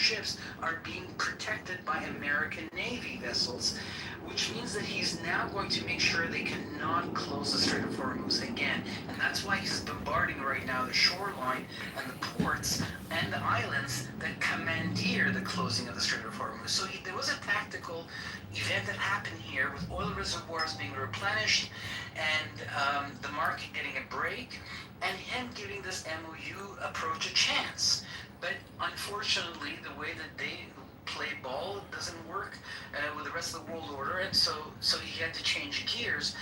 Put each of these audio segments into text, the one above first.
ships are being protected by American Navy vessels, which means that he's now going to make sure they cannot close the Strait of Hormuz again. And that's why he's bombarding right now the shoreline and the ports and the islands that commandeer the closing of the Strait of Hormuz. So there was a tactical event that happened here with oil reservoirs being replenished and the market getting a break and him giving this MOU approach a chance. But unfortunately, the way that they play ball doesn't work with the rest of the world order, and so he had to change gears.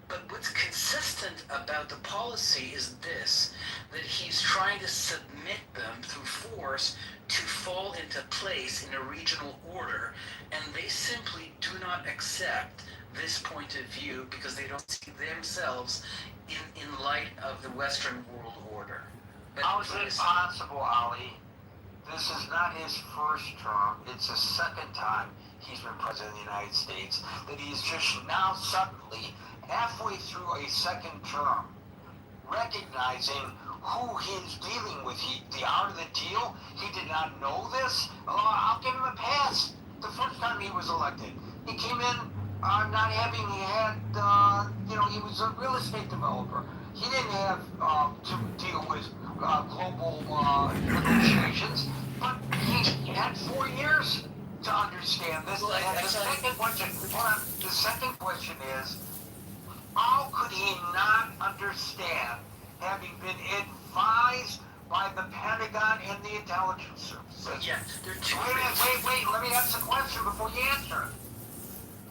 But what's consistent about the policy is this, that he's trying to submit them through force to fall into place in a regional order, and they simply do not accept this point of view because they don't see themselves in light of the Western world order. But how is it possible, Ali? This is not his first term, it's the second time he's been president of the United States, that he's just now suddenly, halfway through a second term, recognizing who he's dealing with. The art of the deal, he did not know this. I'll give him a pass. The first time he was elected, he came in not having, he was a real estate developer. He didn't have to deal with global negotiations, but he had 4 years to understand this. Well, and the second question is, how could he not understand, having been advised by the Pentagon and the intelligence services? Yeah, they're two. Wait, let me ask the question before you answer.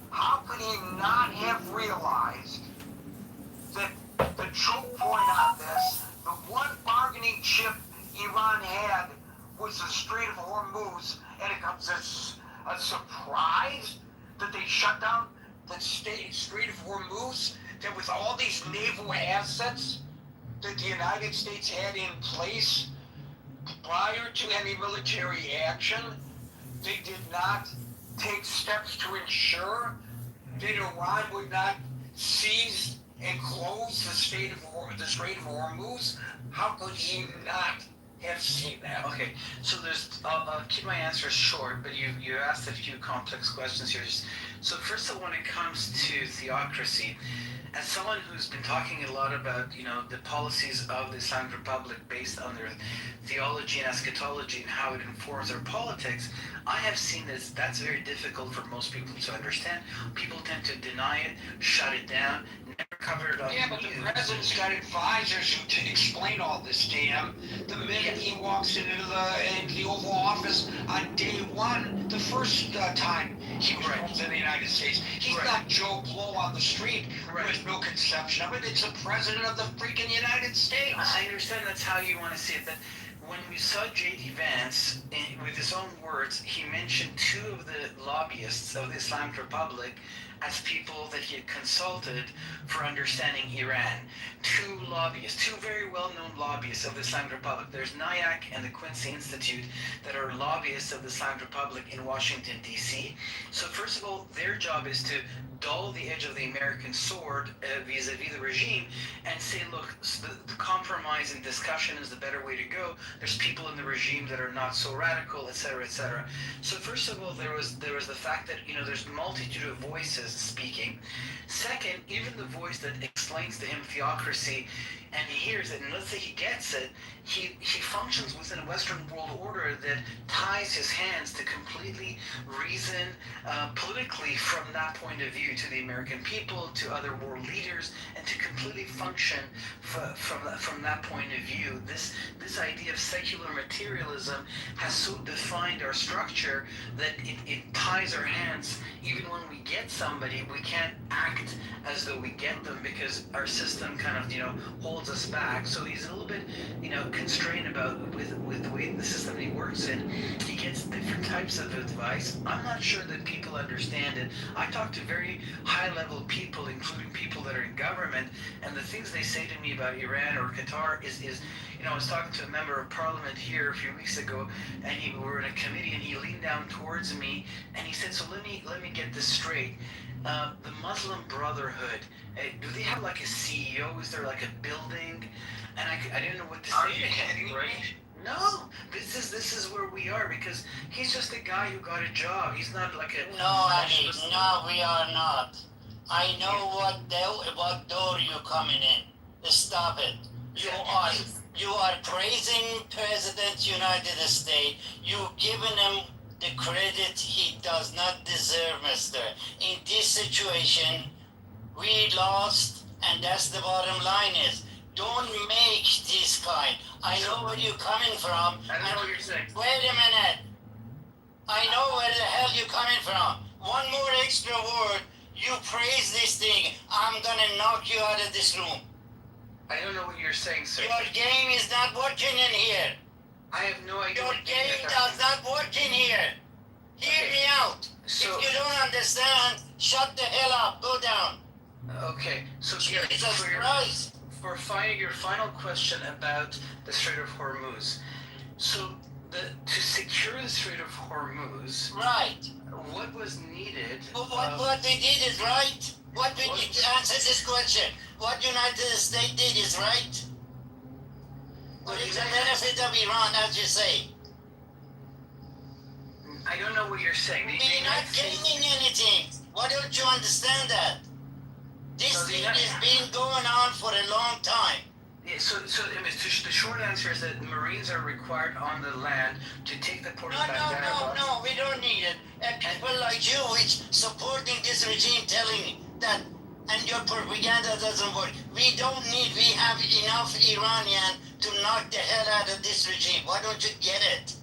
How could he not have realized that the choke point on this, the one bargaining chip Iran had, was the Strait of Hormuz, and it comes as a surprise that they shut down the Strait of Hormuz, that with all these naval assets that the United States had in place prior to any military action, they did not take steps to ensure that Iran would not seize and close the Strait of Hormuz? How could he not have seen that? Okay, so I'll keep my answers short, but you asked a few complex questions here. So first of all, when it comes to theocracy, as someone who's been talking a lot about, the policies of the Islamic Republic based on their theology and eschatology and how it informs their politics, I have seen that's very difficult for most people to understand. People tend to deny it, shut it down, never cover it up. Yeah, but the president's got advisors who to explain all this to him the minute he walks into the Oval Office on day one, the first time he was president of the United States. He's not Joe Blow on the street. There's no conception of it. It's the president of the freaking United States. I understand that's how you want to see it, but when we saw J.D. Vance, with his own words, he mentioned two of the lobbyists of the Islamic Republic as people that he had consulted for understanding Iran. Two lobbyists, two very well-known lobbyists of the Islamic Republic. There's NIAC and the Quincy Institute that are lobbyists of the Islamic Republic in Washington, D.C. So first of all, their job is to dull the edge of the American sword vis-a-vis the regime and say, look, the compromise and discussion is the better way to go. There's people in the regime that are not so radical, etc., etc. So first of all, there was the fact that, there's a multitude of voices speaking. Second, even the voice that explains to him theocracy, and he hears it, and let's say he gets it, he functions within a Western world order that ties his hands to completely reason politically from that point of view to the American people, to other world leaders, and to completely function from that point of view. This idea of secular materialism has so defined our structure that it ties our hands. Even when we get somebody, we can't act as though we get them because our system kind of, holds us back. So he's a little bit, constrained about with the way the system he works in. He gets different types of advice. I'm not sure that people understand it. I talk to very high-level people, including people that are in government, and the things they say to me about Iran or Qatar is I was talking to a member of parliament here a few weeks ago, and we were in a committee, and he leaned down towards me, and he said, so let me get this straight. The Muslim Brotherhood, do they have like a CEO? Is there like a building? And I didn't know what to say. Are you kidding me? No, this is where we are because he's just a guy who got a job. He's not like a No, Ali, nationalist. no, we are not. I know what door you're coming in. Stop it. You are praising President United States. You giving him the credit he does not deserve, mister. In this situation, we lost, and that's the bottom line is. Don't make this kind. I know where you're coming from. I don't know what you're saying. Wait a minute. I know where the hell you're coming from. One more extra word. You praise this thing. I'm gonna knock you out of this room. I don't know what you're saying, sir. Your game is not working in here. I have no idea. Your what game you're does not work in here. Hear Okay. me out. So- If you don't understand, shut the hell up. Go down. Okay, so here, Jesus for Christ. your final question about the Strait of Hormuz. So to secure the Strait of Hormuz, Right. what was needed? What we did is right. What we did to answer this question. What United States did is right. But it's a benefit of Iran, as you say. I don't know what you're saying. We're not gaining anything. Why don't you understand that? This So the thing United- has been going on for a long time. Yeah, so I mean, the short answer is that Marines are required on the land to take the port No, of no, Bandar no, Abbas. no, we don't need it. And people like you, which supporting this regime, telling that, and your propaganda doesn't work. We have enough Iranian to knock the hell out of this regime. Why don't you get it?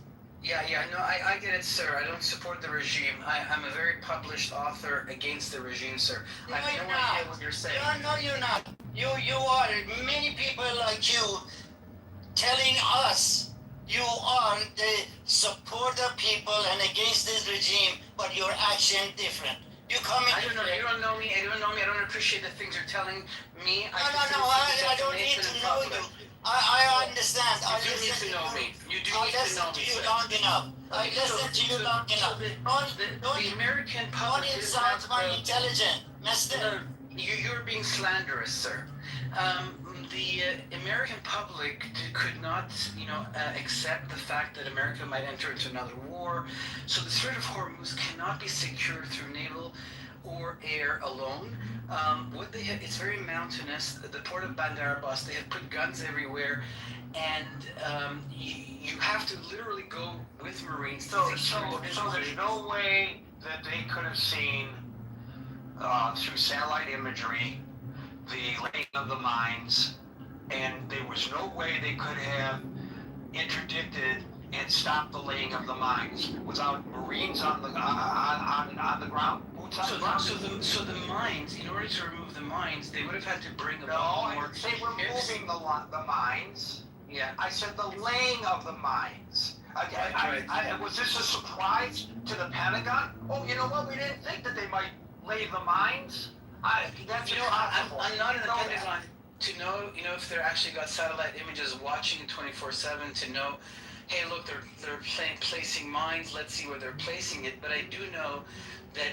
Yeah, no, I get it, sir. I don't support the regime. I'm a very published author against the regime, sir. No, I have you're no not. idea what you're saying. No, you're not. You are. Many people like you telling us you are the supporter people and against this regime, but your action different. You come in. I don't know. You don't know me. I don't know me. I don't appreciate the things you're telling me. No, I don't need to know you. I understand. I You do need listen to know me. You do I need to listen know to me, you sir. long enough. I listen to you long enough. The American Don't public is not insult my intelligence, mister. You're being slanderous, sir. The American public could not, accept the fact that America might enter into another war. So the Strait of Hormuz cannot be secured through naval or air alone. What they have, it's very mountainous. The port of Bandar Abbas, they have put guns everywhere, and you have to literally go with Marines. To So secure this there's position. no way that they could have seen through satellite imagery the laying of the mines, and there was no way they could have interdicted and stopped the laying of the mines without Marines on the ground, boots on the ground. So the mines, in order to remove the mines, they would have had to bring No, about I more didn't say ships. removing the mines. Yeah. I said the laying of the mines. Was this a surprise to the Pentagon? Oh, you know what? We didn't think that they might lay the mines. That's impossible. I'm not in the You know that. Pentagon to know, if they're actually got satellite images watching 24/7 to know, hey, look, they're placing mines. Let's see where they're placing it. But I do know that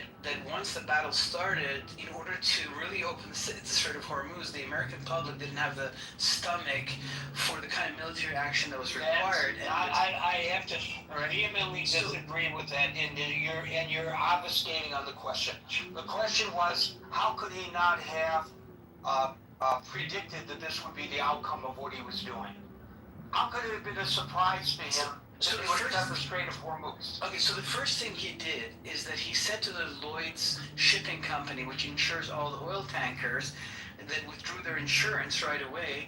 once the battle started, in order to really open the Strait of Hormuz, the American public didn't have the stomach for the kind of military action that was required. I have to vehemently disagree with that, and you're obfuscating on the question. The question was, how could he not have predicted that this would be the outcome of what he was doing? How could it have been a surprise to him So that the they would have first- done the Strait of Hormuz? Okay, so the first thing he did is that he said to the Lloyd's shipping company, which insures all the oil tankers, that withdrew their insurance right away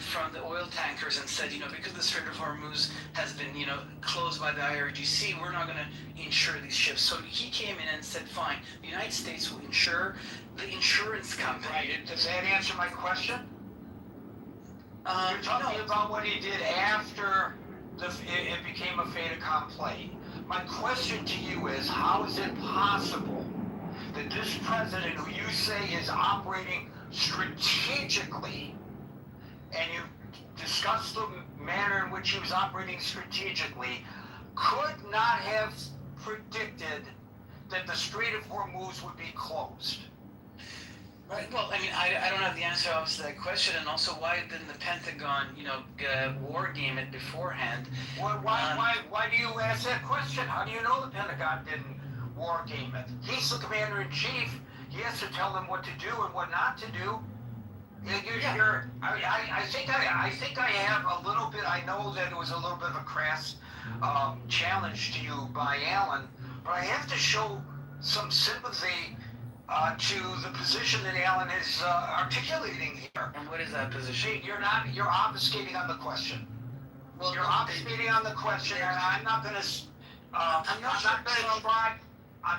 from the oil tankers and said, because the Strait of Hormuz has been, closed by the IRGC, we're not going to insure these ships. So he came in and said, fine, the United States will insure the insurance company. Right. Does that answer my question? You're talking No. about what he did after it became a fait accompli. My question to you is, how is it possible that this president, who you say is operating strategically, and you discussed the manner in which he was operating strategically, could not have predicted that the Strait of Hormuz would be closed? Right. Well, I mean, I don't have the answer obviously to that question, and also why didn't the Pentagon, war game it beforehand? Why do you ask that question? How do you know the Pentagon didn't war game it? He's the commander in chief. He has to tell them what to do and what not to do. I think I have a little bit. I know that it was a little bit of a crass challenge to you by Alan, but I have to show some sympathy to the position that Alan is articulating here. And what is that position? You're obfuscating on the question. Well, You're obfuscating on the question, and I'm not going to. I'm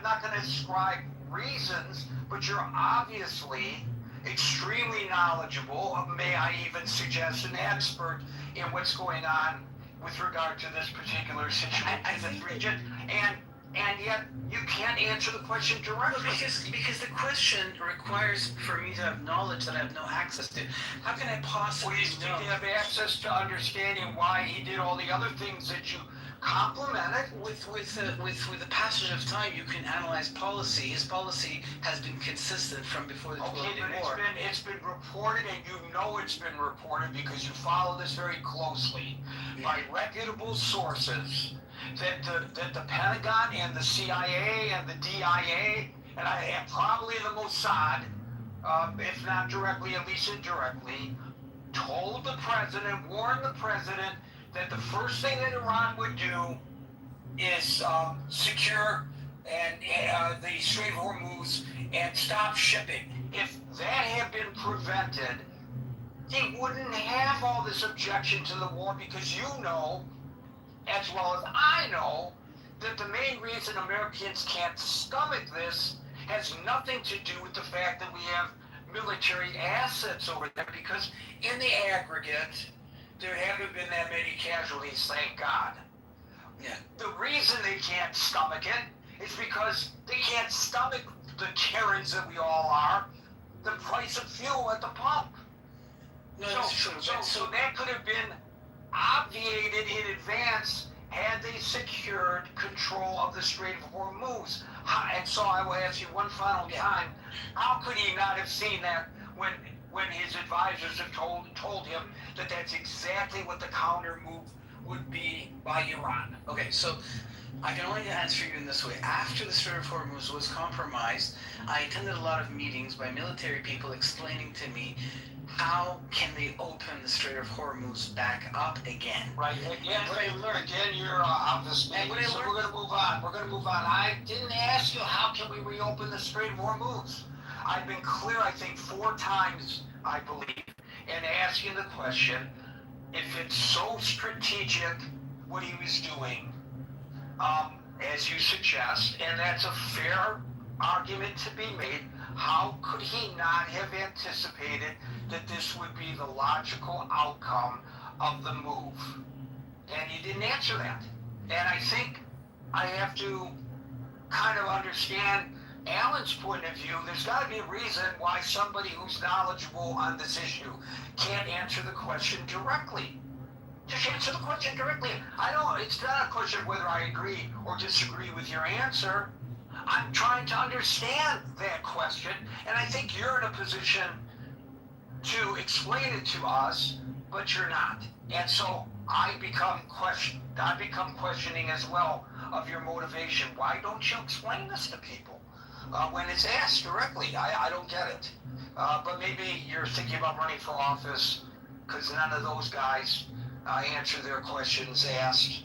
not going to ascribe reasons, but you're obviously extremely knowledgeable. May I even suggest an expert in what's going on with regard to this particular situation in this region, and yet you can't answer the question directly. Well, because the question requires for me to have knowledge that I have no access to. How can I possibly know? You have access to understanding why he did all the other things that you complimented. With the passage of time, you can analyze policy. His policy has been consistent from before the 12-day war. It's been reported, and you know it's been reported because you follow this very closely by reputable sources that the Pentagon and the CIA and the DIA and probably the Mossad, if not directly, at least indirectly, told the president, warned the president that the first thing that Iran would do is secure the Strait of Hormuz and stop shipping. If that had been prevented, they wouldn't have all this objection to the war, because you know, as well as I know, that the main reason Americans can't stomach this has nothing to do with the fact that we have military assets over there, because in the aggregate, there haven't been that many casualties, thank God. Yeah. The reason they can't stomach it is because they can't stomach the Karens that we all are, the price of fuel at the pump. No, that's true. So that could have been obviated in advance had they secured control of the Strait of Hormuz. And so I will ask you one final time, how could he not have seen that when his advisors have told him that that's exactly what the counter move would be by Iran? Okay, so I can only answer you in this way. After the Strait of Hormuz was compromised, I attended a lot of meetings by military people explaining to me how can they open the Strait of Hormuz back up again. Right. Again, you're obfuscating. So we're going to move on. I didn't ask you how can we reopen the Strait of Hormuz. I've been clear, I think, 4 times, I believe, in asking the question, if it's so strategic what he was doing, as you suggest, and that's a fair argument to be made, how could he not have anticipated that this would be the logical outcome of the move? And he didn't answer that. And I think I have to kind of understand Alan's point of view. There's got to be a reason why somebody who's knowledgeable on this issue can't answer the question directly. Just answer the question directly. It's not a question of whether I agree or disagree with your answer. I'm trying to understand that question, and I think you're in a position to explain it to us, but you're not. And so I become questioning as well of your motivation. Why don't you explain this to people when it's asked directly? I don't get it. But maybe you're thinking about running for office because none of those guys answer their questions asked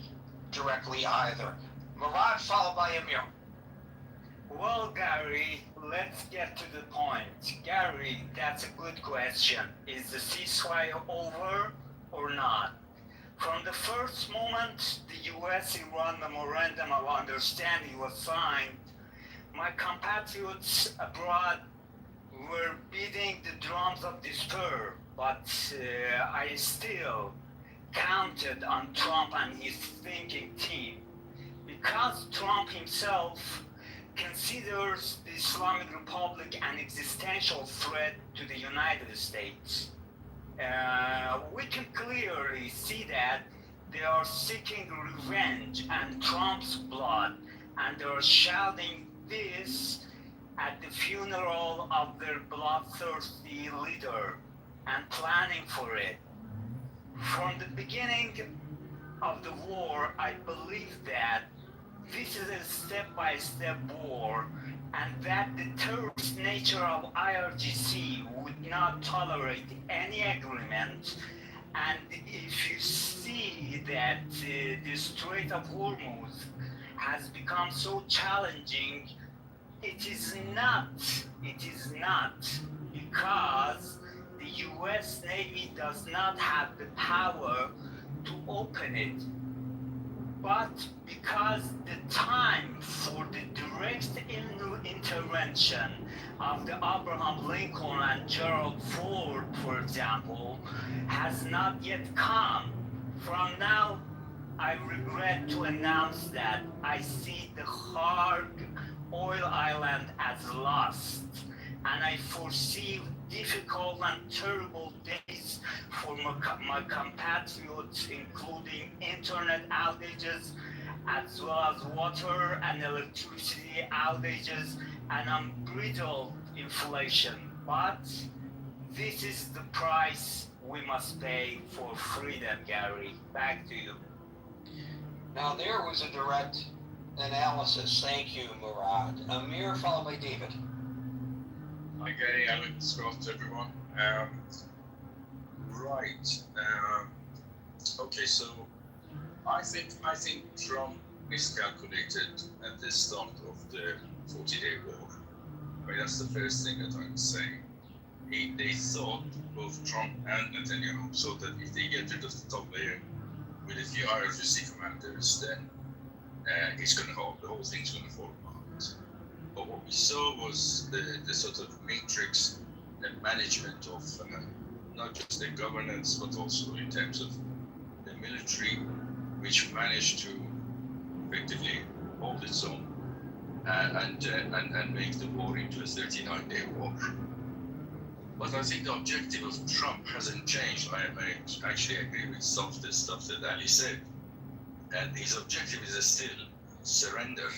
directly either. Murad, followed by Amir. Well, Gary, let's get to the point. Gary, that's a good question. Is the ceasefire over or not? From the first moment the U.S.-Iran Memorandum of Understanding was signed, my compatriots abroad were beating the drums of despair, but I still counted on Trump and his thinking team, because Trump himself considers the Islamic Republic an existential threat to the United States. We can clearly see that they are seeking revenge and Trump's blood, and they are shouting this at the funeral of their bloodthirsty leader and planning for it. From the beginning of the war, I believe that this is a step-by-step war, and that the terrorist nature of IRGC would not tolerate any agreement. And if you see that the Strait of Hormuz has become so challenging, it is not because the US Navy does not have the power to open it, but because the time for the direct intervention of the Abraham Lincoln and Gerald Ford, for example, has not yet come. From now, I regret to announce that I see the hard oil island as lost, and I foresee difficult and terrible days for my compatriots, including internet outages, as well as water and electricity outages, and unbridled inflation. But this is the price we must pay for freedom, Gary. Back to you. Now there was a direct analysis. Thank you, Murad. Amir, followed by David. Hi Gary, Alex, Scott, everyone. Right. Okay, so I think Trump miscalculated at the start of the 40-day war. I mean, that's the first thing that I'm saying. They thought, both Trump and Netanyahu, so that if they get rid of the top layer with a few IRGC commanders, then the whole thing's going to fall apart. But what we saw was the sort of matrix and management of not just the governance, but also in terms of the military, which managed to effectively hold its own and make the war into a 39-day war. But I think the objective of Trump hasn't changed. I actually agree with some of the stuff that Ali said. And his objective is still surrender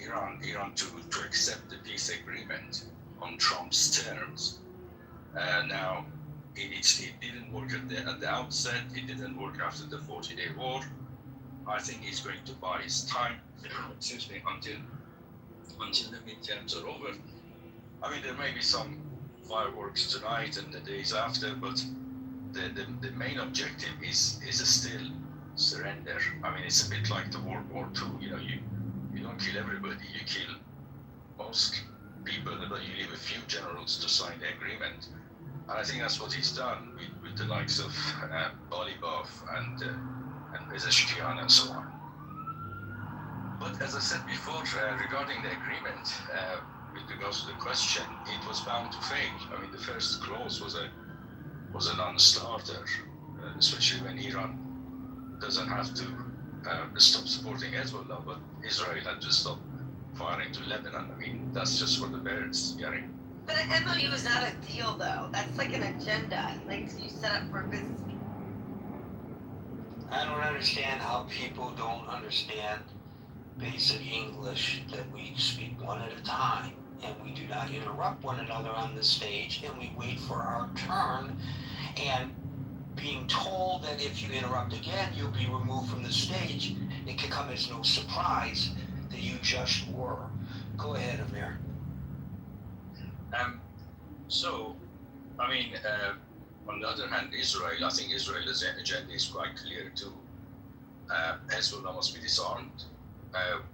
Iran to accept the peace agreement on Trump's terms. Now, it didn't work at the outset. It didn't work after the 40-day war. I think he's going to buy his time, until the midterms are over. I mean, there may be some fireworks tonight and the days after, but the main objective is still surrender. I mean, it's a bit like the World War II. You know, you don't kill everybody. You kill most people, but you leave a few generals to sign the agreement. And I think that's what he's done with the likes of Bolibov and Pezeshkian and so on. But as I said before, regarding the agreement, with regards to the question, it was bound to fail. I mean, the first clause was a non-starter, especially when Iran doesn't have to stop supporting Hezbollah, but Israel had to stop firing to Lebanon. I mean, that's just for the birds, Gary. But an MOU is not a deal, though. That's like an agenda, like you set up for business. I don't understand how people don't understand basic English, that we speak one at a time and we do not interrupt one another on the stage and we wait for our turn, and being told that if you interrupt again you'll be removed from the stage, it can come as no surprise that you just were. Go ahead, Amir. So, I mean, on the other hand, Israel, I think Israel's agenda is quite clear too. Hezbollah must be disarmed,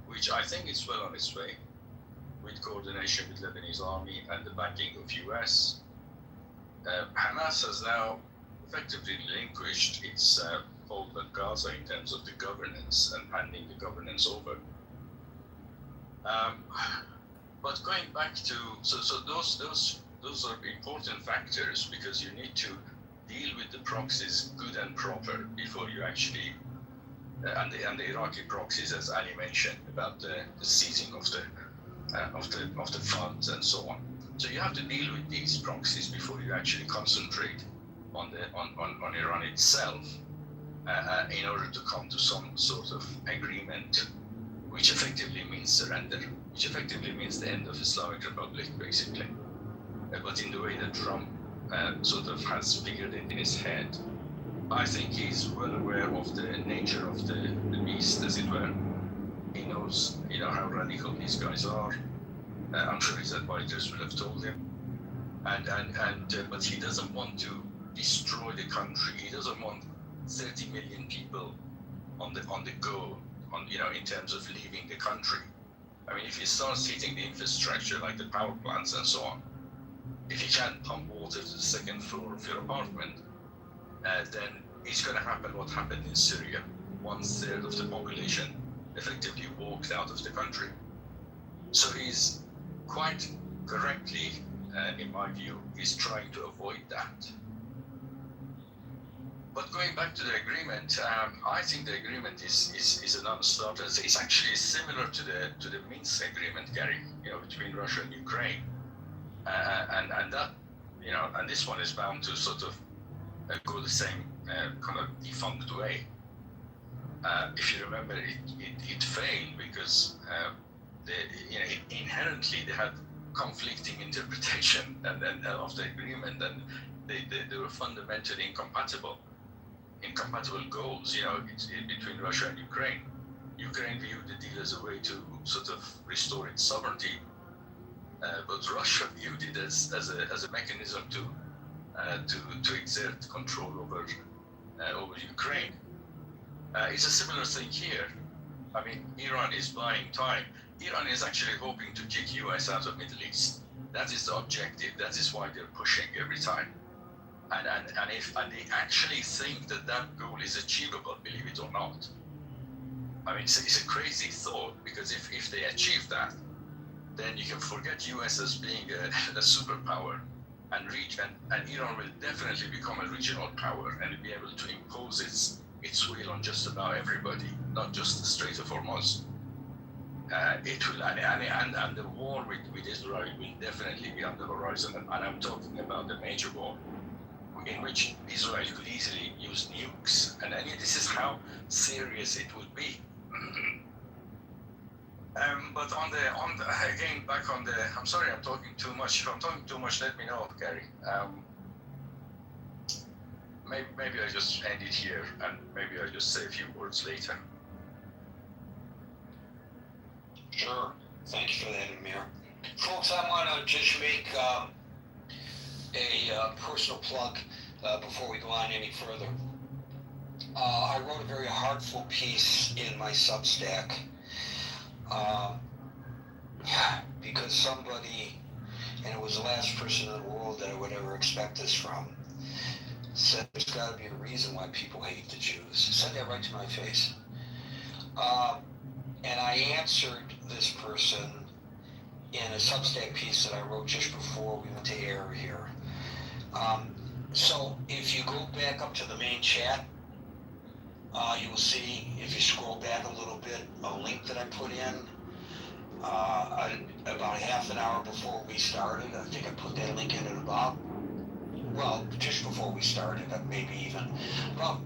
which I think is well on its way, with coordination with Lebanese army and the backing of US. Hamas has now effectively relinquished its hold on Gaza in terms of the governance and handing the governance over. But going back to so those are important factors, because you need to deal with the proxies good and proper before you actually and the Iraqi proxies, as Ali mentioned, about the seizing of the funds and so on. So you have to deal with these proxies before you actually concentrate on Iran itself, in order to come to some sort of agreement which effectively means surrender, which effectively means the end of Islamic Republic, basically. But in the way that Trump sort of has figured it in his head, I think he's well aware of the nature of the beast, as it were. He knows, how radical these guys are. I'm sure his advisors will have told him. But he doesn't want to destroy the country. He doesn't want 30 million people on the go, in terms of leaving the country. I mean, if he starts hitting the infrastructure like the power plants and so on, if he can't pump water to the second floor of your apartment, then it's going to happen what happened in Syria. 1/3 of the population effectively walked out of the country. So he's quite correctly, in my view, is trying to avoid that. But going back to the agreement, I think the agreement is a non-starter. It's actually similar to the Minsk agreement, Gary, between Russia and Ukraine, and that, and this one is bound to sort of go the same kind of defunct way. If you remember, it failed because inherently they had conflicting interpretation of the agreement, and they were fundamentally incompatible goals, between Russia and Ukraine. Ukraine viewed the deal as a way to sort of restore its sovereignty, but Russia viewed it as a mechanism to exert control over Ukraine. It's a similar thing here. I mean, Iran is buying time. Iran is actually hoping to kick US out of Middle East. That is the objective. That is why they're pushing every time. And they actually think that goal is achievable, believe it or not. I mean, it's a crazy thought, because if they achieve that, then you can forget US as being a superpower, and Iran will definitely become a regional power and be able to impose its will on just about everybody, not just the Strait of Hormuz. It will, and the war with Israel will definitely be on the horizon, and I'm talking about the major war, in which Israel could easily use nukes, and this is how serious it would be. But again, back on the, I'm sorry, I'm talking too much. If I'm talking too much, let me know, Gary. Maybe I just end it here, and maybe I just say a few words later. Sure. Thank you for that, Amir. Folks, I want to just make a personal plug before we go on any further. I wrote a very heartful piece in my Substack because somebody, and it was the last person in the world that I would ever expect this from, said there's got to be a reason why people hate the Jews. Said that right to my face. And I answered this person in a Substack piece that I wrote just before we went to air here. So if you go back up to the main chat, you will see, if you scroll back a little bit, a link that I put in about half an hour before we started. I think I put that link in at about just before we started, maybe even about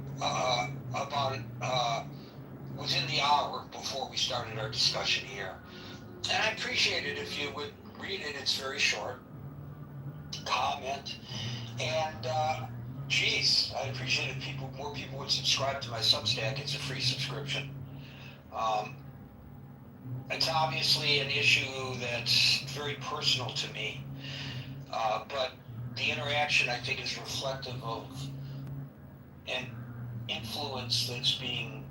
within the hour before we started our discussion here. And I appreciate it if you would read it. It's very short. Comment. And geez, I'd appreciate if more people would subscribe to my Substack. It's a free subscription. It's obviously an issue that's very personal to me, but the interaction, I think, is reflective of an influence that's being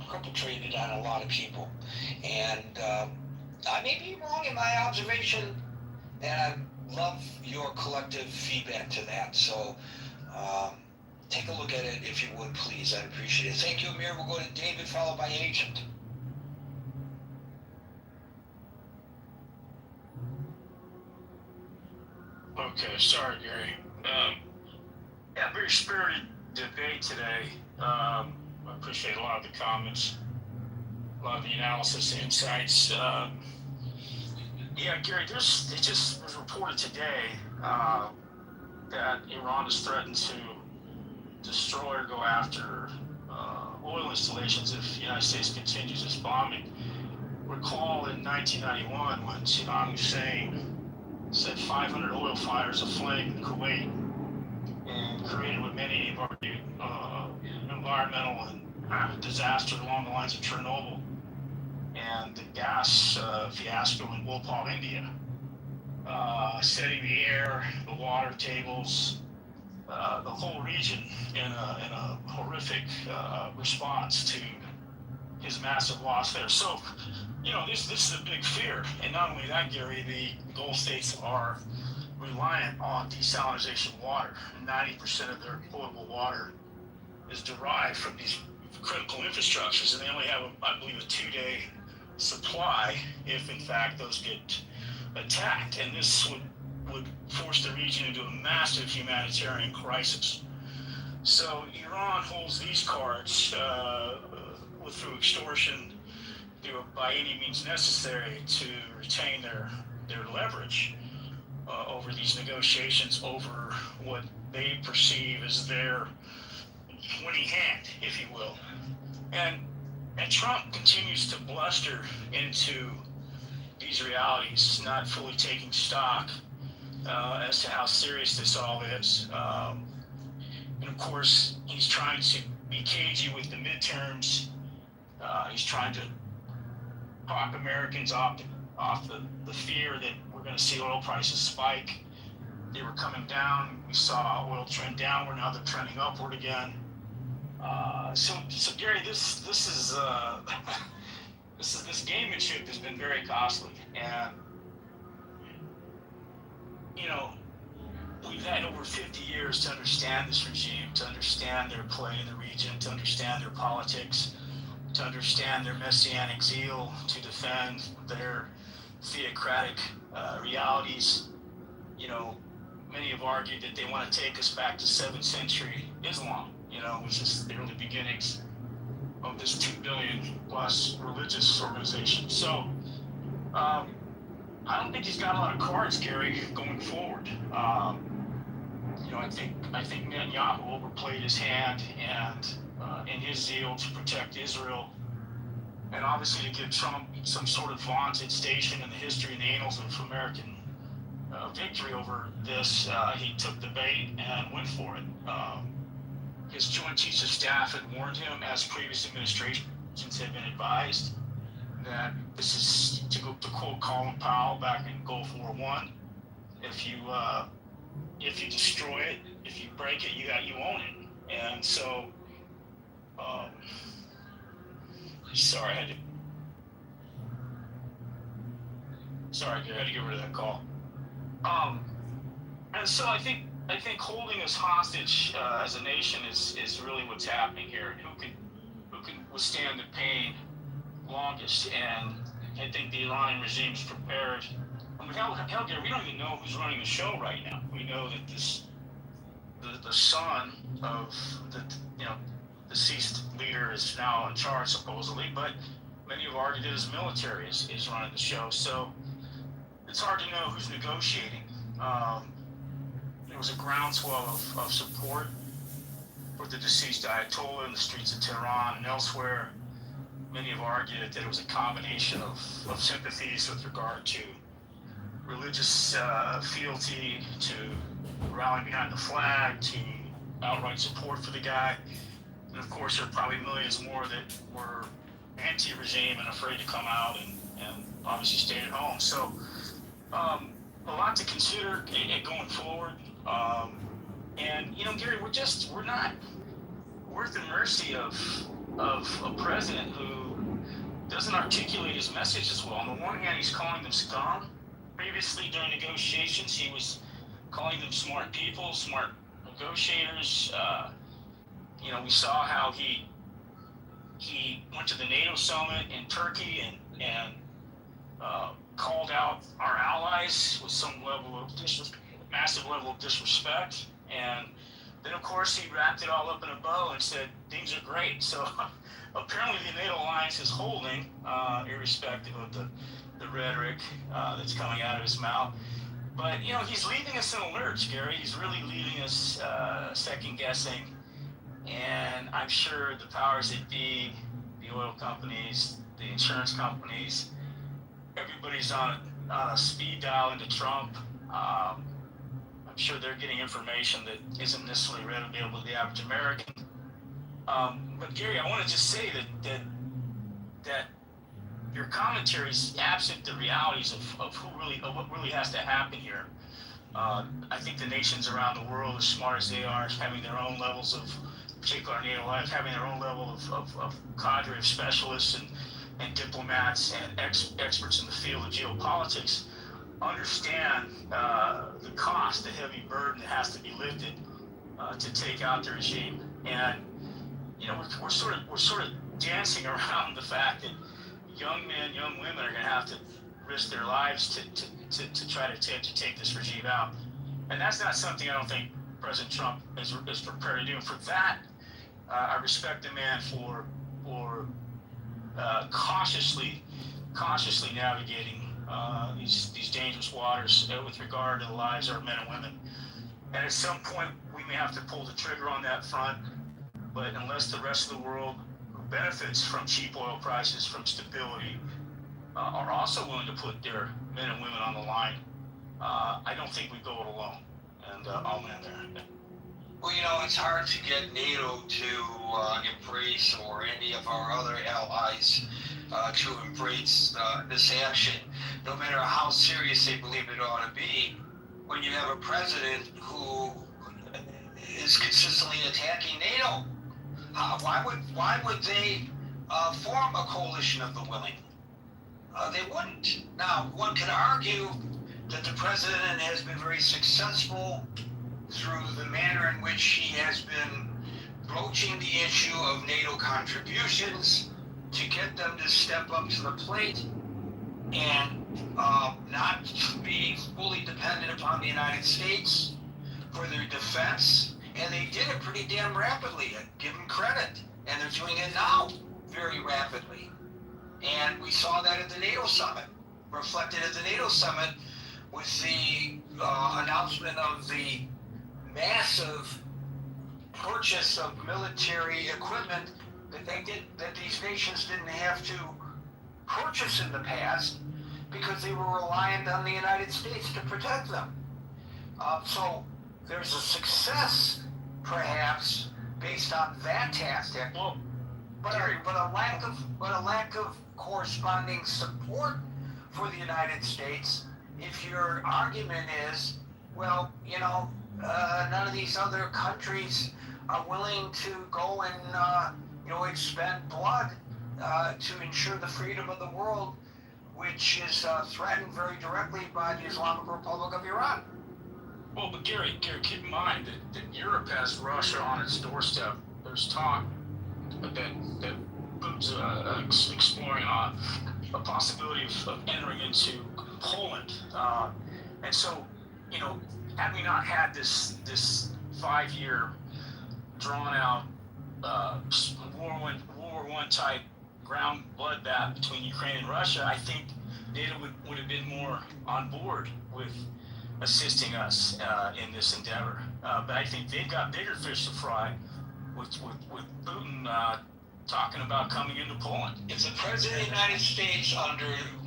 perpetrated on a lot of people. And I may be wrong in my observation, and I love your collective feedback to that. So take a look at it if you would, please. I'd appreciate it. Thank you, Amir. We'll go to David, followed by Agent. Okay, sorry, Gary. Very spirited debate today. I appreciate a lot of the comments, a lot of the analysis, the insights. Gary, it just was reported today that Iran has threatened to destroy or go after oil installations if the United States continues its bombing. recall in 1991 when Saddam Hussein set 500 oil fires aflame in Kuwait and created what many have argued environmental and disaster along the lines of Chernobyl and the gas fiasco in Bhopal, India, setting the air, the water tables, the whole region in a horrific response to his massive loss there. So, this is a big fear. And not only that, Gary, the Gulf states are reliant on desalination water. 90% of their potable water is derived from these critical infrastructures, and they only have, I believe, a 2-day supply if, in fact, those get attacked. And this would force the region into a massive humanitarian crisis. So Iran holds these cards through extortion, by any means necessary to retain their leverage over these negotiations over what they perceive as their winning hand, if you will. And Trump continues to bluster into these realities, not fully taking stock as to how serious this all is. And of course, he's trying to be cagey with the midterms. He's trying to talk Americans off the fear that we're going to see oil prices spike. They were coming down. We saw oil trend downward. Now they're trending upward again. So Gary, this is this gamemanship has been very costly, and we've had over 50 years to understand this regime, to understand their play in the region, to understand their politics, to understand their messianic zeal, to defend their theocratic realities. Many have argued that they want to take us back to 7th century Islam, which is the early beginnings of this 2 billion plus religious organization. So I don't think he's got a lot of cards, Gary, going forward. I think Netanyahu overplayed his hand, and in his zeal to protect Israel, and obviously to give Trump some sort of vaunted station in the history and the annals of American victory over this, he took the bait and went for it. His Joint Chiefs of Staff had warned him, as previous administrations had been advised, that this is, to quote Colin Powell back in Gulf War I, if you destroy it, if you break it, you own it. And so, sorry, I had to get rid of that call. And so I think holding us hostage as a nation is really what's happening here. And who can withstand the pain longest? And I think the Iranian regime's prepared. I mean, hell, we don't even know who's running the show right now. We know that the son of the deceased leader is now in charge supposedly, but many have argued that his military is running the show. So it's hard to know who's negotiating. There was a groundswell of support for the deceased Ayatollah in the streets of Tehran and elsewhere. Many have argued that it was a combination of sympathies with regard to religious fealty, to rallying behind the flag, to outright support for the guy. And of course, there are probably millions more that were anti-regime and afraid to come out and obviously stayed at home. So a lot to consider going forward. And Gary, we're at the mercy of a president who doesn't articulate his message as well. On the one hand, he's calling them scum. Previously, during negotiations, he was calling them smart people, smart negotiators. We saw how he went to the NATO summit in Turkey and called out our allies with some level of massive level of disrespect. And then, of course, he wrapped it all up in a bow and said, things are great. So apparently the NATO alliance is holding, irrespective of the rhetoric that's coming out of his mouth. But, he's leaving us in a lurch, Gary. He's really leaving us second-guessing. And I'm sure the powers that be, the oil companies, the insurance companies, everybody's on a speed dial into Trump. I'm sure they're getting information that isn't necessarily readily available to the average American. But Gary, I want to just say that your commentary is absent the realities of what really has to happen here. I think the nations around the world, as smart as they are, having their own levels of, particularly our NATO allies, having their own level of cadre of specialists and diplomats and experts in the field of geopolitics, understand the cost, the heavy burden that has to be lifted to take out the regime. And we're sort of dancing around the fact that young men, young women are going to have to risk their lives to try to attempt to take this regime out. And that's not something I don't think President Trump is prepared to do. And for that, I respect the man for cautiously navigating these dangerous waters with regard to the lives of our men and women. And at some point, we may have to pull the trigger on that front. But unless the rest of the world who benefits from cheap oil prices, from stability, are also willing to put their men and women on the line, I don't think we go it alone. And I'll land there. Well, it's hard to get NATO to embrace, or any of our other allies to embrace this action, no matter how serious they believe it ought to be, when you have a president who is consistently attacking NATO. Why would they form a coalition of the willing? They wouldn't. Now, one can argue that the president has been very successful through the manner in which he has been broaching the issue of NATO contributions to get them to step up to the plate and not be fully dependent upon the United States for their defense. And they did it pretty damn rapidly. Give them credit. And they're doing it now very rapidly. And we saw that at the NATO summit, reflected at the NATO summit with the announcement of the massive purchase of military equipment that these nations didn't have to purchase in the past because they were reliant on the United States to protect them. So there's a success, perhaps, based on that tactic, but a lack of corresponding support for the United States. If your argument is, well, none of these other countries are willing to go and expend blood to ensure the freedom of the world, which is threatened very directly by the Islamic Republic of Iran. Well, but Gary, keep in mind that Europe has Russia on its doorstep. There's talk that Putin's exploring a possibility of entering into Poland. And so, had we not had this 5-year drawn-out World War I type ground bloodbath between Ukraine and Russia, I think NATO would have been more on board with assisting us in this endeavor. But I think they've got bigger fish to fry with Putin talking about coming into Poland. If the President of the United States,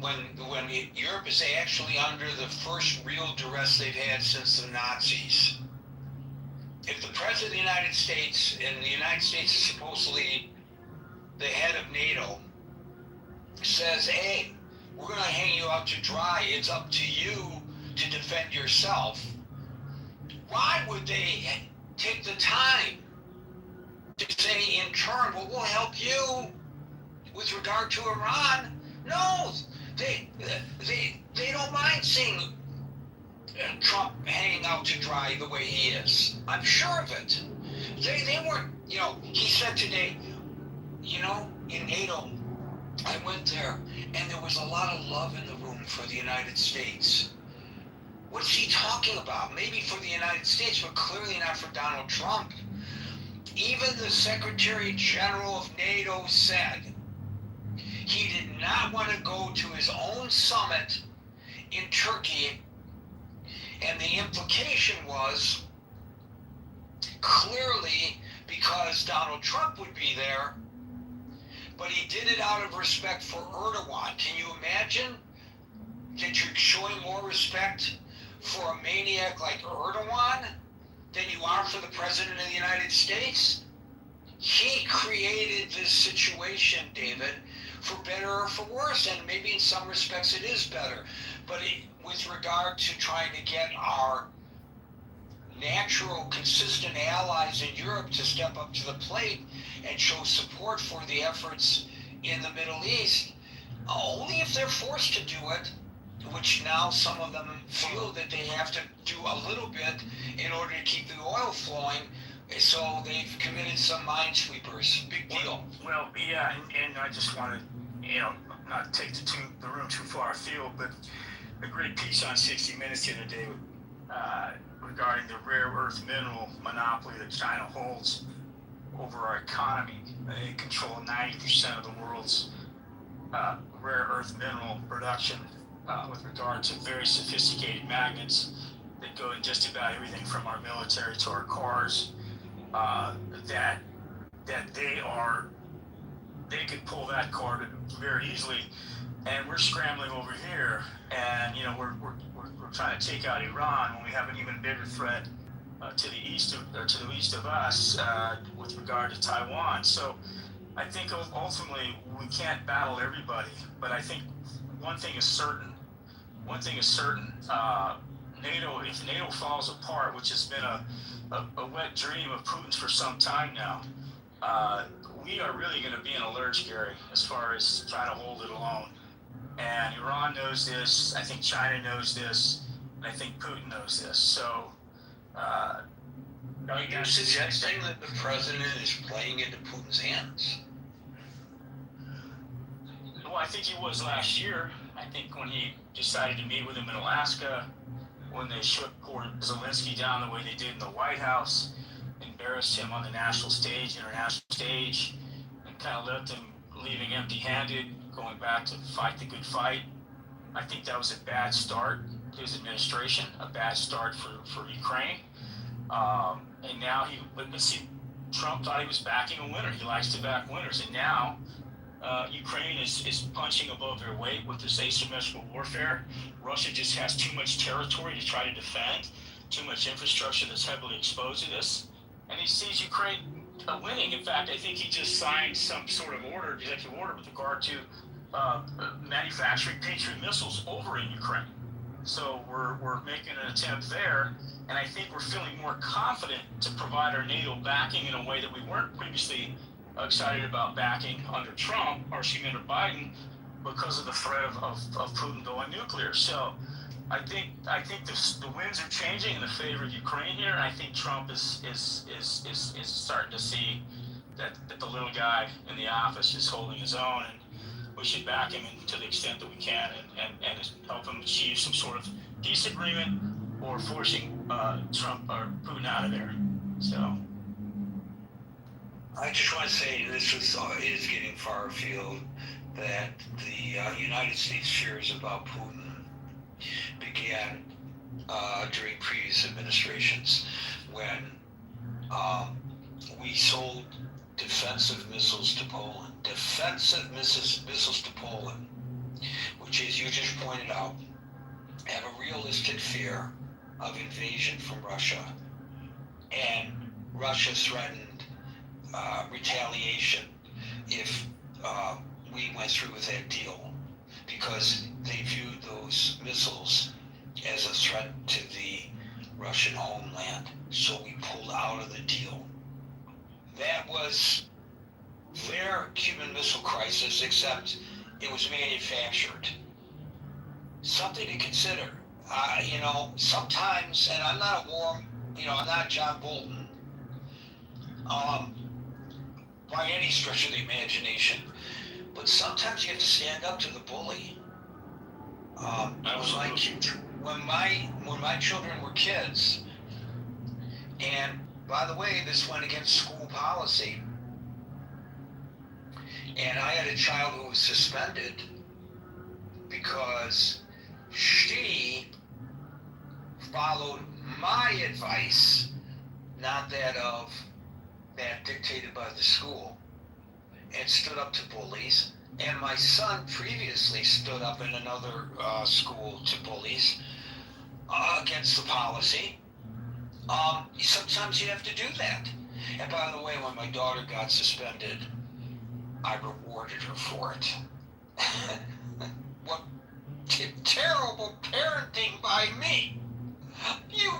when Europe is actually under the first real duress they've had since the Nazis, if the President of the United States, and the United States is supposedly the head of NATO, says, hey, we're going to hang you out to dry, it's up to you to defend yourself, why would they take the time to say in turn, well, we'll help you with regard to Iran? No, they don't mind seeing Trump hanging out to dry the way he is. I'm sure of it. They weren't, he said today, in NATO, I went there and there was a lot of love in the room for the United States. What's he talking about? Maybe for the United States, but clearly not for Donald Trump. Even the Secretary General of NATO said he did not want to go to his own summit in Turkey, and the implication was clearly because Donald Trump would be there, but he did it out of respect for Erdogan. Can you imagine that you're showing more respect for a maniac like Erdogan than you are for the President of the United States? He created this situation, David, for better or for worse, and maybe in some respects it is better. But with regard to trying to get our natural, consistent allies in Europe to step up to the plate and show support for the efforts in the Middle East, only if they're forced to do it, which now some of them feel that they have to do a little bit in order to keep the oil flowing. So they've committed some minesweepers. Big deal. Well, yeah, and I just want to, not take the room too far afield, but a great piece on 60 Minutes the other day regarding the rare earth mineral monopoly that China holds over our economy. They control 90% of the world's rare earth mineral production with regard to very sophisticated magnets that go in just about everything from our military to our cars. That they could pull that card very easily, and we're scrambling over here, and we're trying to take out Iran when we have an even bigger threat to the east of us with regard to Taiwan. So I think ultimately we can't battle everybody, but I think one thing is certain. NATO, if NATO falls apart, which has been a wet dream of Putin's for some time now, we are really going to be in a lurch, Gary, as far as trying to hold it alone. And Iran knows this. I think China knows this. And I think Putin knows this. So, Are you suggesting that the president is playing into Putin's hands? Well, I think he was last year. I think when he decided to meet with him in Alaska, when they shook poor Zelensky down the way they did in the White House, embarrassed him on the international stage, and kind of left him leaving empty-handed, going back to fight the good fight. I think that was a bad start to his administration, a bad start for Ukraine. And now Trump thought he was backing a winner. He likes to back winners. And now Ukraine is punching above their weight with this asymmetrical warfare. Russia just has too much territory to try to defend, too much infrastructure that's heavily exposed to this. And he sees Ukraine winning. In fact, I think he just signed some sort of executive order with regard to manufacturing Patriot missiles over in Ukraine. So we're making an attempt there, and I think we're feeling more confident to provide our NATO backing in a way that we weren't previously excited about backing under Biden, because of the threat of Putin going nuclear. So I think the winds are changing in the favor of Ukraine here, and I think Trump is starting to see that the little guy in the office is holding his own, and we should back him to the extent that we can, and help him achieve some sort of peace agreement or forcing Trump or Putin out of there. So. I just want to say this is getting far afield, that the United States fears about Putin began during previous administrations when we sold defensive missiles to Poland. Defensive missiles to Poland, which, as you just pointed out, have a realistic fear of invasion from Russia. And Russia threatened retaliation if we went through with that deal, because they viewed those missiles as a threat to the Russian homeland. So we pulled out of the deal. That was their Cuban Missile Crisis, except it was manufactured. Something to consider. Sometimes, and I'm not I'm not John Bolton, by any stretch of the imagination, but sometimes you have to stand up to the bully. When my children were kids, and by the way, this went against school policy, and I had a child who was suspended because she followed my advice, not that dictated by the school, and stood up to bullies and my son previously stood up in another school to police against the policy. Sometimes you have to do that. And by the way, when my daughter got suspended, I rewarded her for it. What terrible parenting by me. You,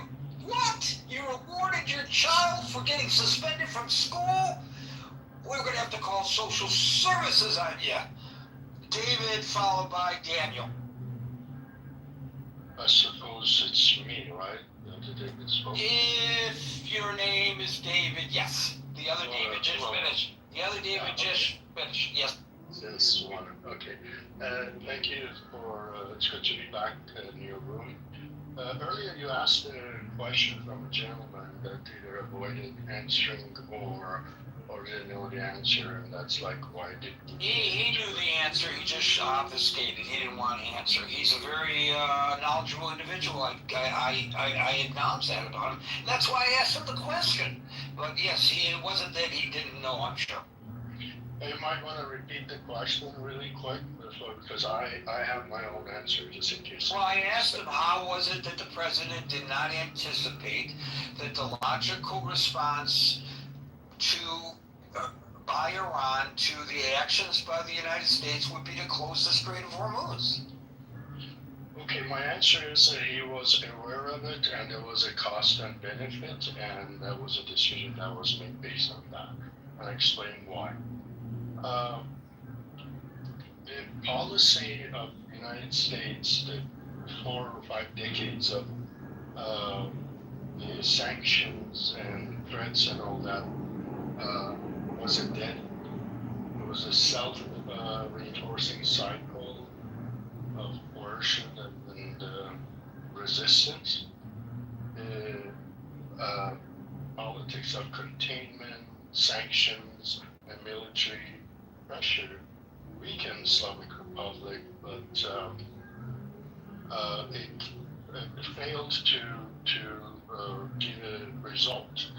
what? You rewarded your child for getting suspended from school? We're going to have to call social services on you. David, followed by Daniel. I suppose it's me, right? The David spoke. If your name is David, yes. The other David just finished. The other David just finished, yes. This one, okay. Thank you for, it's good to be back in your room. Earlier you asked a question from a gentleman that either avoided answering or didn't know the answer, and that's like, why did He knew the answer, he just obfuscated. He didn't want to answer. He's a very knowledgeable individual. I acknowledge that about him. That's why I asked him the question. But yes, it wasn't that he didn't know, I'm sure. You might want to repeat the question really quick, because I have my own answer, just in case. Well, I asked him how was it that the president did not anticipate that the logical response by Iran to the actions by the United States would be to close the Strait of Hormuz. Okay, my answer is that he was aware of it, and there was a cost and benefit, and that was a decision that was made based on that. I'll explain why. The policy of the United States, the 4 or 5 decades of the sanctions and threats and all that, was a it was a self-reinforcing cycle of coercion and resistance. The politics of containment, sanctions, and military pressure weakened Islamic Republic, but it failed to give a result.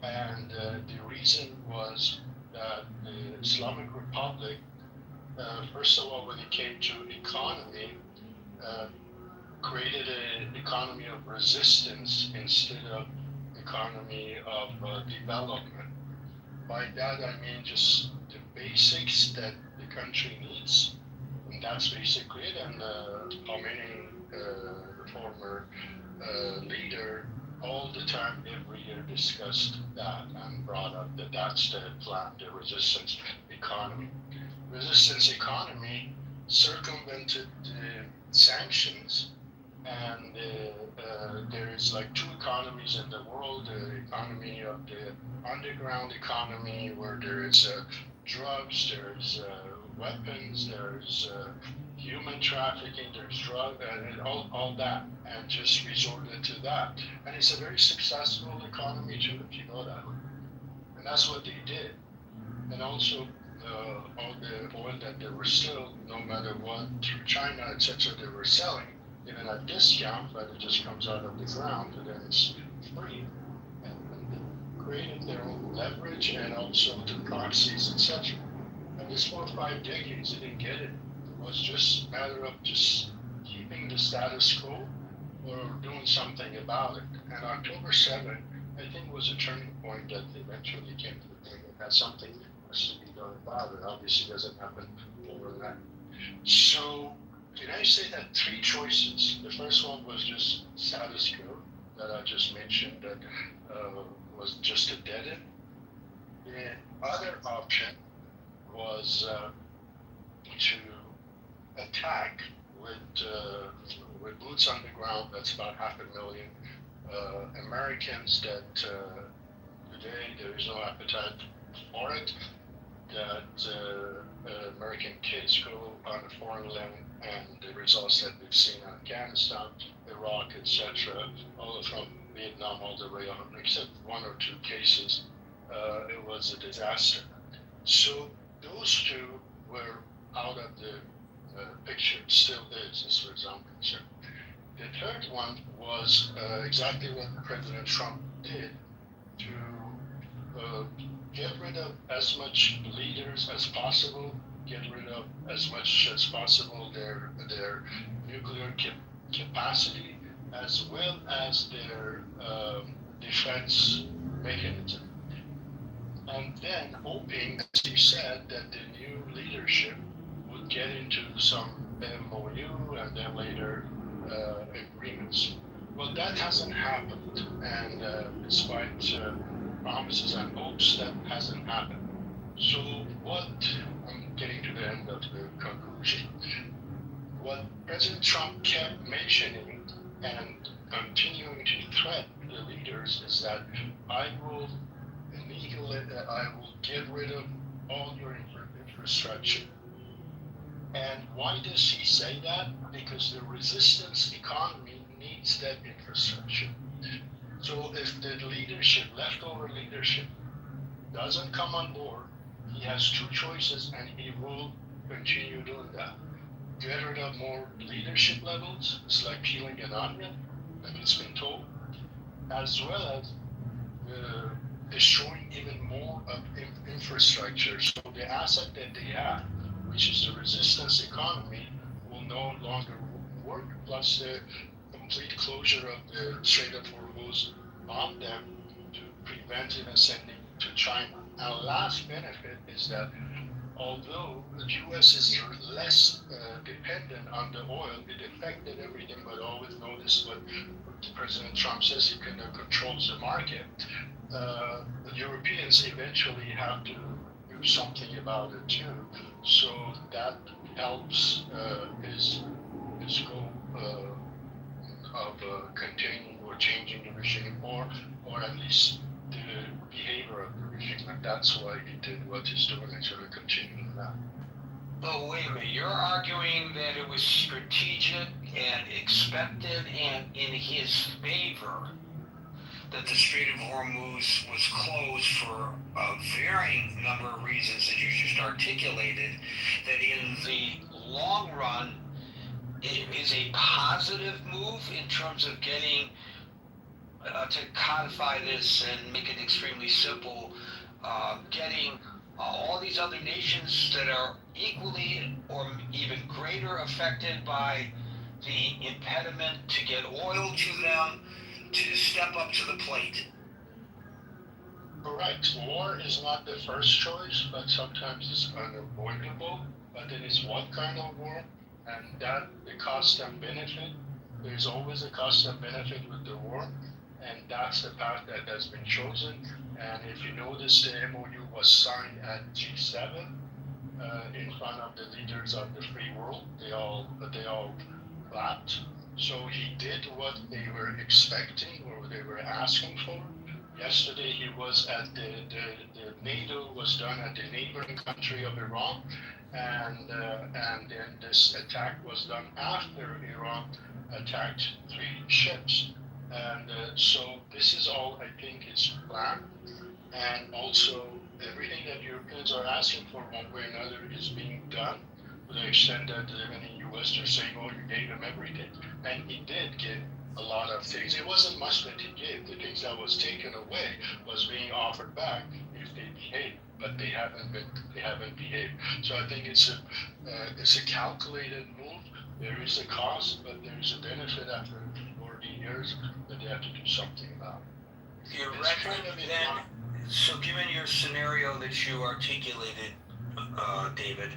And the reason was that the Islamic Republic, first of all, when it came to economy, created an economy of resistance instead of economy of development. By that I mean just the basics that the country needs, and that's basically it. And Khomeini, the former leader, all the time, every year discussed that and brought up that that's the plan, the resistance economy. Resistance economy circumvented the sanctions, and there is like 2 economies in the world: the economy of the underground economy, where there is drugs, there's weapons, there's human trafficking, there's drug, and all that, and just resorted to that. And it's a very successful economy too, if you go that way. And that's what they did. And also all the oil that they were still, no matter what, through China, etc., they were selling, even at discount, but it just comes out of the ground and then it's free. And they created their own leverage and also the proxies, etc. And this 4 or 5 decades, they didn't get it. It was just a matter of just keeping the status quo or doing something about it. And October 7th, I think, was a turning point that eventually came to the thing that something has to be done about it. Obviously, it doesn't happen overnight. So the United States had 3 choices. The first one was just status quo that I just mentioned, that was just a dead end. The other option was to attack with boots on the ground. That's about 500,000 Americans that today there is no appetite for it. That American kids go on a foreign land, and the results that we've seen in Afghanistan, Iraq, etc., all from Vietnam all the way on, except 1 or 2 cases, it was a disaster. So those 2 were out of the picture, still is, as far as I'm concerned. The third one was exactly what President Trump did, to get rid of as much leaders as possible get rid of as much as possible their nuclear capacity as well as their defense mechanism. And then hoping, as you said, that the new leadership would get into some MOU and then later agreements. Well, that hasn't happened, and despite promises and hopes, that hasn't happened. So what, I'm getting to the end of the conclusion, what President Trump kept mentioning and continuing to threaten the leaders is that I will get rid of all your infrastructure. And why does he say that? Because the resistance economy needs that infrastructure. So if the leftover leadership, doesn't come on board, he has two choices and he will continue doing that. Get rid of more leadership levels, it's like peeling an onion, like it's been told, as well as destroying even more of infrastructure. So the asset that they have, which is the resistance economy, will no longer work, plus the complete closure of the Strait of Hormuz on them to prevent it ascending to China. Our last benefit is that although the U.S. is less dependent on the oil, it affected everything, but always notice what President Trump says, he controls the market. The Europeans eventually have to do something about it too. So that helps his goal of containing or changing the regime, or at least the behavior of the regime. And that's why he did what he's doing and sort of continuing that. Oh, wait a minute. You're arguing that it was strategic and expected and in his favor that the Strait of Hormuz was closed for a varying number of reasons that you just articulated, that in the long run, it is a positive move in terms of getting to codify this and make it extremely simple, getting all these other nations that are equally or even greater affected by the impediment to get oil to them to step up to the plate. Correct. War is not the first choice, but sometimes it's unavoidable. But it is what kind of war, and that the cost and benefit. There's always a cost and benefit with the war, and that's the path that has been chosen. And if you notice, the MOU was signed at G7 in front of the leaders of the free world. They all clapped. So he did what they were expecting or they were asking for. Yesterday he was at the NATO was done at the neighboring country of Iran, and then this attack was done after Iran attacked 3 ships. And so this is all, I think, is planned. And also everything that Europeans are asking for one way or another is being done, to the extent that even in the US they're saying, oh, you gave them everything. And he did give a lot of things. It wasn't much that he gave. The things that was taken away was being offered back if they behaved, but they haven't behaved. So I think it's a calculated move. There is a cost, but there is a benefit after 40 years that they have to do something about. You reckon then, so given your scenario that you articulated, David,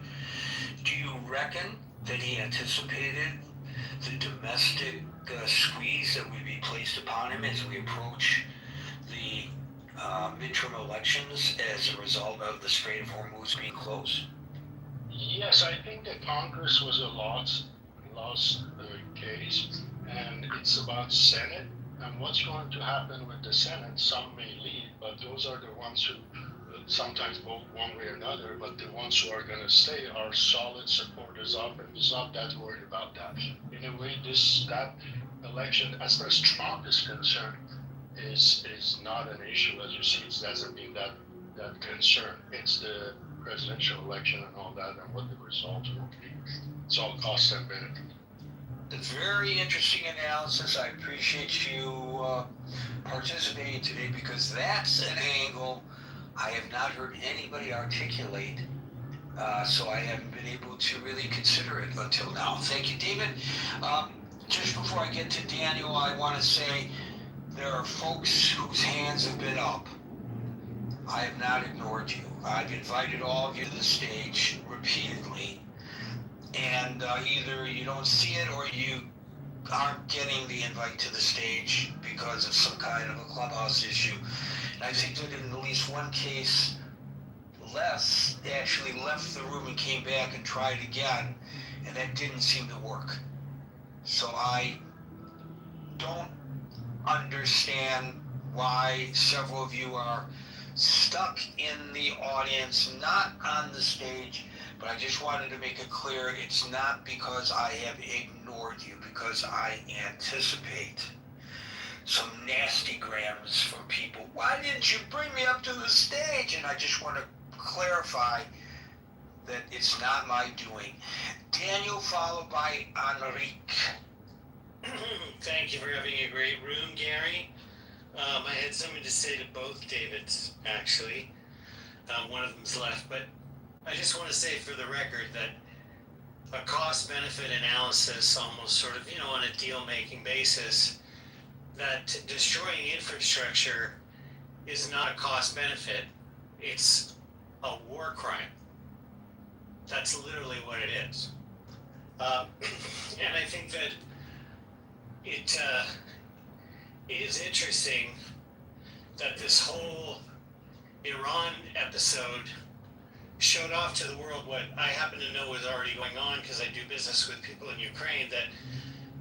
do you reckon that he anticipated the domestic squeeze that would be placed upon him as we approach the midterm elections as a result of the Strait of Hormuz being closed? Yes, I think that Congress was a lost case, and it's about Senate. And what's going to happen with the Senate? Some may leave, but those are the ones who sometimes vote one way or another, but the ones who are going to stay are solid supporters of it. He's not that worried about that. In a way, that election, as far as Trump is concerned, is not an issue. As you see, it doesn't mean that concern. It's the presidential election and all that, and what the results will be. It's all cost and benefit. It's very interesting analysis. I appreciate you participating today, because that's an angle I have not heard anybody articulate So I haven't been able to really consider it until now. Thank you, David. Just before I get to Daniel, I want to say there are folks whose hands have been up. I have not ignored you. I've invited all of you to the stage repeatedly, and either you don't see it or you aren't getting the invite to the stage because of some kind of a clubhouse issue. And I think that in at least one case, Les actually left the room and came back and tried again, and that didn't seem to work. So I don't understand why several of you are stuck in the audience, not on the stage, but I just wanted to make it clear it's not because I have ignored you, because I anticipate some nasty grams from people. Why didn't you bring me up to the stage? And I just want to clarify that it's not my doing. Daniel, followed by Enrique. Thank you for having a great room, Gary. I had something to say to both Davids, actually. One of them's left, but I just want to say for the record that a cost-benefit analysis, almost sort of, on a deal-making basis, that destroying infrastructure is not a cost-benefit. It's a war crime. That's literally what it is. And I think that it is interesting that this whole Iran episode showed off to the world what I happen to know was already going on because I do business with people in Ukraine, that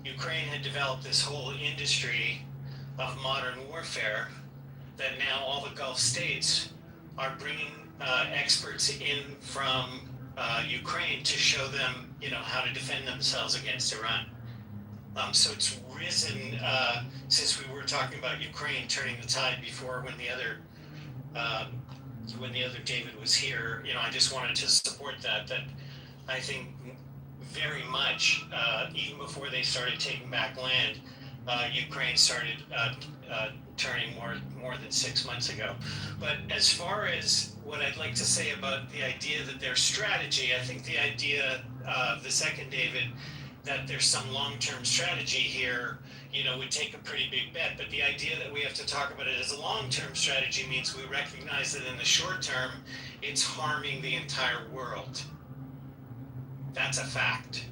Ukraine had developed this whole industry of modern warfare, that now all the Gulf states are bringing experts in from Ukraine to show them, how to defend themselves against Iran. So it's risen since we were talking about Ukraine turning the tide before when the other David was here. I just wanted to support that I think very much, even before they started taking back land, Ukraine started turning more than 6 months ago. But as far as what I'd like to say about the idea that their strategy, I think the idea of the second David, that there's some long-term strategy here, would take a pretty big bet. But the idea that we have to talk about it as a long-term strategy means we recognize that in the short term, it's harming the entire world. That's a fact.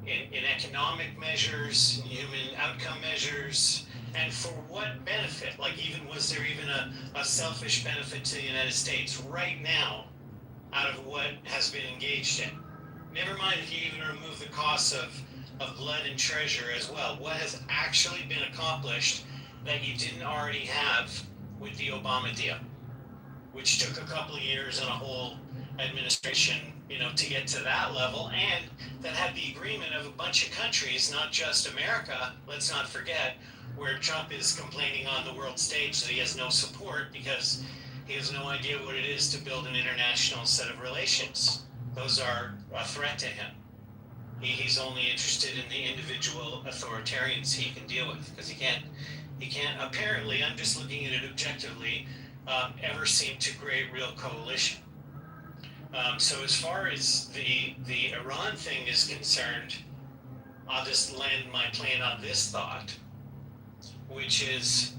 In economic measures, in human outcome measures, and for what benefit? Like, was there even a selfish benefit to the United States right now out of what has been engaged in? Never mind if you even remove the costs of blood and treasure as well. What has actually been accomplished that you didn't already have with the Obama deal, which took a couple of years and a whole administration, to get to that level, and that had the agreement of a bunch of countries, not just America, let's not forget, where Trump is complaining on the world stage that he has no support because he has no idea what it is to build an international set of relations. Those are a threat to him. He's only interested in the individual authoritarians he can deal with, because he can't apparently, I'm just looking at it objectively, ever seem to create real coalition. So as far as the Iran thing is concerned, I'll just land my plane on this thought, which is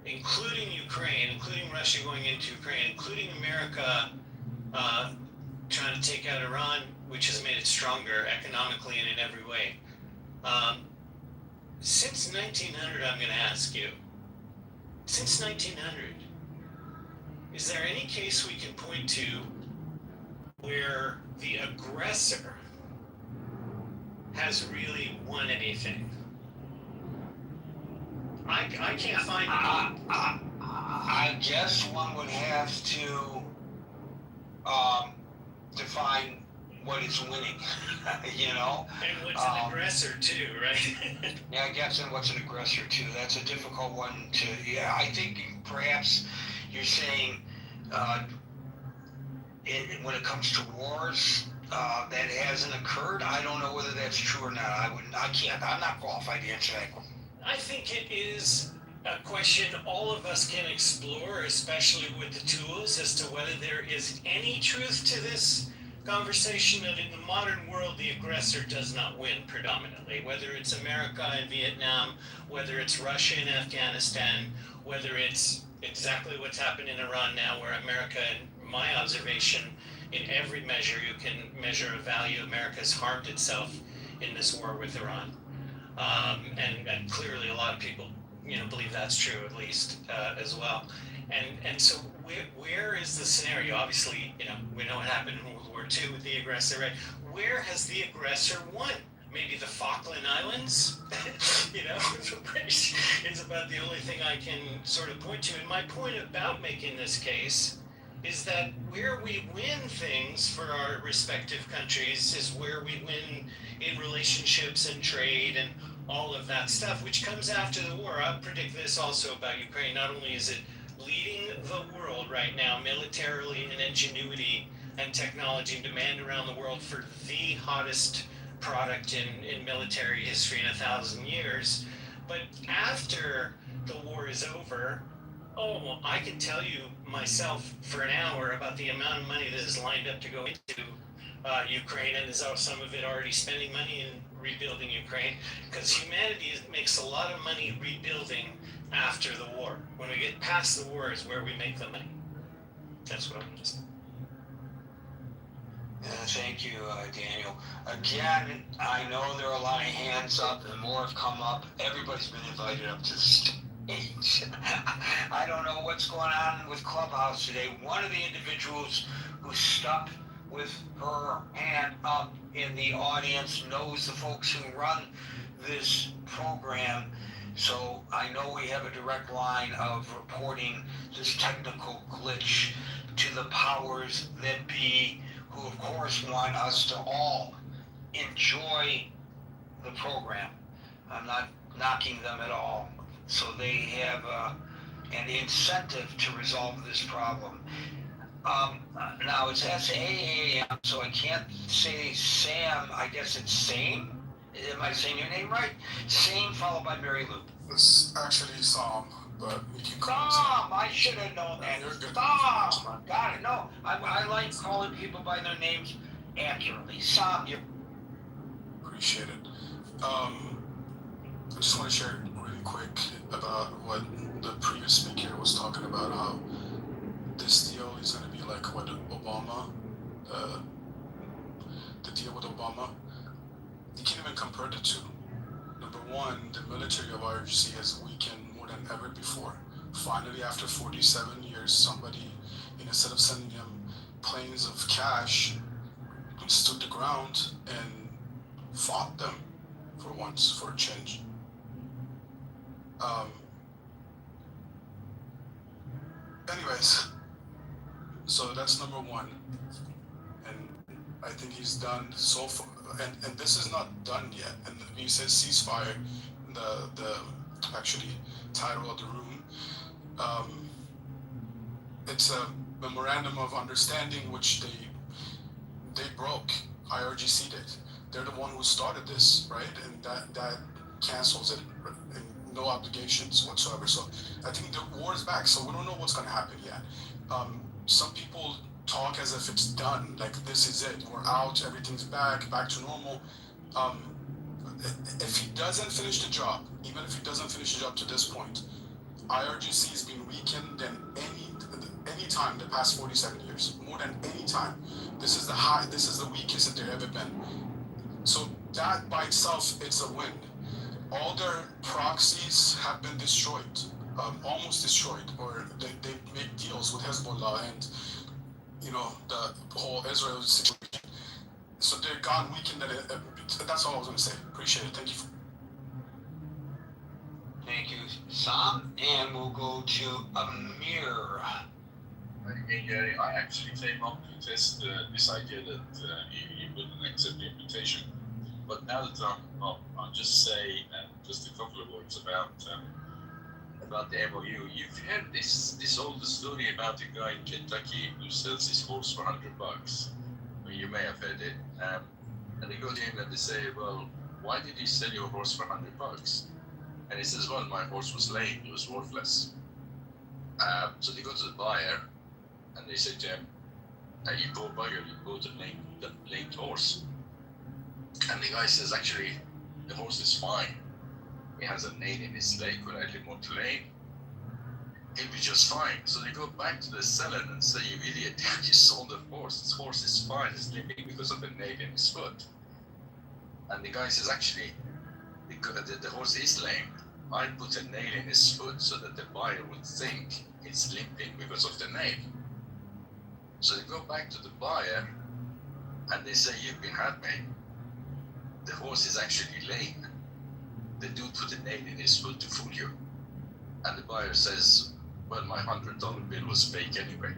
including Ukraine, including Russia going into Ukraine, including America trying to take out Iran, which has made it stronger economically and in every way. Since 1900, I'm going to ask you, since 1900, is there any case we can point to where the aggressor has really won anything? I can't find it. I guess one would have to define what is winning, And what's an aggressor too, right? Yeah, I guess, and what's an aggressor too? That's a difficult one to, I think perhaps you're saying when it comes to wars, that hasn't occurred. I don't know whether that's true or not. I'm not qualified to answer that question. I think it is a question all of us can explore, especially with the tools, as to whether there is any truth to this conversation that in the modern world, the aggressor does not win predominantly, whether it's America and Vietnam, whether it's Russia and Afghanistan, whether it's exactly what's happened in Iran now, where America, in my observation, in every measure you can measure a value, America's harmed itself in this war with Iran. And clearly a lot of people, believe that's true, at least, as well. And so where is the scenario? Obviously, we know what happened in World War II with the aggressor, right? Where has the aggressor won? Maybe the Falkland Islands? The British is about the only thing I can sort of point to. And my point about making this case is that where we win things for our respective countries is where we win in relationships and trade and all of that stuff, which comes after the war. I predict this also about Ukraine. Not only is it leading the world right now militarily in ingenuity and technology and demand around the world for the hottest product in military history in 1,000 years, but after the war is over, I can tell you myself for an hour about the amount of money that is lined up to go into Ukraine, and is some of it already spending money in rebuilding Ukraine, because humanity makes a lot of money rebuilding after the war. When we get past the war is where we make the money. That's what I'm just. Thank you, Daniel. Again, I know there are a lot of hands up and more have come up. Everybody's been invited up to the stage. I don't know what's going on with Clubhouse today. One of the individuals who stuck with her hand up in the audience knows the folks who run this program. So I know we have a direct line of reporting this technical glitch to the powers that be, who of course want us to all enjoy the program. I'm not knocking them at all. So they have an incentive to resolve this problem. Now it's SAAM, so I can't say Sam. I guess it's Same. Am I saying your name right? Same followed by Mary Lou. It's actually Sam, but you can call me Sam, I should have known that. You're good. Sam, got it. No, I like calling people by their names accurately. Sam, you. Appreciate it. I just want to share really quick about what the previous speaker was talking about, how this deal is going to be like what Obama, the deal with Obama. You can't even compare the two. Number one, the military of IRGC has weakened more than ever before. Finally, after 47 years, somebody, instead of sending them planes of cash, stood the ground and fought them for once, for a change. Anyways, so that's number one. And I think he's done so far. And this is not done yet. And when he says ceasefire, the actually title of the room, it's a memorandum of understanding which they broke. IRGC did. They're the one who started this, right? And that cancels it, and no obligations whatsoever. So I think the war is back. So we don't know what's going to happen yet. Some people talk as if it's done, like this is it, we're out, everything's back to normal. If he doesn't finish the job, even if he doesn't finish the job to this point, IRGC has been weakened than any time the past 47 years, more than any time. This is the weakest that they've ever been. So that by itself, it's a win. All their proxies have been destroyed, almost destroyed, or they make deals with Hezbollah and the whole Israel situation. So they're gone weakened. That's all I was going to say. Appreciate it. Thank you. Thank you, Sam. And we'll go to Amir. Again, Gary, I actually came up to test this idea that you wouldn't accept the invitation. But now that I'm up, I'll just say just a couple of words about the MOU. You've heard this old story about a guy in Kentucky who sells his horse for $100. Well, you may have heard it. And they go to him and they say, well, why did you sell your horse for $100? And he says, well, my horse was lame, it was worthless. So they go to the buyer and they say to him, you poor bugger, you bought a lame lamed horse. And the guy says, actually, the horse is fine. He has a nail in his leg when I didn't want to lame. He'll be just fine. So they go back to the seller and say, you idiot, you sold the horse. This horse is fine. It's limping because of a nail in his foot. And the guy says, actually, the horse is lame. I put a nail in his foot so that the buyer would think it's limping because of the nail. So they go back to the buyer and they say, you've been had me. The horse is actually lame. The dude put a nail in his foot to fool you. And the buyer says, well, my $100 bill was fake anyway.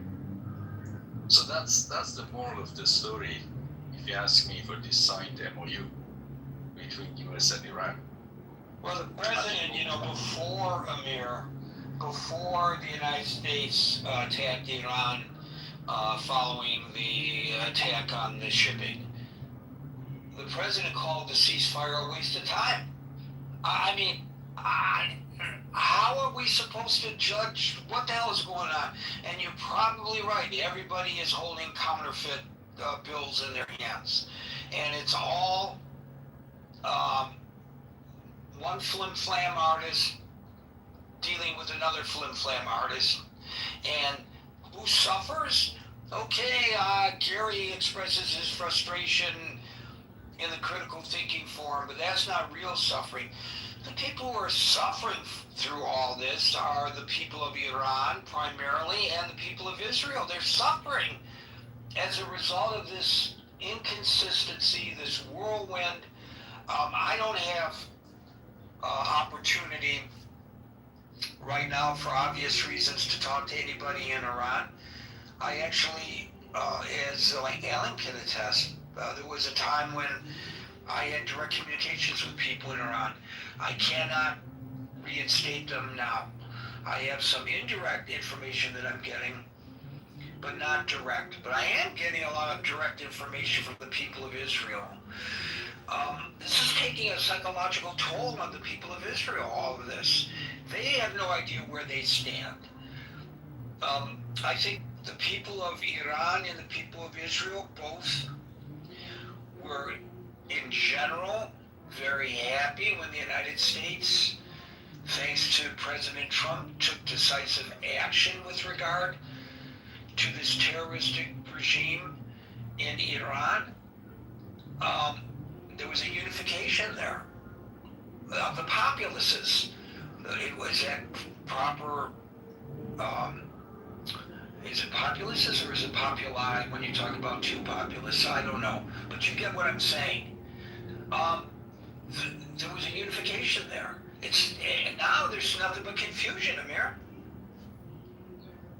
So that's the moral of the story, if you ask me, for this signed MOU between US and Iran. Well, the president, before the United States attacked Iran following the attack on the shipping, the president called the ceasefire a waste of time. I mean, how are we supposed to judge what the hell is going on? And you're probably right. Everybody is holding counterfeit bills in their hands. And it's all one flim-flam artist dealing with another flim-flam artist. And who suffers? Okay, Gary expresses his frustration in the critical thinking forum, but that's not real suffering. The people who are suffering through all this are the people of Iran primarily and the people of Israel. They're suffering as a result of this inconsistency, this whirlwind. I don't have opportunity right now, for obvious reasons, to talk to anybody in Iran. I actually, as Alan can attest, there was a time when I had direct communications with people in Iran. I cannot reinstate them now. I have some indirect information that I'm getting, but not direct. But I am getting a lot of direct information from the people of Israel. This is taking a psychological toll on the people of Israel, all of this. They have no idea where they stand. I think the people of Iran and the people of Israel both were, in general, very happy when the United States, thanks to President Trump, took decisive action with regard to this terroristic regime in Iran. There was a unification there of the populaces. It was that proper, is it populaces or is it populi when you talk about two populaces? I don't know, but you get what I'm saying. There was a unification there. And now there's nothing but confusion, Amir.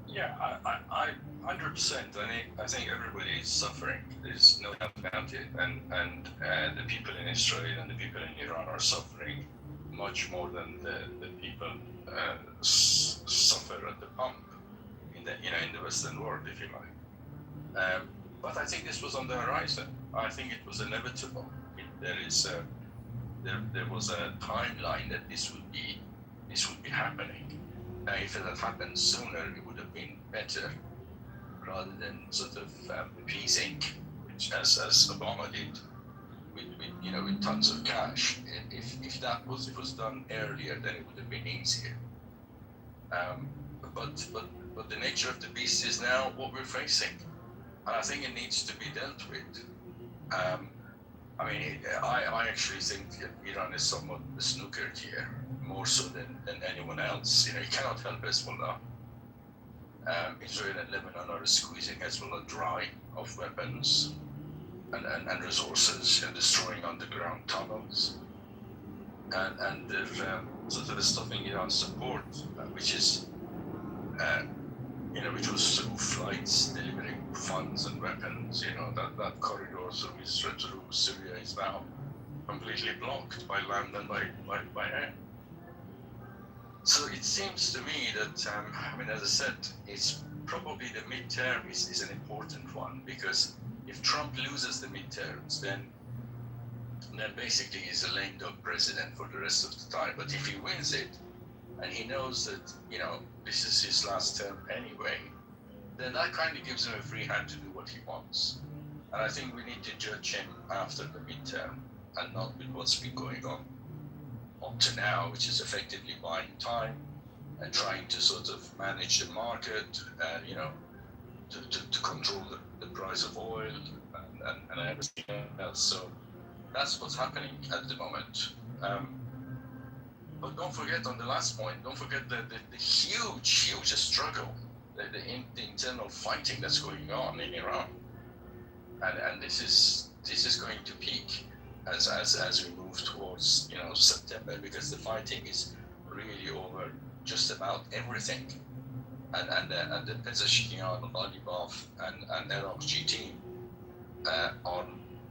Yeah, I 100%. I think everybody is suffering. There's no doubt about it. And the people in Israel and the people in Iran are suffering much more than the people suffer at the pump in the Western world, if you like. But I think this was on the horizon. I think it was inevitable. There was a timeline that this would be happening. If it had happened sooner, it would have been better, rather than sort of appeasing, which as Obama did, with tons of cash. If it was done earlier, then it would have been easier. But the nature of the beast is now what we're facing, and I think it needs to be dealt with. I actually think that Iran is somewhat snookered here, more so than anyone else. You cannot help Hezbollah. Israel and Lebanon are squeezing Hezbollah dry of weapons and resources and destroying underground tunnels. And they're sort of stopping Iran's support, which is, which was through flights delivering funds and weapons. That corridor through Syria is now completely blocked by land and by air. So it seems to me that, as I said, it's probably the midterm is an important one, because if Trump loses the midterms, then basically he's a lame duck president for the rest of the time. But if he wins it, and he knows that, this is his last term anyway, then that kind of gives him a free hand to do what he wants. And I think we need to judge him after the midterm and not with what's been going on up to now, which is effectively buying time and trying to sort of manage the market, to control the price of oil and everything else. So that's what's happening at the moment. But don't forget on the last point, don't forget the huge struggle, the internal fighting that's going on in Iran. And this is going to peak as we move towards September, because the fighting is really over just about everything. And the Pezeshkian, Alibov, and LRG team are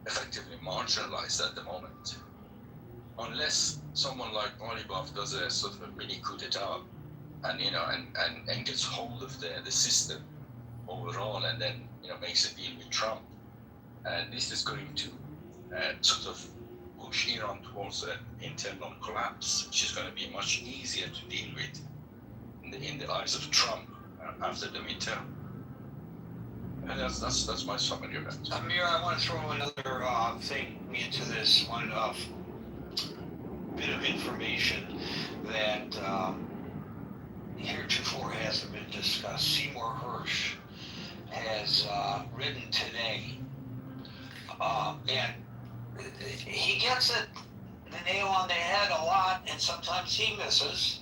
effectively marginalized at the moment. Unless someone like Alibov does a sort of a mini coup d'etat and gets hold of the system overall, and then makes a deal with Trump, and this is going to sort of push Iran towards an internal collapse, which is going to be much easier to deal with in the eyes of Trump after the midterm. And that's my summary of it. Amir, I want to throw another thing into this one bit of information that heretofore hasn't been discussed. Seymour Hersh has written today, and he gets the nail on the head a lot, and sometimes he misses.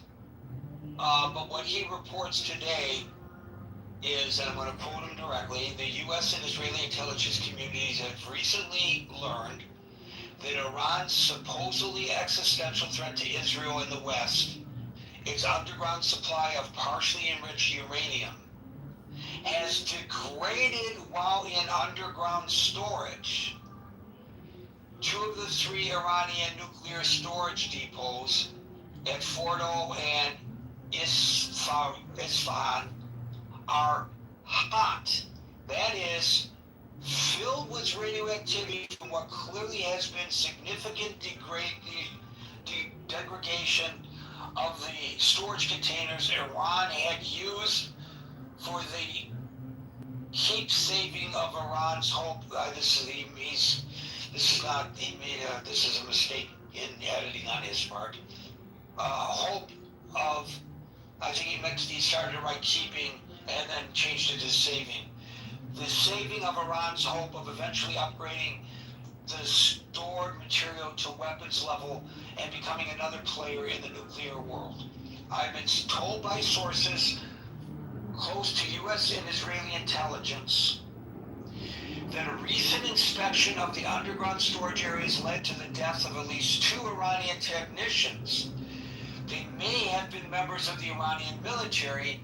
But what he reports today is, and I'm going to quote him directly, the U.S. and Israeli intelligence communities have recently learned that Iran's supposedly existential threat to Israel in the West, its underground supply of partially enriched uranium, has degraded while in underground storage. 2 of the 3 Iranian nuclear storage depots at Fordo and Isfahan are hot. That is, filled with radioactivity from what clearly has been significant degradation of the storage containers Iran had used for the keep saving of Iran's hope. This is a mistake in editing on his part. Hope of, I think he started to write keeping and then changed it to saving. The saving of Iran's hope of eventually upgrading the stored material to weapons level and becoming another player in the nuclear world. I've been told by sources close to U.S. and Israeli intelligence that a recent inspection of the underground storage areas led to the death of at least 2 Iranian technicians. They may have been members of the Iranian military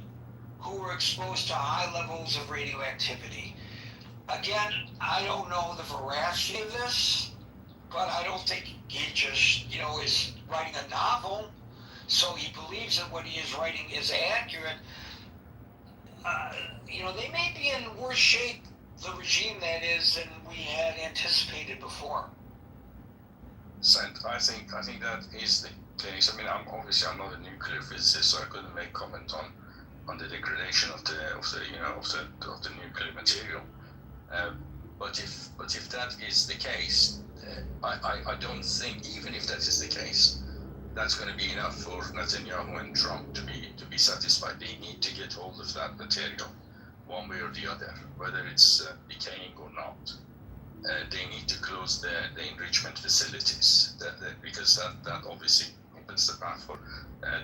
who were exposed to high levels of radioactivity. Again, I don't know the veracity of this, but I don't think he just, is writing a novel, so he believes that what he is writing is accurate. They may be in worse shape, the regime that is, than we had anticipated before. Sant, I think that is the case. I mean, I'm not a nuclear physicist, so I couldn't make comment on the degradation of the nuclear material. But if that is the case, I don't think, even if that is the case, that's going to be enough for Netanyahu and Trump to be satisfied. They need to get hold of that material, one way or the other, whether it's decaying or not. They need to close the enrichment facilities, because that obviously opens the path for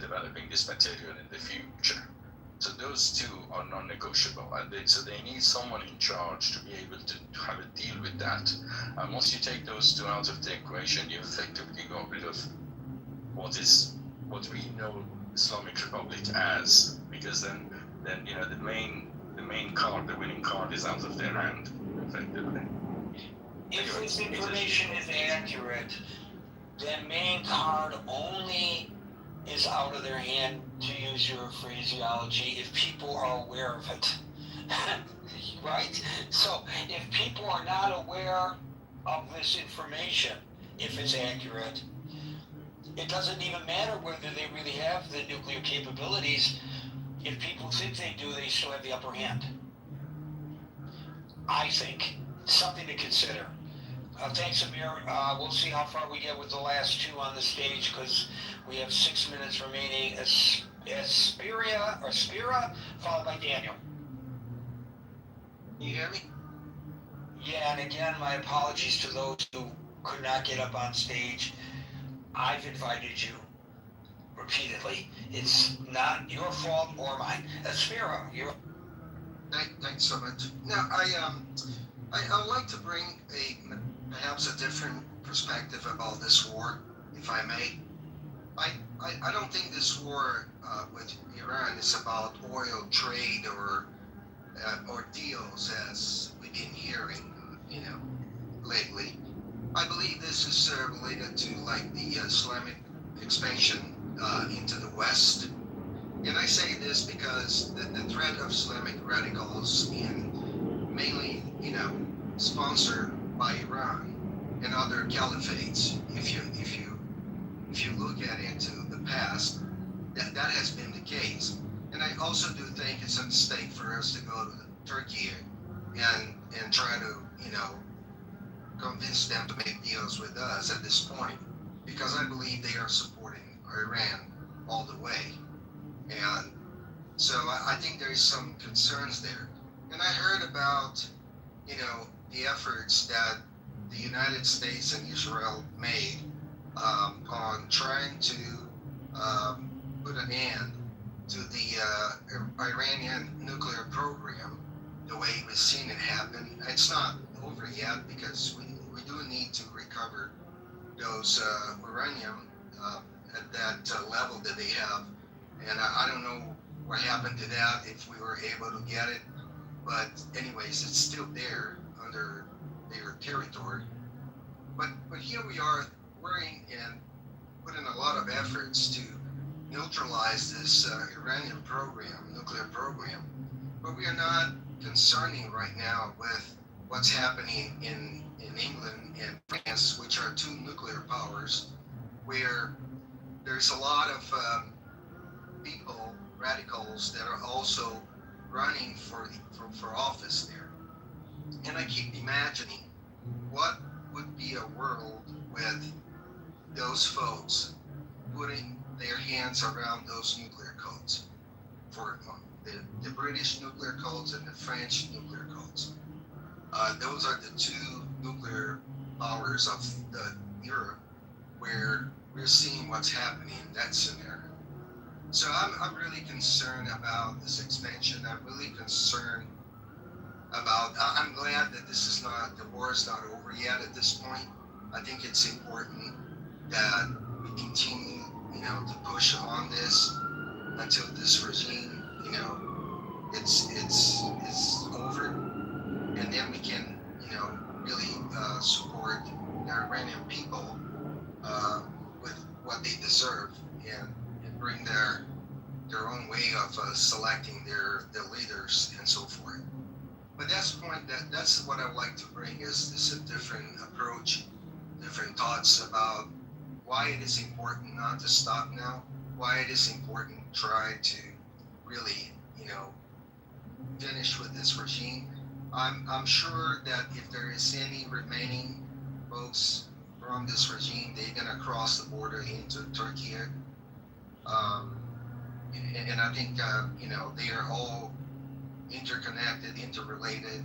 developing this material in the future. So those 2 are non-negotiable, and so they need someone in charge to be able to have a deal with that. And once you take those 2 out of the equation, you effectively got rid of what we know Islamic Republic as, because then the main card, the winning card, is out of their hand, effectively. If this information is accurate, then main card only is out of their hand, to use your phraseology, if people are aware of it. Right? So if people are not aware of this information, if it's accurate, it doesn't even matter whether they really have the nuclear capabilities. If people think they do, they still have the upper hand. I think. something to consider. Thanks, Amir. We'll see how far we get with the last two on the stage because we have 6 minutes remaining. Spira, followed by Daniel. You hear me? Yeah, and again, my apologies to those who could not get up on stage. I've invited you repeatedly. It's not your fault or mine. Spira, you're. Thanks so much. Now, I would like to bring perhaps a different perspective about this war, if I may. I don't think this war with Iran is about oil trade or deals as we've been hearing, lately. I believe this is related to like the Islamic expansion into the West. And I say this because the threat of Islamic radicals mainly, sponsored by Iran and other caliphates. If you look at into the past, that has been the case. And I also do think it's a mistake for us to go to Turkey and try to, convince them to make deals with us at this point, because I believe they are supporting Iran all the way. And so I think there is some concerns there. And I heard about, the efforts that the United States and Israel made on trying to put an end to the Iranian nuclear program the way we've seen it happen. It's not over yet because we do need to recover those uranium at that level that they have. And I don't know what happened to that, if we were able to get it. But anyways, it's still there under their territory. But here we are worrying and putting a lot of efforts to neutralize this Iranian program, nuclear program. But we are not concerning right now with what's happening in England and France, which are two nuclear powers, where there's a lot of people, radicals, that are also running for office there. And I keep imagining what would be a world with those folks putting their hands around those nuclear codes, for the British nuclear codes and the French nuclear codes. Those are the two nuclear powers of Europe, where we're seeing what's happening in that scenario. So I'm really concerned about this expansion. I'm really concerned about, I'm glad that the war is not over yet at this point. I think it's important that we continue, to push on this until this regime, it's over. And then we can, really support the Iranian people with what they deserve and bring their own way of selecting their leaders and so forth. But that's the point. That's what I would like to bring is this a different approach, different thoughts about why it is important not to stop now, why it is important to try to really, finish with this regime. I'm sure that if there is any remaining folks from this regime, they're gonna cross the border into Turkey. And I think, they are all interconnected, interrelated.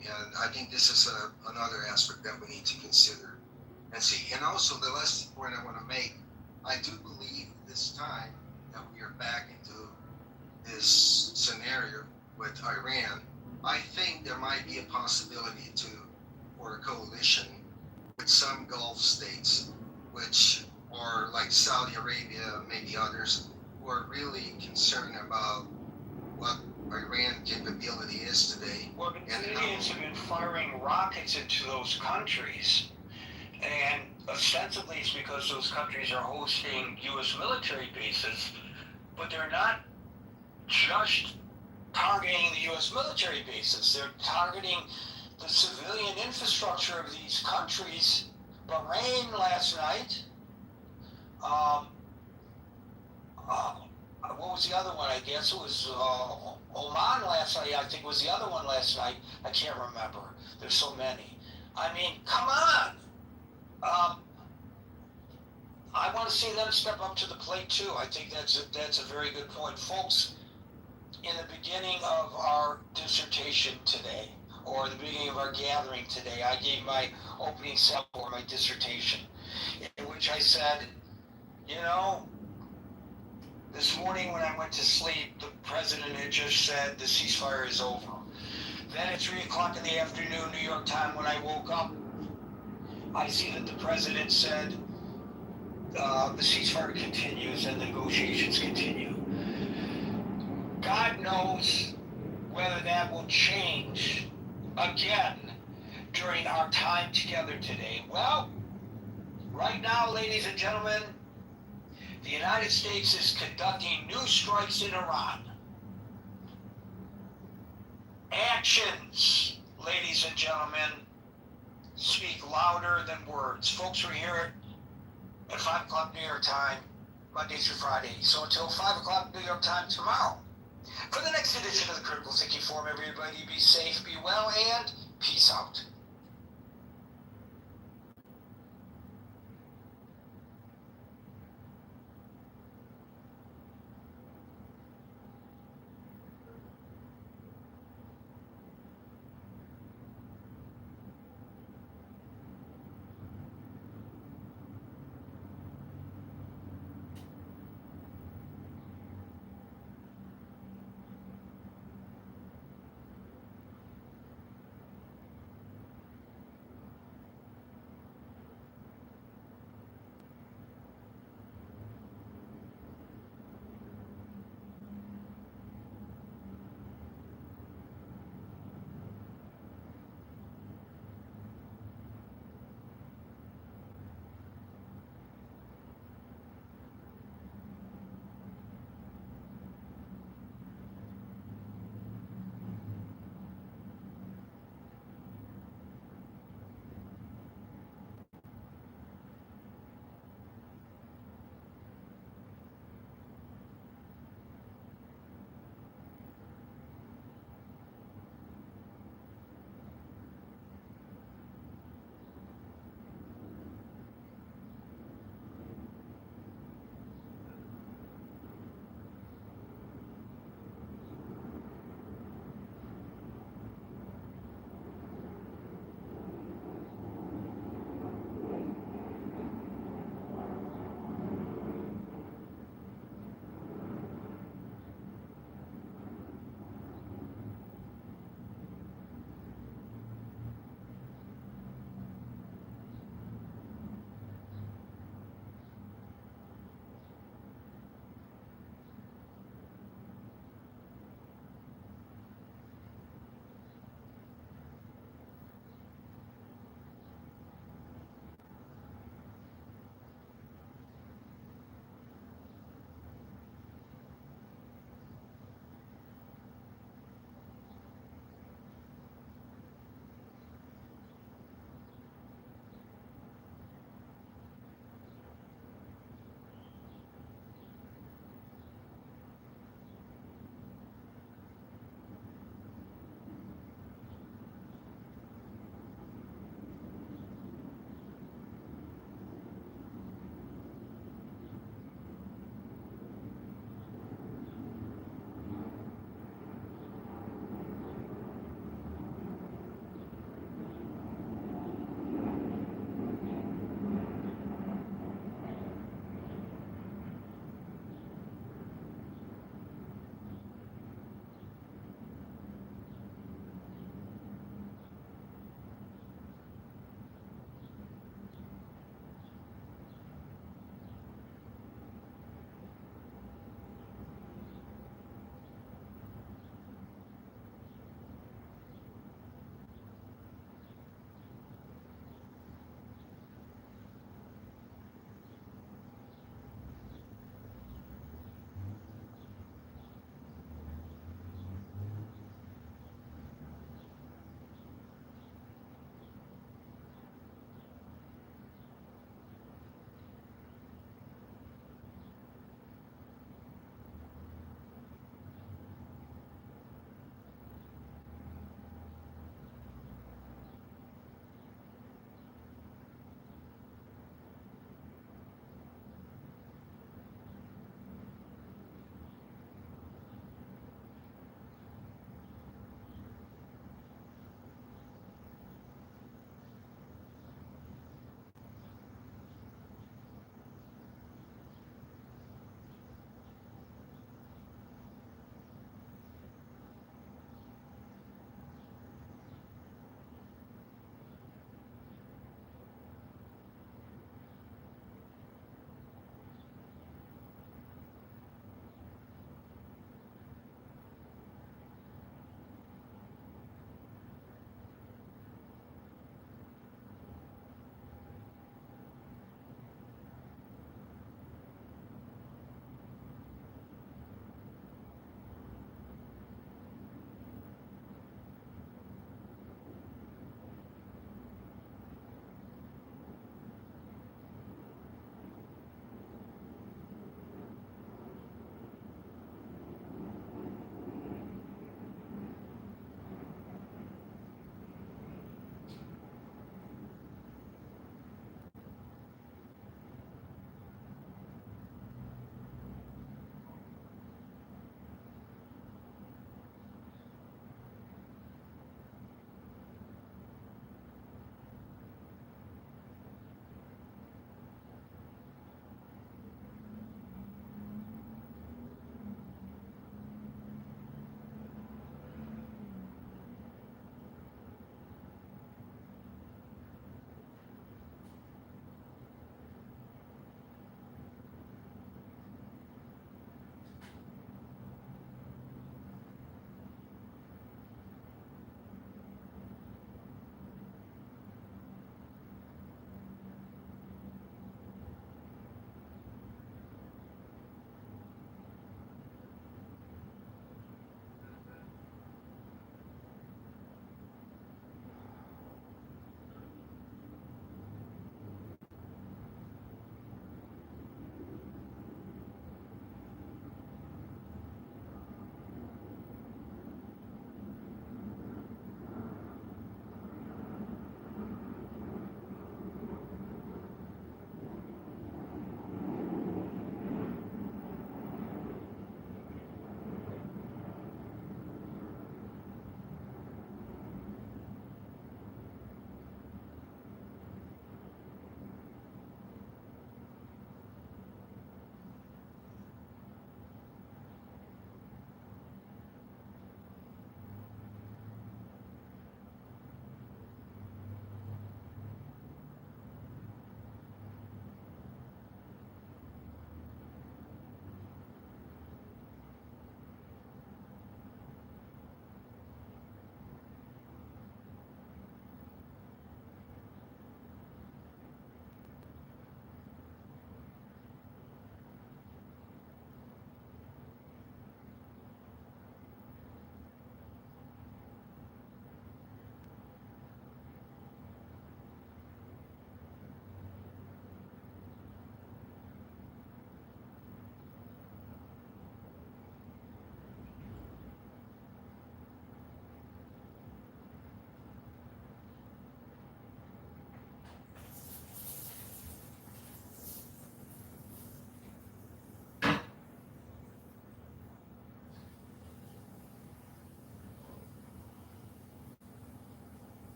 And I think this is another aspect that we need to consider and see. And also the last point I want to make, I do believe this time that we are back into this scenario with Iran. I think there might be a possibility for a coalition with some Gulf states, which are like Saudi Arabia, maybe others, who are really concerned about what Iran capability is today. Well, the Canadians have been firing rockets into those countries. And ostensibly it's because those countries are hosting U.S. military bases, but they're not just targeting the U.S. military bases. They're targeting the civilian infrastructure of these countries. Bahrain last night, what what was the other one? I guess it was Oman last night. I think was the other one last night. I can't remember. There's so many. I mean, come on. I want to see them step up to the plate too. I think that's a very good point, folks. In the beginning of our dissertation today, or the beginning of our gathering today, I gave my opening salvo for my dissertation, in which I said, you know, this morning when I went to sleep, the president had just said the ceasefire is over. Then at 3 o'clock in the afternoon, New York time, when I woke up, I see that the president said the ceasefire continues and the negotiations continue. God knows whether that will change again during our time together today. Well, right now, ladies and gentlemen, the United States is conducting new strikes in Iran. Actions, ladies and gentlemen, speak louder than words. Folks, we're here at 5 o'clock New York time, Monday through Friday. So until 5 o'clock New York time tomorrow, for the next edition of the Critical Thinking Forum, everybody be safe, be well, and peace out.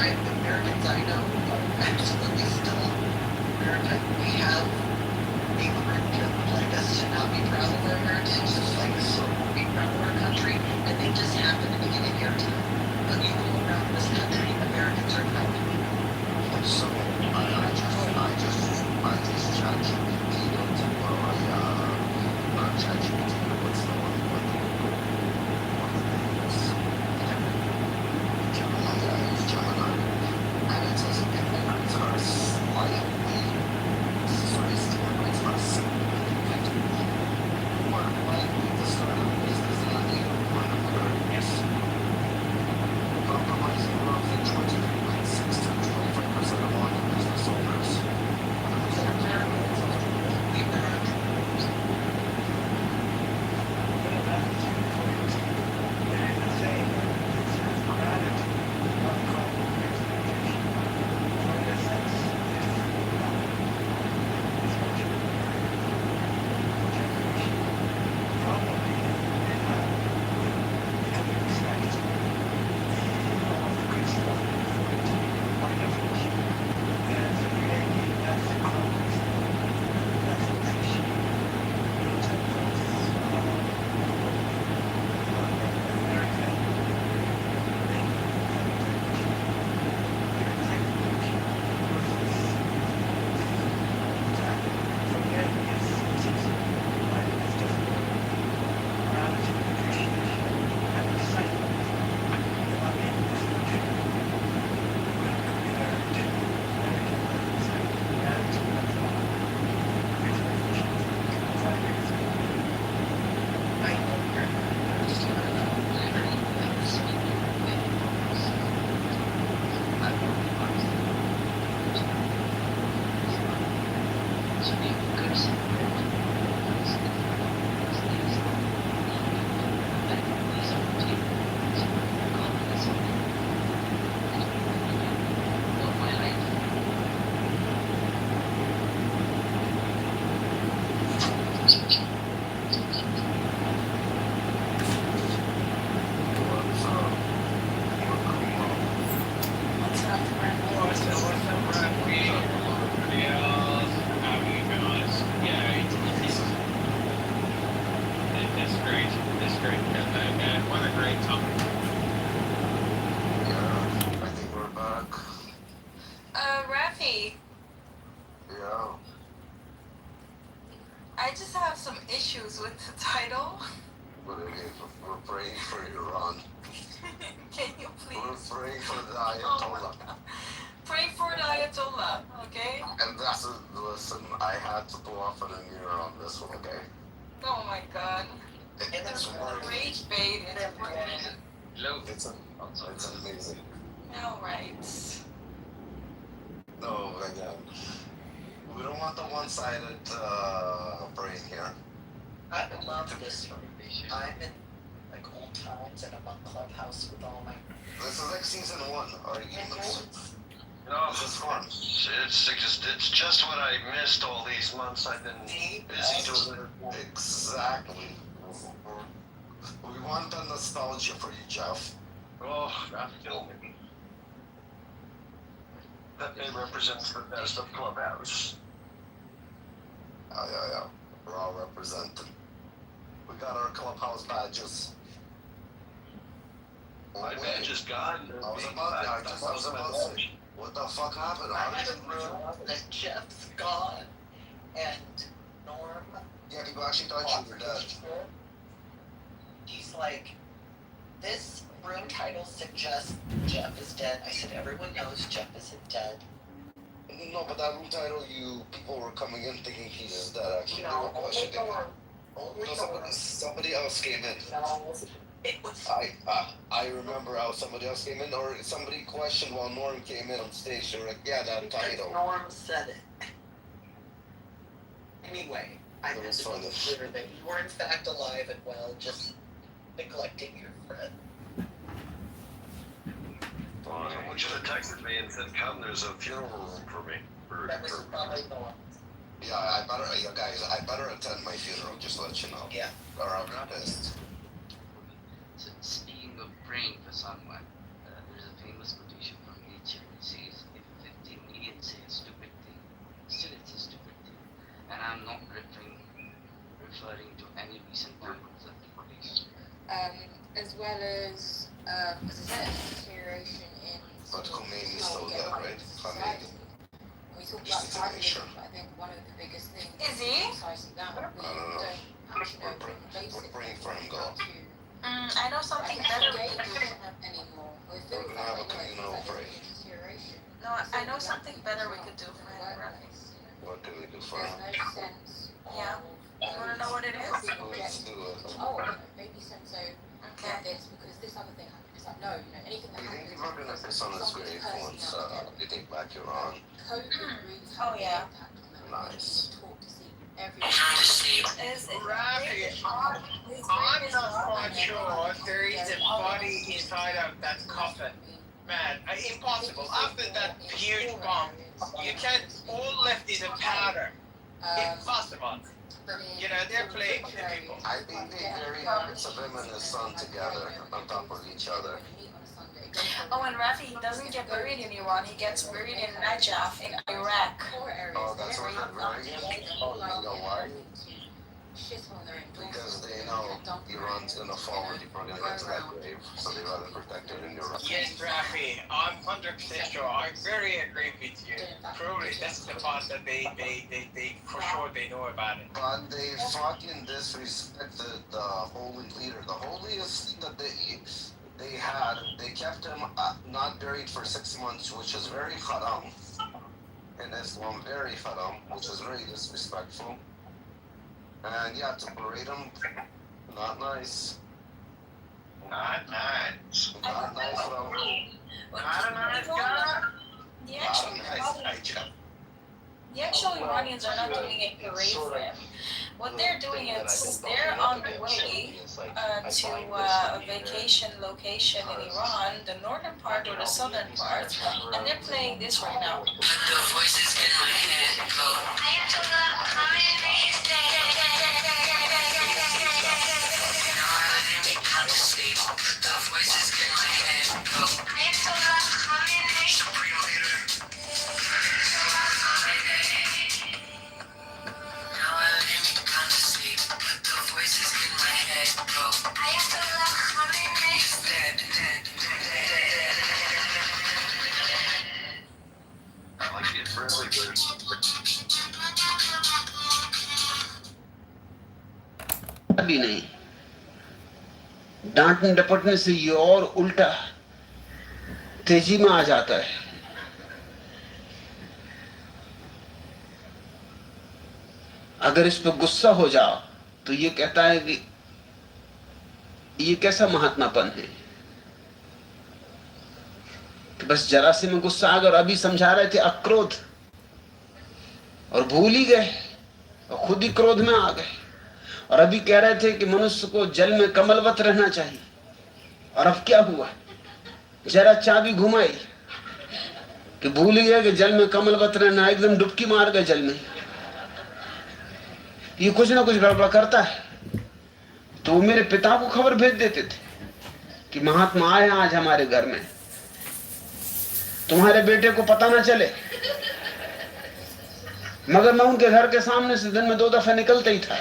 the Americans I know are absolutely still American. We have a group that would like us to not be proud of our heritage, just like us to be proud of our country, and they just happen to be getting airtime. But you go around this country, Americans are proud of it. So I just ChatGPT to not ChatGPT, what's the one? What the name is? Gemini, I use Gemini, and it says immigrants are slightly racist. Immigrants are significantly more likely to start a business in a native born Americans. Compromising roughly 23.6 to 25% of all new business owners. They're Americans. The Americans. Rafi, Yeah. I just have some issues with the title. We're praying for Iran. Can you We're please? praying for the Oh my Ayatollah. God. Pray for the Ayatollah, okay? And that's listen, I had to pull off an mirror on this one, okay? Oh my God. It's working. Rage bait is working. It's amazing. No, right. No, again, we don't want the one-sided brain here. I love this room. I'm in like old times and I'm on Clubhouse with all my This is like season 1, arguments. No, This is fun. it's just what I missed all these months. I've been busy doing it. Exactly. We want the nostalgia for you, Jeff. Oh, that killed me. That name represents the best of Clubhouse. Yeah. We're all represented. We got our clubhouse badges. My badge is gone. I was about to say, what the fuck happened? I How had did a you know? room that Jeff's gone and Norm. Yeah, people actually thought you were dead. He's like, this room title suggests Jeff is dead. I said, everyone knows Jeff isn't dead. No, but that room title, people were coming in thinking he's dead. Actually, they were No, only questioning. Norm. Only No, Norm. somebody else came in. No, it was. I remember how somebody else came in, or somebody questioned while Norm came in on stage. They were like, "Yeah, that Because title." Norm said it. Anyway, I It had was to funny. consider that you were in fact alive and well, just neglecting your friend. Someone should have texted me and said, "Come, there's a funeral room for me." That was probably Norm. Yeah, you guys, I better attend my funeral. Just to let you know. Yeah. Or I'm pissed. So speaking of praying for someone, there's a famous quotation from I'm not referring to any recent violence at the police. As well as, as I said, deterioration in. But Khomeini stole that, right? Khomeini. We talk about tribalism, but I think one of the biggest things Is he? precisely that we I don't know. don't What brain for him go? I know something better we could do. anymore. We're We're gonna have a communal break. deterioration. No, I know something better we could do for him, Rafi. What can we do for him? There's no sense Yeah. You wanna know what it is? Let's do it. oh, maybe sense so Okay. this because this other thing happened. Because I know, anything that You think happens. we're gonna piss on his grave once you take back your own? COVID really Oh, yeah. impact on that. Nice. Talk to see everyone. Is it? Rafi, I'm not quite sure if there is a body inside of that coffin. Man, impossible. After that huge bomb, you can't. All left is a powder. Impossible. You know, they're playing the people. I think they bury bits of him and his son together on top of each other. Oh, and Rafi, he doesn't get buried in Iran. He gets buried in Najaf in Iraq. Oh, that's where they're burying him? Oh, you know why? Because they know Iran's gonna fall when people are gonna get to that grave, so they rather protect it in Iran. Yes, Rafi, I'm 100% sure. I very agree with you. Probably that's the part that they for sure they know about it. But they fucking disrespected the holy leader. The holiest thing that they had, they kept him not buried for 6 months, which is very haram. In Islam, very haram, which is very disrespectful. And yeah, to berate him, not nice. Not nice. Not nice at all. Not a nice guy. The Nice. actual Iranians are not doing a parade for him. What they're doing is they're on the way to a vacation location in Iran, the northern part or the southern part, and they're playing this right now. The voices in my head go. I like it really good. भी नहीं, डांटने डपटने से ये और उल्टा तेजी में आ जाता है। अगर इस पर गुस्सा हो जाओ तो ये कहता है कि ये कैसा महात्मापन है कि बस जरा से में गुस्सा आ गया। और अभी समझा रहे थे अक्रोध, और भूल ही गए और खुद ही क्रोध में आ गए। और अभी कह रहे थे कि मनुष्य को जल में कमलवत रहना चाहिए, और अब क्या हुआ, जरा चाबी घुमाई कि भूल ही गए कि जल में कमलवत रहना, एकदम डुबकी मार गए जल में। ये कुछ ना कुछ गड़बड़ करता है। तो वो मेरे पिता को खबर भेज देते थे कि महात्मा आए आज हमारे घर में, तुम्हारे बेटे को पता ना चले। मगर मैं उनके घर के सामने से दिन में 2 दफे निकलता ही था।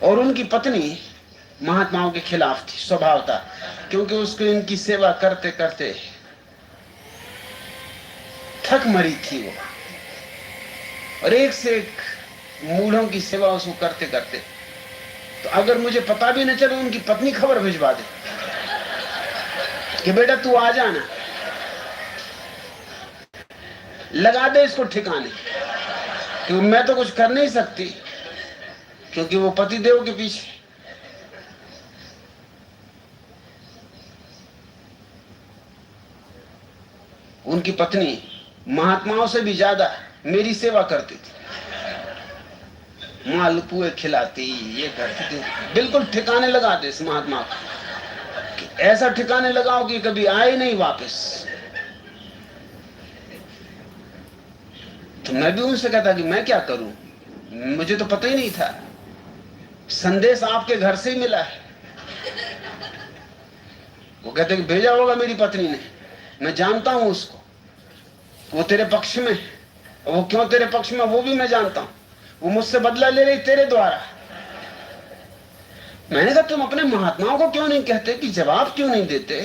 और उनकी पत्नी महात्माओं के खिलाफ थी, स्वभाव था, क्योंकि उसको इनकी सेवा करते करते थक मरी थी वो। और एक से एक मूढ़ों की सेवा उसको करते करते, तो अगर मुझे पता भी न चले, उनकी पत्नी खबर भिजवा दे कि बेटा तू आ जाना, लगा दे इसको ठिकाने, क्योंकि मैं तो कुछ कर नहीं सकती, क्योंकि वो पतिदेव के पीछे। उनकी पत्नी महात्माओं से भी ज्यादा मेरी सेवा करती थी, मालपुए खिलाती, ये करती थी। बिल्कुल ठिकाने लगा दे इस महात्मा को, ऐसा ठिकाने लगाओ कि कभी आए नहीं वापस। तो मैं भी उनसे कहता कि मैं क्या करूं, मुझे तो पता ही नहीं था, संदेश आपके घर से ही मिला है। वो कहते कि भेजा होगा मेरी पत्नी ने, मैं जानता हूं उसको, वो तेरे पक्ष में। वो क्यों तेरे पक्ष में, वो भी मैं जानता हूं। वो मुझसे बदला ले रही तेरे द्वारा। मैंने कहा तुम अपने महात्माओं को क्यों नहीं कहते कि जवाब क्यों नहीं देते?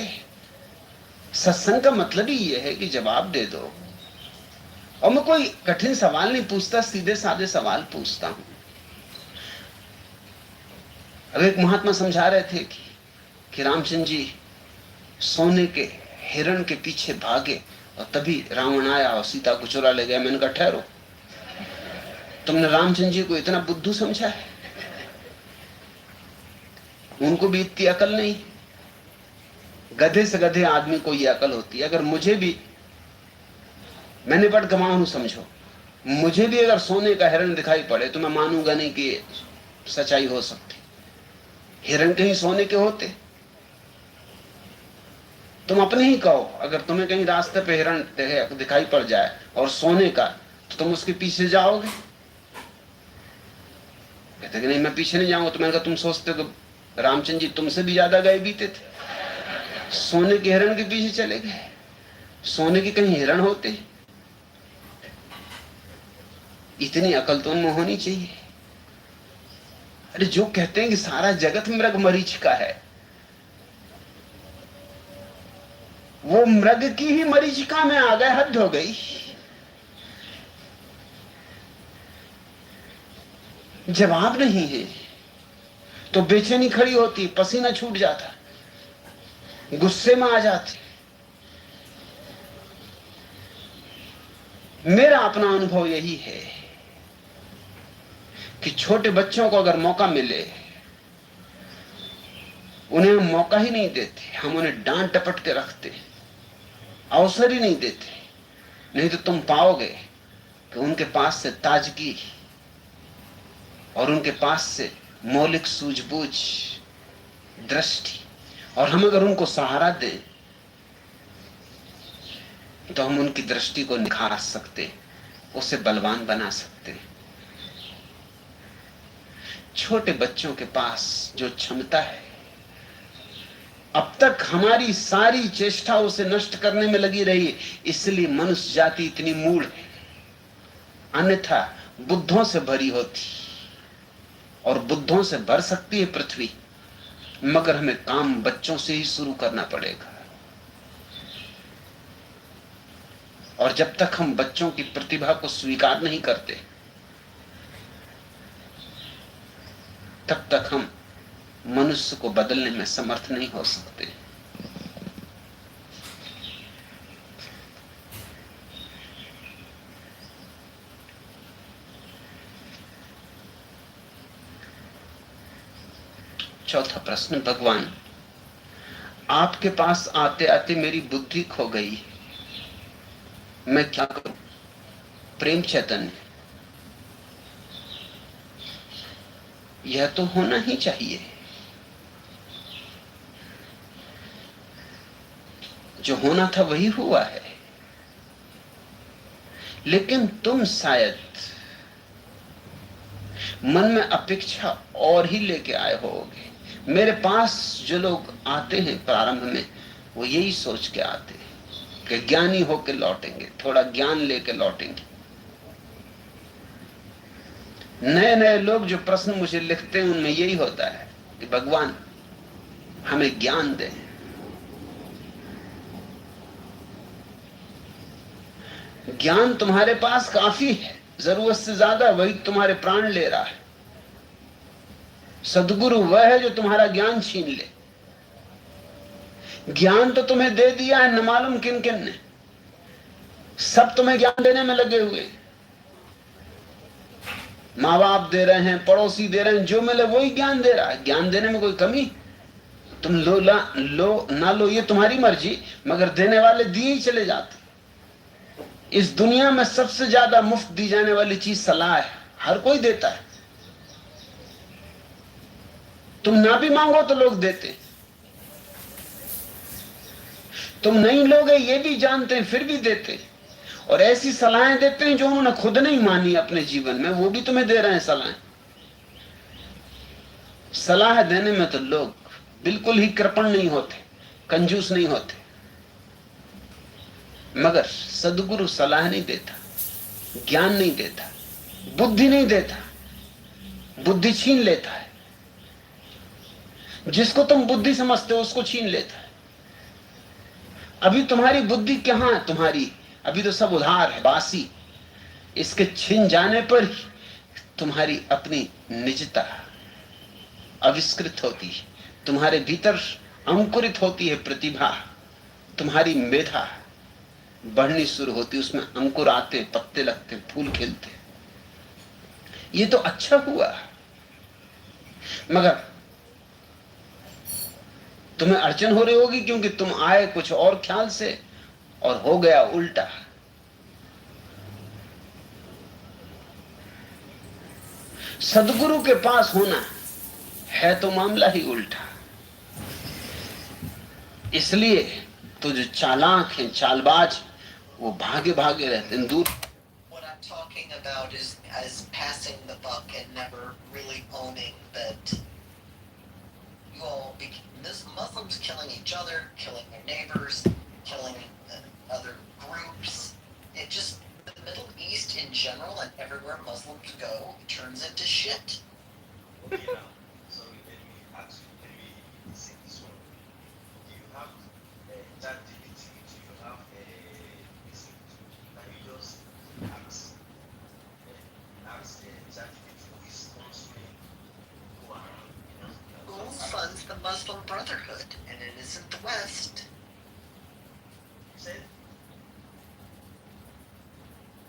सत्संग का मतलब ही यह है कि जवाब दे दो। और मैं कोई कठिन सवाल नहीं पूछता, सीधे साधे सवाल पूछता हूं। अब एक महात्मा समझा रहे थे कि रामचंद्र जी सोने के हिरण के पीछे भागे और तभी रावण आया और सीता को चुरा ले गया। मैंने कहा ठहरो, तुमने रामचंद्र जी को इतना बुद्धू समझा है? उनको भी इतनी अकल नहीं। गधे से गधे आदमी को ये अकल होती है। अगर मुझे भी, मैं निपट गंवा हूं समझो, मुझे भी अगर सोने का हिरण दिखाई पड़े तो मैं मानूंगा नहीं कि सच्चाई हो सकती। हिरण कहीं सोने के होते? तुम अपने ही कहो, अगर तुम्हें कहीं रास्ते पे हिरण दिखाई पड़ जाए और सोने का, तो तुम उसके पीछे जाओगे? कहते कि नहीं मैं पीछे नहीं जाऊंगा। तो मैंने कहा तुम सोचते तो रामचंद्र जी तुमसे भी ज्यादा गए बीते थे, सोने के हिरण के पीछे चले गए। सोने के कहीं हिरण होते? इतनी अकल तो उनमें होनी चाहिए। अरे जो कहते हैं कि सारा जगत मृग मरीच का है, वो मृग की ही मरीचिका में आ गए, हद हो गई। जवाब नहीं है तो बेचैनी खड़ी होती, पसीना छूट जाता, गुस्से में आ जाते। मेरा अपना अनुभव यही है कि छोटे बच्चों को अगर मौका मिले, उन्हें हम मौका ही नहीं देते, हम उन्हें डांट टपट के रखते, अवसर ही नहीं देते। नहीं तो तुम पाओगे कि उनके पास से ताजगी और उनके पास से मौलिक सूझबूझ, दृष्टि, और हम अगर उनको सहारा दें तो हम उनकी दृष्टि को निखार सकते, उसे बलवान बना सकते। छोटे बच्चों के पास जो क्षमता है, अब तक हमारी सारी चेष्टा उसे नष्ट करने में लगी रही, इसलिए मनुष्य जाति इतनी मूढ़ है। अन्यथा बुद्धों से भरी होती, और बुद्धों से भर सकती है पृथ्वी, मगर हमें काम बच्चों से ही शुरू करना पड़ेगा। और जब तक हम बच्चों की प्रतिभा को स्वीकार नहीं करते, तब तक हम मनुष्य को बदलने में समर्थ नहीं हो सकते। चौथा प्रश्न, भगवान आपके पास आते आते मेरी बुद्धि खो गई, मैं क्या करूं? प्रेम चैतन्य, यह तो होना ही चाहिए। जो होना था वही हुआ है, लेकिन तुम शायद मन में अपेक्षा और ही लेके आए होगे। मेरे पास जो लोग आते हैं प्रारंभ में, वो यही सोच के आते हैं कि ज्ञानी होके लौटेंगे, थोड़ा ज्ञान लेके लौटेंगे। नए नए लोग जो प्रश्न मुझे लिखते हैं, उनमें यही होता है कि भगवान हमें ज्ञान दें। ज्ञान तुम्हारे पास काफी है, जरूरत से ज्यादा वही तुम्हारे प्राण ले रहा है। सद्गुरु वह है जो तुम्हारा ज्ञान छीन ले। ज्ञान तो तुम्हें दे दिया है, न मालूम किन किन ने। सब तुम्हें ज्ञान देने में लगे हुए, माँ बाप दे रहे हैं, पड़ोसी दे रहे हैं, जो मिले वही ज्ञान दे रहा है। ज्ञान देने में कोई कमी? तुम लो ना लो ये तुम्हारी मर्जी, मगर देने वाले दिए ही चले जाते। इस दुनिया में सबसे ज्यादा मुफ्त दी जाने वाली चीज सलाह है, हर कोई देता है। तुम ना भी मांगो तो लोग देते, तुम नहीं लोगे ये भी जानते हैं, फिर भी देते। और ऐसी सलाहें देते हैं जो उन्होंने खुद नहीं मानी अपने जीवन में, वो भी तुम्हें दे रहे हैं सलाहें। सलाह देने में तो लोग बिल्कुल ही कृपण नहीं होते, कंजूस नहीं होते, मगर सद्गुरु सलाह नहीं देता, ज्ञान नहीं देता, बुद्धि नहीं देता, बुद्धि छीन लेता है। जिसको तुम बुद्धि समझते हो उसको छीन लेता है। अभी तुम्हारी बुद्धि कहाँ है तुम्हारी? अभी तो सब उधार है, बासी। इसके छिन जाने पर ही तुम्हारी अपनी निजता आविष्कृत होती है, तुम्हारे भीतर अंकुरित होती है प्रतिभा, तुम्हारी मेधा बढ़नी शुरू होती, उसमें अंकुर आते, पत्ते लगते, फूल खिलते। ये तो अच्छा हुआ, मगर तुम्हें अड़चन हो रही होगी क्योंकि तुम आए कुछ और ख्याल से और हो गया उल्टा। सदगुरु के पास होना है तो मामला ही उल्टा। इसलिए तो जो चालाक हैं, चालबाज, वो भागे भागे रहते हैं दूर। What I'm talking about is as passing the buck and never really owning that you all Muslims killing each other, killing their neighbors, killing other groups. It just, the Middle East in general and everywhere Muslims go turns into shit. Okay, now, so let me ask you, let me say this one. Okay, you have ChatGPT, you have this, can you just ask ChatGPT who is sponsoring who around, Who funds the Muslim Brotherhood? And it isn't the West. You said?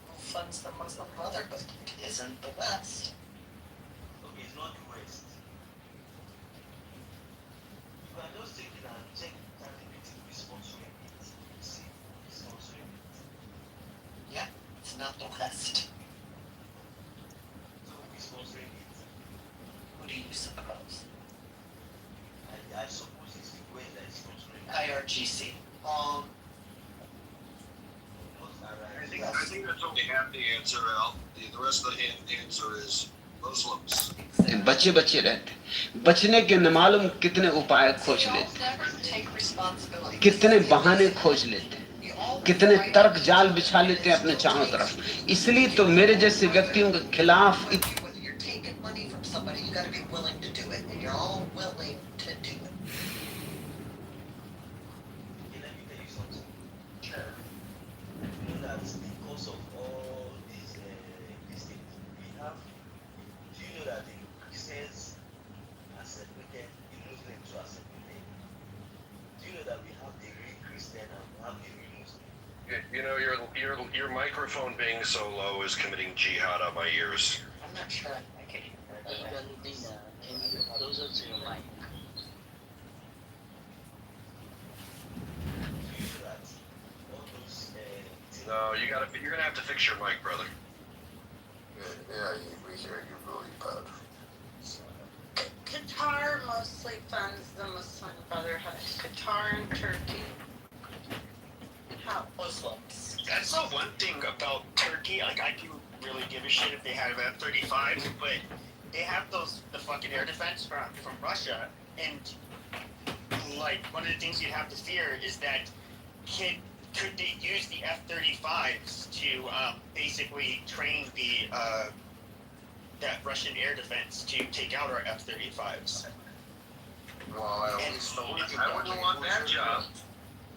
Who funds the Muslim Brotherhood? It isn't the West. Okay, it's not the West. You are just taking and check ChatGPT who is sponsoring it. You see, who is sponsoring it. Yeah, it's not the West. So who is sponsoring it? Who do you suppose? I suppose it's the West that is sponsoring it. IRGC. I think that's only half the answer, Al. The rest of the answer is Muslims. बच्चे बच्चे रहते, बचने के न मालूम कितने उपाय खोज लेते, कितने बहाने खोज लेते, कितने तर्क जाल बिछा लेते हैं अपने चारों तरफ। इसलिए तो मेरे जैसे व्यक्तियों के खिलाफ You're taking money from somebody, you gotta be willing to do it, and you're all willing to do it. Okay, let me tell you something. Sure. You know that because of all these things we have, do you know that the Christians are separated, the Muslims are separated? Do you know that we have the real Christian and we have the real Muslim? You know, your microphone being so low is committing jihad on my ears. I'm not sure I can hear Hey, Valentina, can you get closer to your mic? Do you know that all those No, you're gonna have to fix your mic, brother. Yeah, we hear you really bad. Qatar mostly funds the Muslim Brotherhood. Qatar and Turkey. How? Muslims. That's the one thing about Turkey. Like, I do really give a shit if they had an F-35, but they have the fucking air defense from Russia, and like one of the things you'd have to fear is that could they use the F-35s to basically train that Russian air defense to take out our F-35s? Well, I always told you. I wouldn't want that job.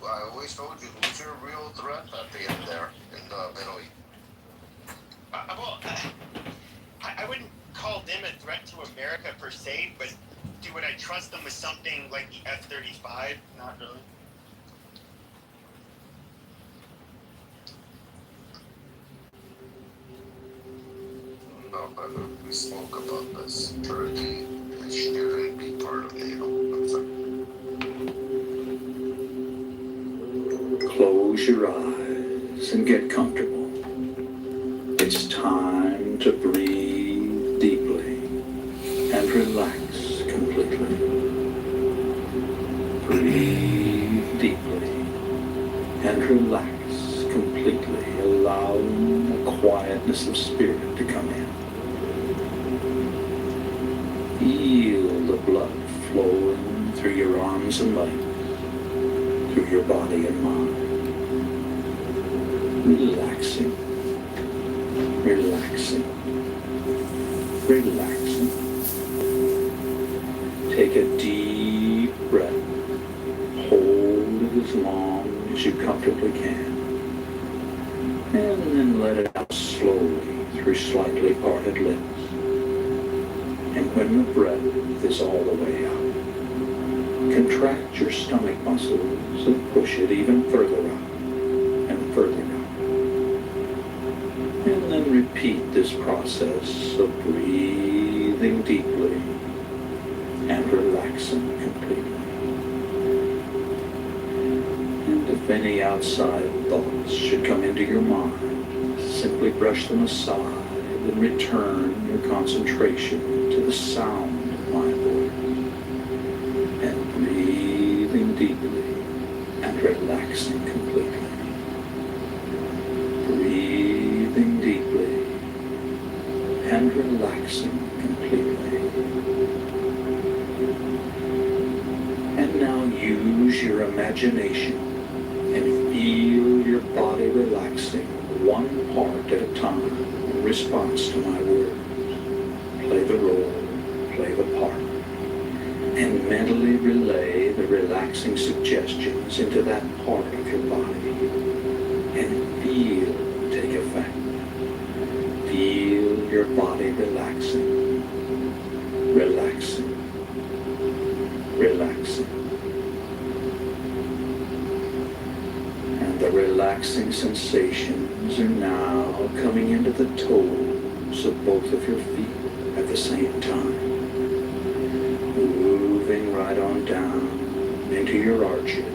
Well, I always told you who's your real threat at the end there in the Middle East. I wouldn't call them a threat to America per se, but would I trust them with something like the F-35? Not really. No, but we spoke about this. Turkey shouldn't be part of NATO. Close your eyes and get comfortable. It's time to breathe deeply and relax completely. Breathe deeply and relax completely, allowing a quietness of spirit to come in. Feel the blood flowing through your arms and legs, through your body and mind. Relaxing, relaxing, relaxing. Take a deep breath. Hold it as long as you comfortably can. And then let it out slowly through slightly parted lips. And when the breath is all the way out, contract your stomach muscles and push it even further out and further out. And then repeat this process of breathing deeply and relaxing completely. And if any outside thoughts should come into your mind, simply brush them aside and return your concentration to the sound of my voice. And breathing deeply and relaxing completely. Breathing deeply and relaxing completely. And now use your imagination and feel your body relaxing one part at a time in response to my words. Play the role, play the part, and mentally relay the relaxing suggestions into that part of your body. And feel them take effect. Feel your body relaxing, relaxing, relaxing. And the relaxing sensations are now coming into the toes of both of your feet at the same time. Moving right on down into your arches,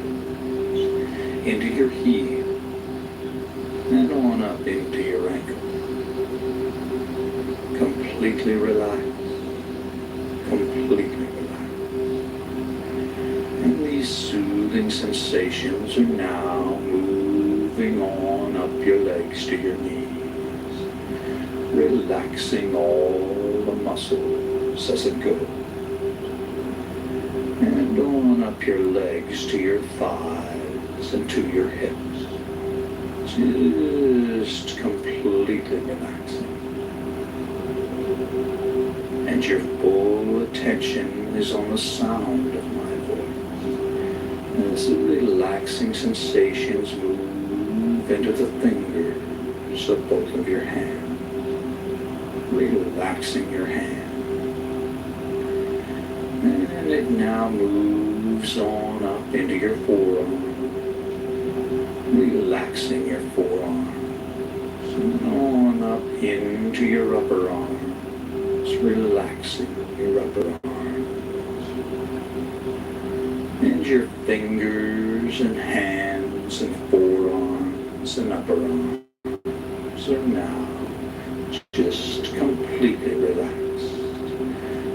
into your heel, and on up into your ankle. Completely relaxed, completely relaxed. And these soothing sensations are now moving on up your legs to your knees, relaxing all the muscles as it goes. And on up your legs to your thighs and to your hips. Just completely relaxing. And your full attention is on the sound of my voice. As the relaxing sensations move into the fingers of both of your hands. Relaxing your hand. And it now moves on up into your forearm. Relaxing your forearms. And on up into your upper arms. Relaxing your upper arms. And your fingers and hands and forearms and upper arms are now just completely relaxed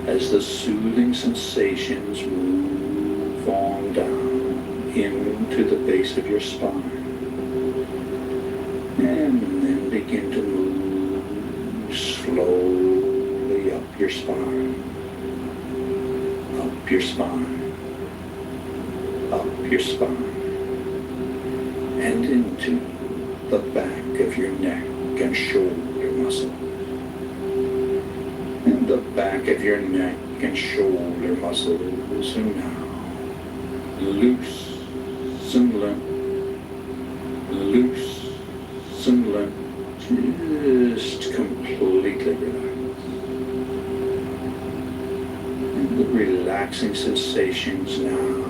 as the soothing sensations move on down into the base of your spine and then begin to move slowly up your spine, up your spine, up your spine, and into the back of your neck and shoulder muscle. And the back of your neck and shoulder muscles are now loose and limp, loose and limp, just completely relaxed. And the relaxing sensations now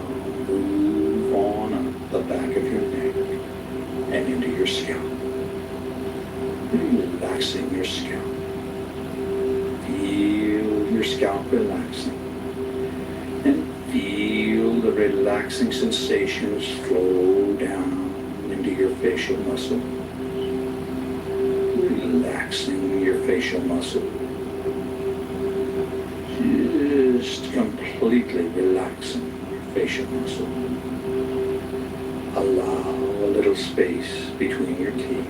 move on up the back of your neck and into your scalp. Relaxing your scalp. Feel your scalp relaxing. And feel the relaxing sensations flow down into your facial muscle. Relaxing your facial muscle. Just completely relaxing your facial muscle. Allow a little space between your teeth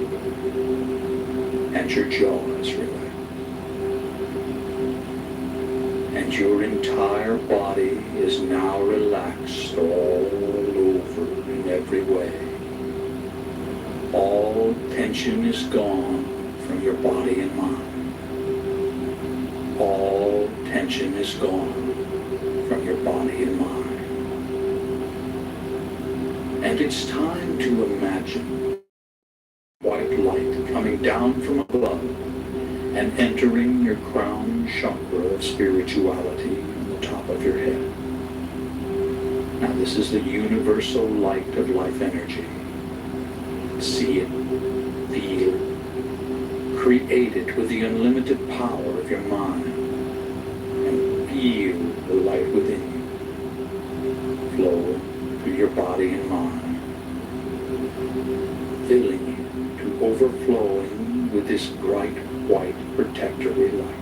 and your jaw is relaxed. And your entire body is now relaxed all over in every way. All tension is gone from your body and mind. All tension is gone from your body and mind. And it's time to imagine white light coming down from above and entering your crown chakra of spirituality on the top of your head. Now this is the universal light of life energy. See it, feel it, create it with the unlimited power of your mind, and feel the light within you flow through your body and mind, filling you to overflowing with this bright white protectory light.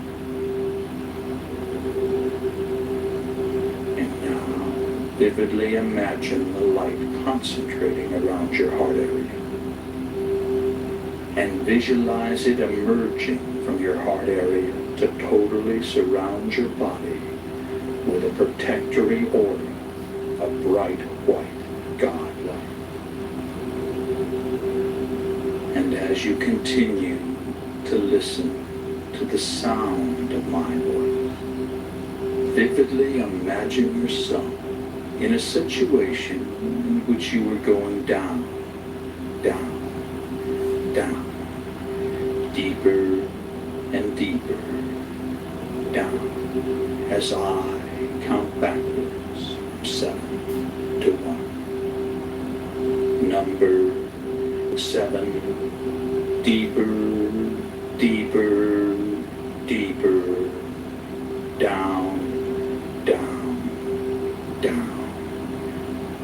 And now, vividly imagine the light concentrating around your heart area. And visualize it emerging from your heart area to totally surround your body with a protectory aura of bright white God light. And as you continue to listen to the sound of my voice, vividly imagine yourself in a situation in which you are going down, down, down, deeper and deeper, down, as I count backwards from 7 to 1. Number 7, deeper, deeper, deeper, down, down, down.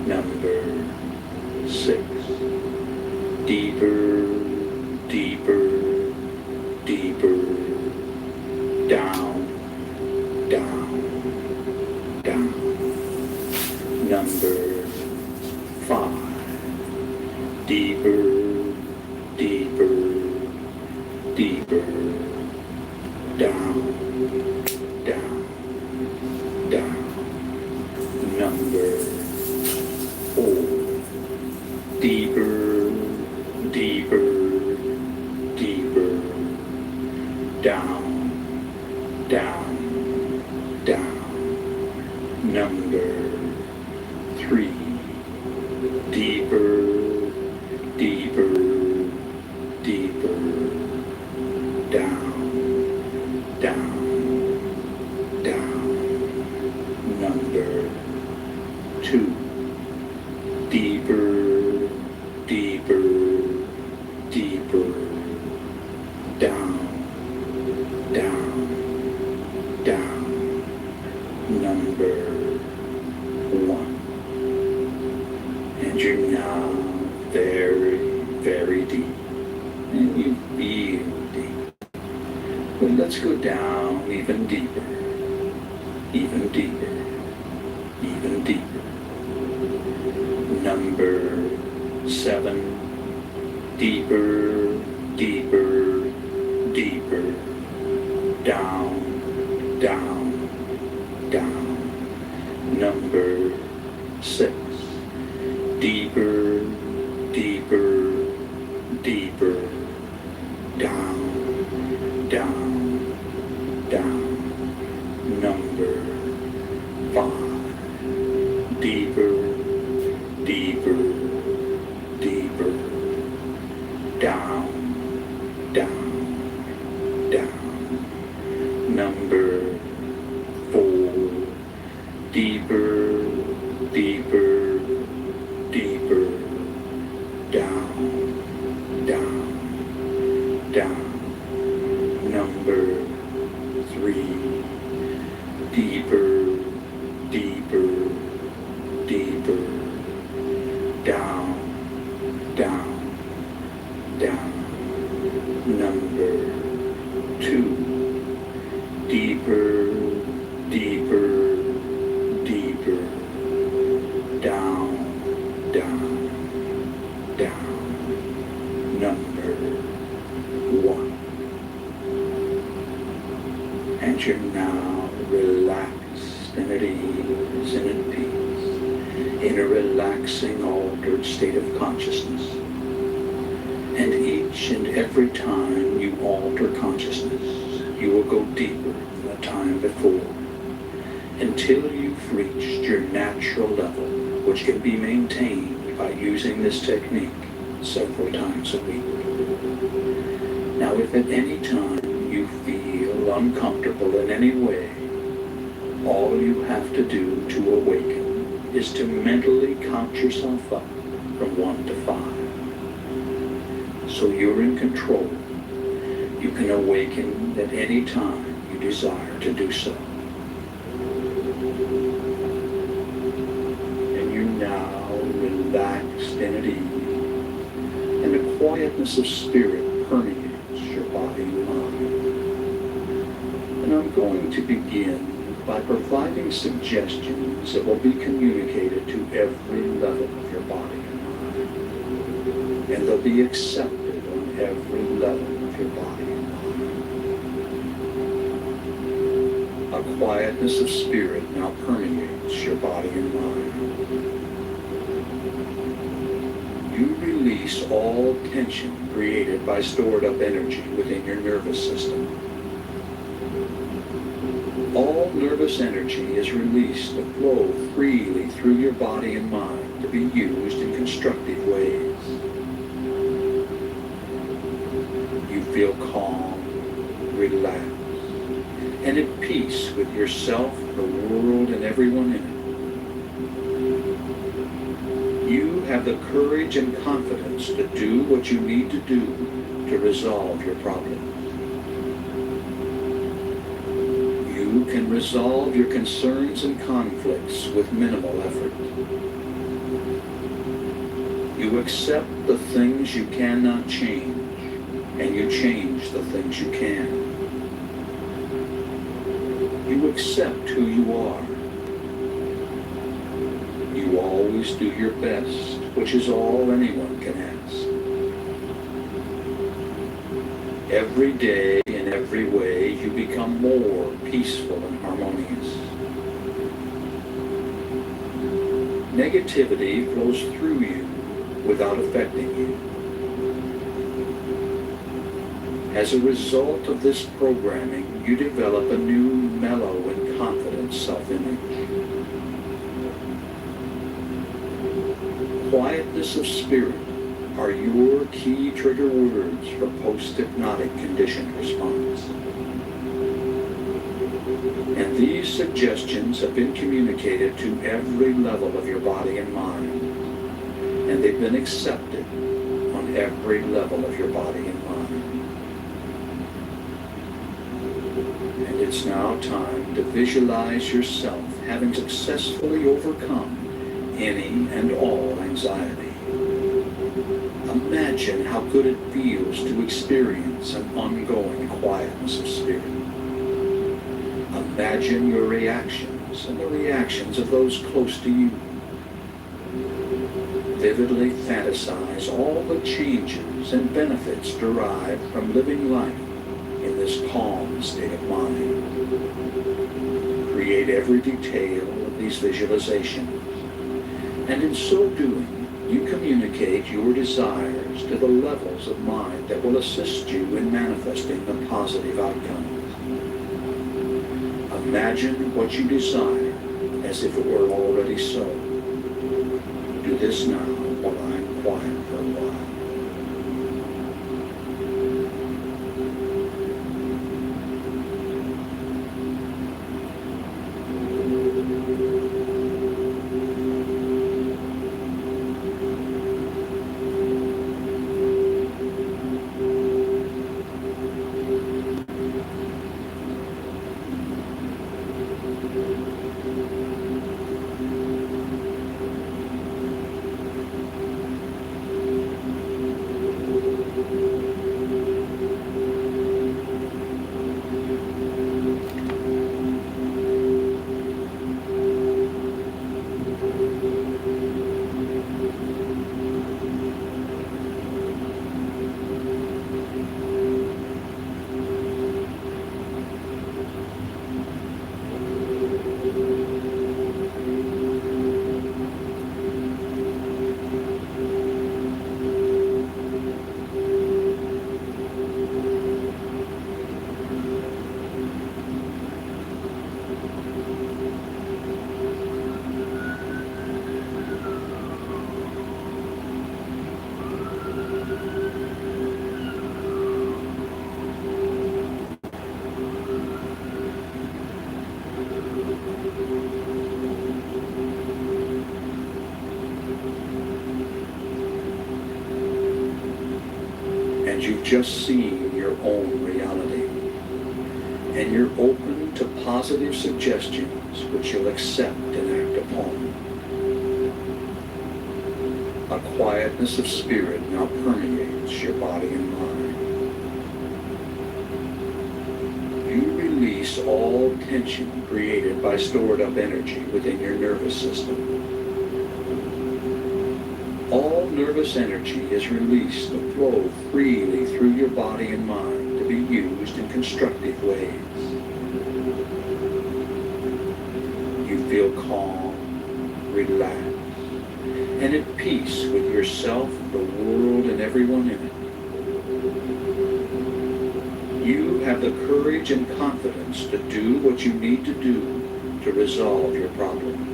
Number 6, deeper, deeper, deeper, down, down, down. Number 5, deeper, deeper, deeper, down, down, down. Number 4, deeper, deeper, deeper, down, down, down. Number 3, deeper, deeper, deeper, down, down, down. Number 2, deeper, deeper, deeper, down, down, down. Number 1. And you're now very, very deep. And you feel deep. But let's go down even deeper, even deeper, even deeper. Number 7, deeper, deeper, deeper, down, down, down. Number 6, deeper, deeper, deeper, down, down, down. Number 5, deeper, deeper, deeper, down, down, down. Number 4, deeper, deeper, deeper, down, down, down. Number 3, deeper, deeper, deeper, down, down, down. Number 2, deeper, deeper, deeper, down, down, down. Number 1. And you're now relaxed and at ease and at peace in a relaxing, altered state of consciousness. And each and every time you alter consciousness, you will go deeper than the time before, until you've reached your natural level, which can be maintained by using this technique several times a week. Now, if at any time you feel uncomfortable in any way, all you have to do to awaken is to mentally count yourself up from 1 to 5. So you're in control. You can awaken at any time you desire to do so. And you're now relaxed and at ease, and a quietness of spirit permeates your body and mind. And I'm going to begin by providing suggestions that will be communicated to every level of your body and mind. And they'll be accepted on every level of your body and mind. A quietness of spirit now permeates your body and mind. You release all tension created by stored up energy within your nervous system. All nervous energy is released to flow freely through your body and mind to be used in constructive ways. You feel calm, relaxed, and at peace with yourself, the world, and everyone in it. You have the courage and confidence to do what you need to do to resolve your problems. You can resolve your concerns and conflicts with minimal effort. You accept the things you cannot change, and you change the things you can. You accept who you are. You always do your best, which is all anyone can ask. Every day, in every way, you become more peaceful and harmonious. Negativity flows through you without affecting you. As a result of this programming, you develop a new mellow and confident self-image. Quietness of spirit are your key trigger words for post-hypnotic conditioned response. And these suggestions have been communicated to every level of your body and mind, and they've been accepted on every level of your body and mind. And it's now time to visualize yourself having successfully overcome any and all anxiety. Imagine how good it feels to experience an ongoing quietness of spirit. Imagine your reactions and the reactions of those close to you. Vividly fantasize all the changes and benefits derived from living life in this calm state of mind. Create every detail of these visualizations, and in so doing, you communicate your desires to the levels of mind that will assist you in manifesting the positive outcomes. Imagine what you desire as if it were already so. Do this now while I'm quiet for a while. you've just seen your own reality. And you're open to positive suggestions which you'll accept and act upon. A quietness of spirit now permeates your body and mind. You release all tension created by stored up energy within your nervous system. All nervous energy is released to flow freely through your body and mind to be used in constructive ways. You feel calm, relaxed, and at peace with yourself, the world, and everyone in it. You have the courage and confidence to do what you need to do to resolve your problem.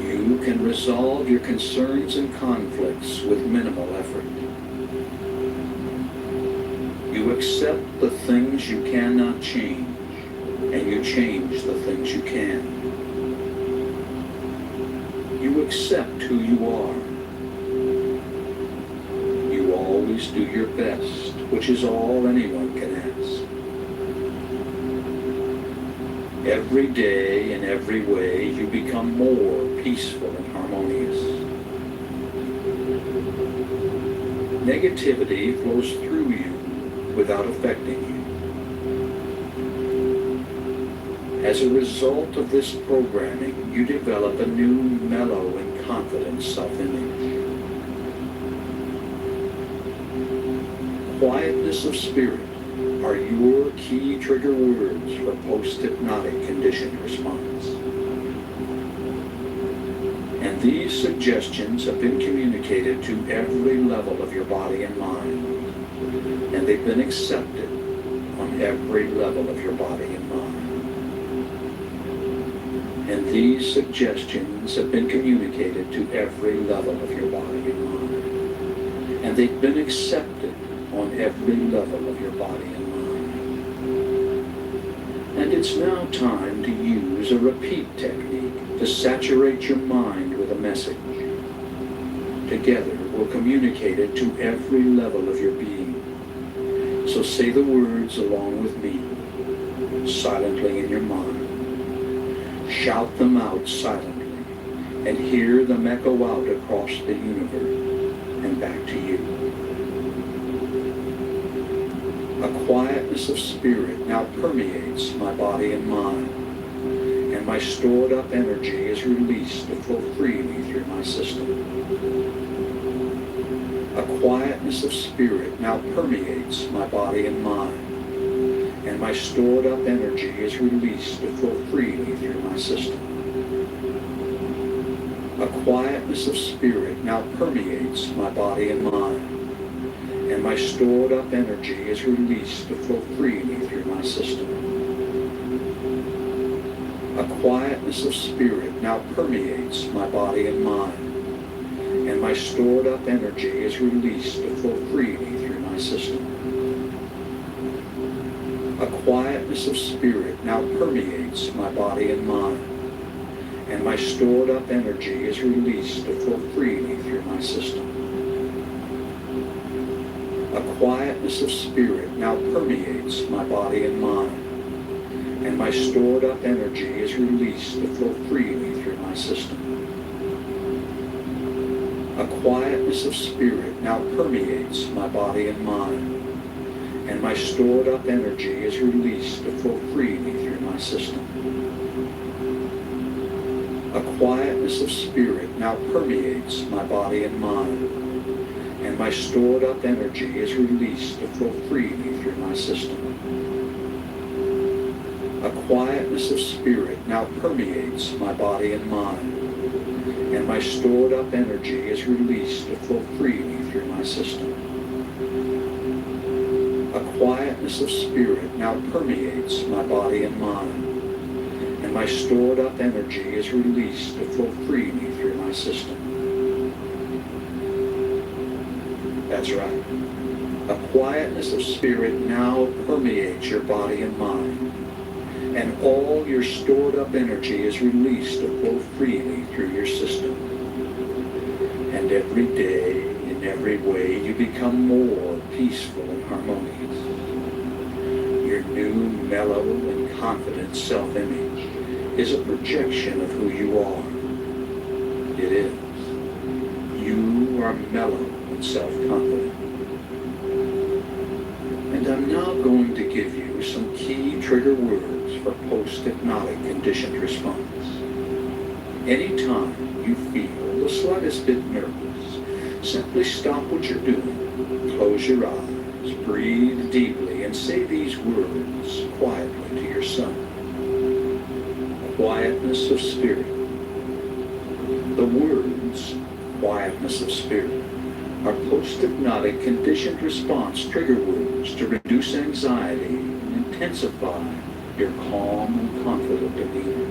You can resolve your concerns and conflicts with minimal effort. You accept the things you cannot change, and you change the things you can. You accept who you are. You always do your best, which is all anyone can ask. Every day, in every way, you become more peaceful and harmonious. Negativity flows through you without affecting you. As a result of this programming, you develop a new, mellow, and confident self-image. Quietness of spirit are your key trigger words for post-hypnotic conditioned response. And these suggestions have been communicated to every level of your body and mind, and they've been accepted on every level of your body and mind. And these suggestions have been communicated to every level of your body and mind, and they've been accepted on every level of your body and mind. And it's now time to use a repeat technique to saturate your mind with a message. Together, we'll communicate it to every level of your being. So say the words along with me, silently in your mind. Shout them out silently, and hear them echo out across the universe and back to you. A quietness of spirit now permeates my body and mind, and my stored up energy is released to flow freely through my system. A quietness of spirit now permeates my body and mind, and my stored up energy is released to flow freely through my system. A quietness of spirit now permeates my body and mind, and my stored up energy is released to flow freely through my system. A quietness of spirit now permeates my body and mind, and my stored up energy is released to flow freely through my system. A quietness of spirit now permeates my body and mind, and my stored up energy is released to flow freely through my system. A quietness of spirit now permeates my body and mind, and my stored up energy is released to flow freely through my system. A quietness of spirit now permeates my body and mind, and my stored up energy is released to flow freely through my system. A quietness of spirit now permeates my body and mind, and my stored up energy is released to flow freely through my system. A quietness of spirit now permeates my body and mind, and my stored up energy is released to flow freely through my system. A quietness of spirit now permeates my body and mind, and my stored up energy is released to flow freely through my system. That's right. A quietness of spirit now permeates your body and mind, and all your stored up energy is released to flow freely through your system. And every day, in In every way, you become more peaceful and harmonious. Your new, mellow, and confident self-image is a projection of who you are. It is. You are mellow and self-confident. And I'm now going to give you some key trigger words for post-hypnotic conditioned response. Anytime you feel the slightest bit nervous, simply stop what you're doing, close your eyes, breathe deeply, and say these words quietly to yourself. Quietness of spirit. The words quietness of spirit are post-hypnotic conditioned response trigger words to reduce anxiety and intensify your calm and confident demeanor.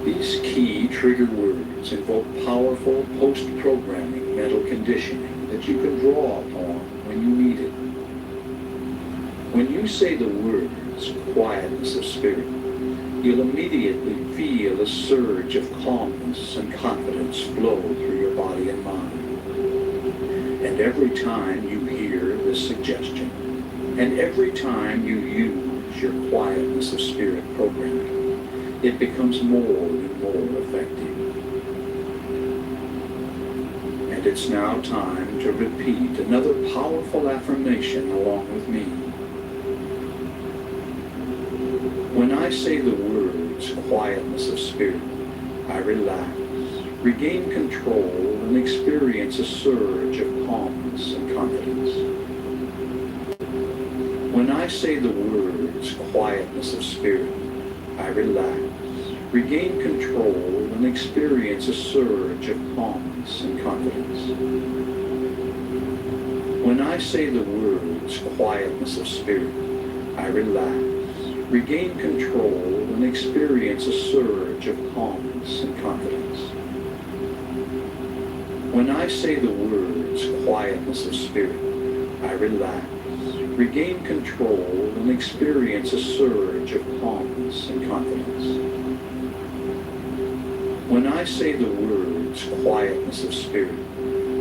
These key trigger words invoke powerful post-programming mental conditioning that you can draw upon when you need it. When you say the words quietness of spirit, you'll immediately feel a surge of calmness and confidence flow through your body and mind. And every time you hear this suggestion, and every time you use your quietness of spirit programming, it becomes more and more effective. And it's now time to repeat another powerful affirmation along with me. When I say the words quietness of spirit, I relax, regain control, and experience a surge of calmness and confidence. When I say the words quietness of spirit, I relax, regain control, and experience a surge of calmness and confidence. When I say the words quietness of spirit, I relax, regain control, and experience a surge of calmness and confidence. When I say the words quietness of spirit, I relax, regain control, and experience a surge of calmness and confidence. When I say the words quietness of spirit,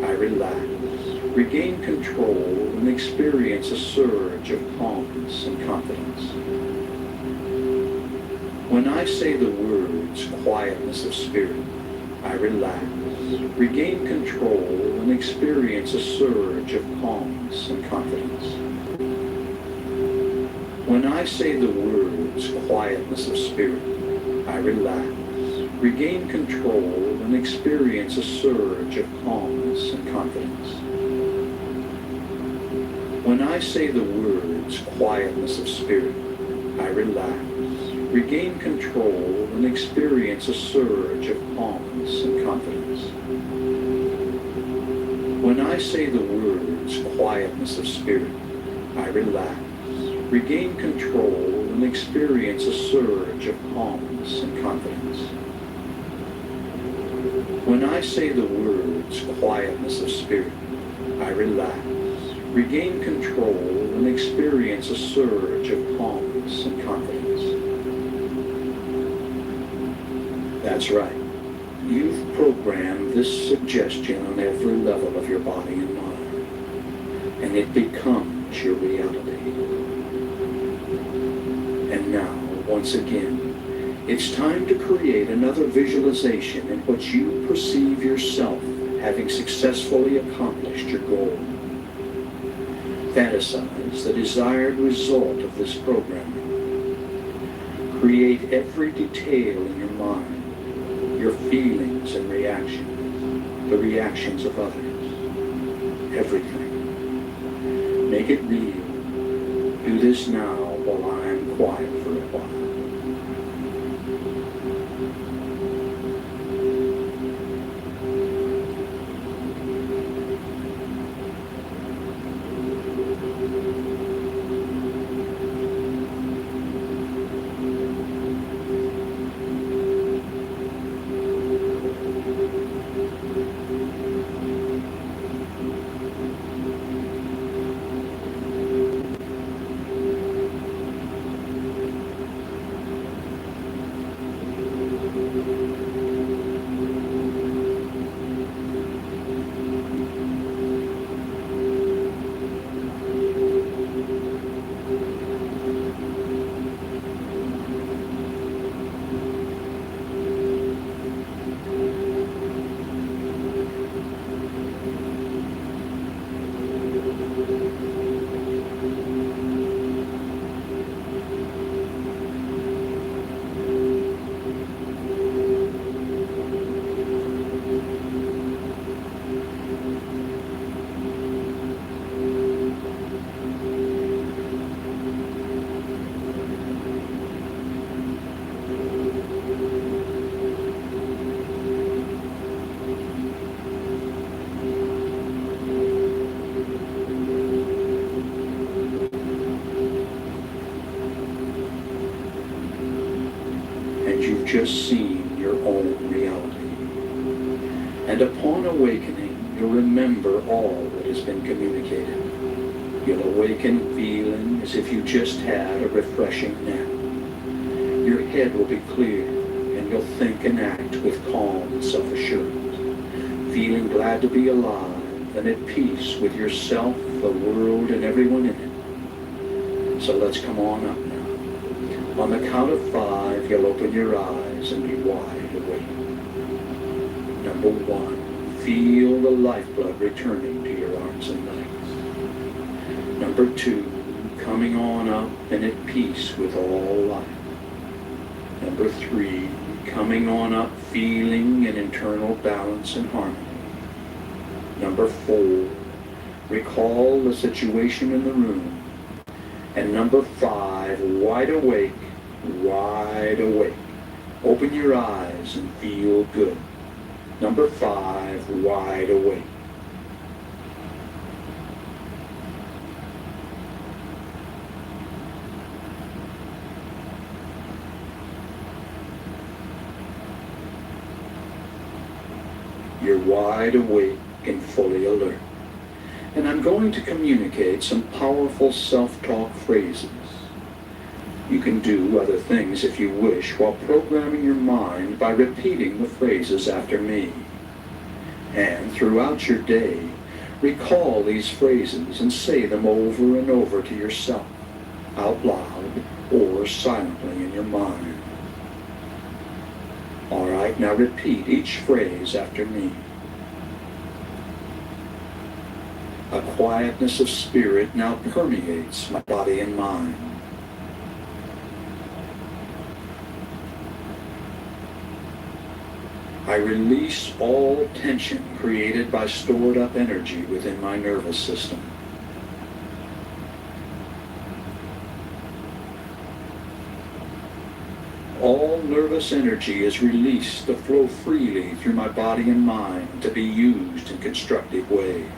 I relax, regain control, and experience a surge of calmness and confidence. When I say the words quietness of spirit, I relax, regain control, and experience a surge of calmness and confidence. When I say the words quietness of spirit, I relax, regain control, and experience a surge of calmness and confidence. When I say the words quietness of spirit, I relax, regain control, and experience a surge of calmness and confidence. When I say the words quietness of spirit, I relax, regain control, and experience a surge of calmness and confidence. When I say the words quietness of spirit, I relax, regain control, and experience a surge of calmness and confidence. That's right. You've programmed this suggestion on every level of your body and mind, and it becomes your reality. And now, once again, it's time to create another visualization in which you perceive yourself having successfully accomplished your goal. Fantasize the desired result of this programming. Create every detail in your mind, your feelings and reactions, the reactions of others, everything. Make it real. Do this now while I am quiet for a while. and you've just seen your own reality. And upon awakening, you'll remember all that has been communicated. You'll awaken feeling as if you just had a refreshing nap. Your head will be clear, and you'll think and act with calm and self-assurance, feeling glad to be alive and at peace with yourself, the world, and everyone in it. So let's come on up now. On the count of 5, you'll open your eyes and be wide awake. Number 1, feel the lifeblood returning to your arms and legs. Number 2, coming on up and at peace with all life. Number 3, coming on up feeling an internal balance and harmony. Number 4, recall the situation in the room. And number 5, wide awake, wide awake. Open your eyes and feel good. Number 5, wide awake. You're wide awake and fully alert. And I'm going to communicate some powerful self-talk phrases. You can do other things if you wish while programming your mind by repeating the phrases after me. And throughout your day, recall these phrases and say them over and over to yourself, out loud or silently in your mind. All right, now repeat each phrase after me. A quietness of spirit now permeates my body and mind. I release all tension created by stored up energy within my nervous system. All nervous energy is released to flow freely through my body and mind to be used in constructive ways.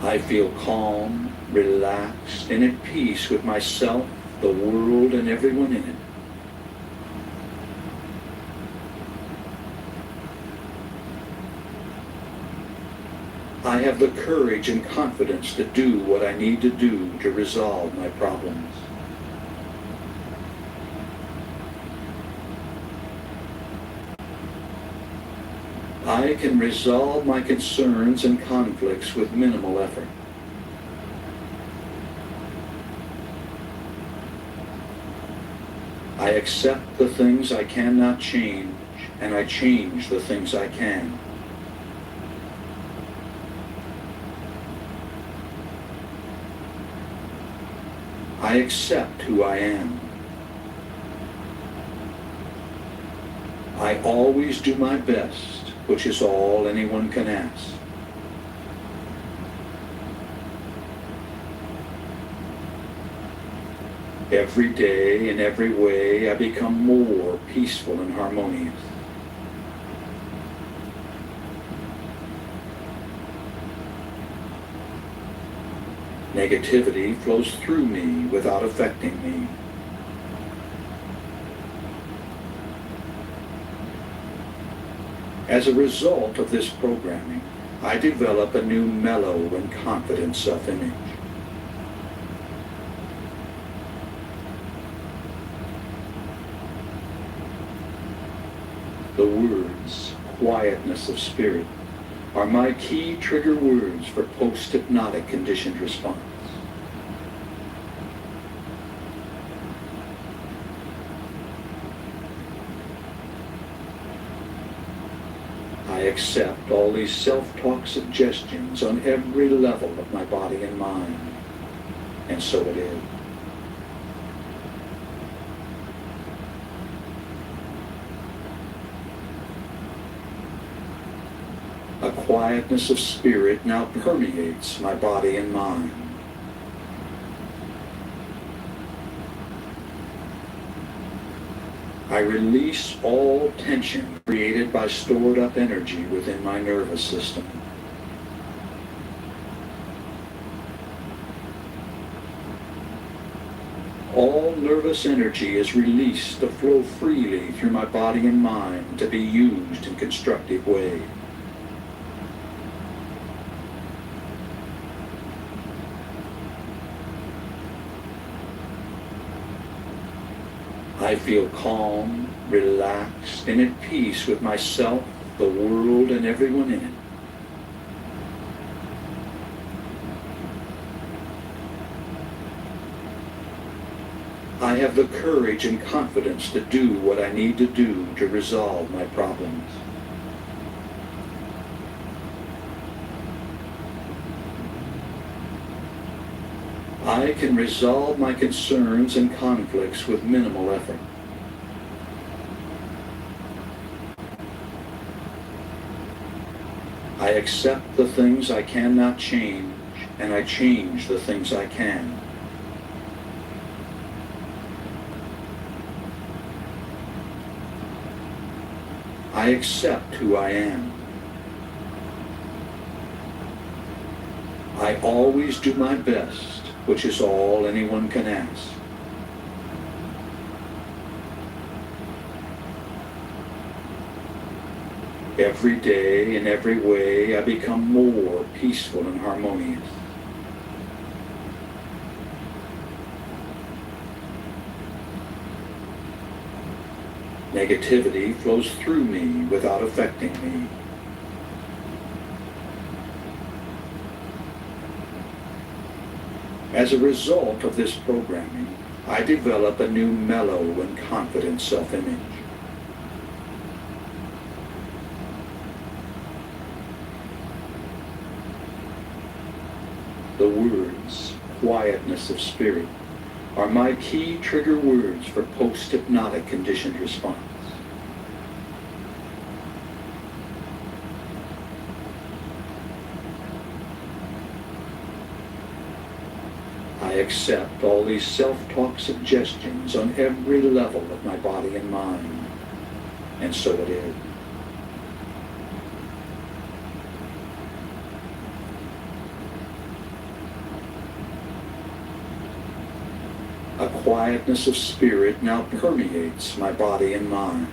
I feel calm, relaxed, and at peace with myself, the world, and everyone in it. I have the courage and confidence to do what I need to do to resolve my problems. I can resolve my concerns and conflicts with minimal effort. I accept the things I cannot change, and I change the things I can. I accept who I am. I always do my best, which is all anyone can ask. Every day, in every way, I become more peaceful and harmonious. Negativity flows through me without affecting me. As a result of this programming, I develop a new mellow and confident self-image. The words, quietness of spirit, are my key trigger words for post-hypnotic conditioned response. I accept all these self-talk suggestions on every level of my body and mind, and so it is. A quietness of spirit now permeates my body and mind. I release all tension created by stored up energy within my nervous system. All nervous energy is released to flow freely through my body and mind to be used in constructive ways. I feel calm, relaxed, and at peace with myself, the world, and everyone in it. I have the courage and confidence to do what I need to do to resolve my problems. I can resolve my concerns and conflicts with minimal effort. I accept the things I cannot change, and I change the things I can. I accept who I am. I always do my best, which is all anyone can ask. Every day, in every way, I become more peaceful and harmonious. Negativity flows through me without affecting me. As a result of this programming, I develop a new mellow and confident self-image. The words, quietness of spirit, are my key trigger words for post-hypnotic conditioned response. I accept all these self-talk suggestions on every level of my body and mind, and so it is. A quietness of spirit now permeates my body and mind.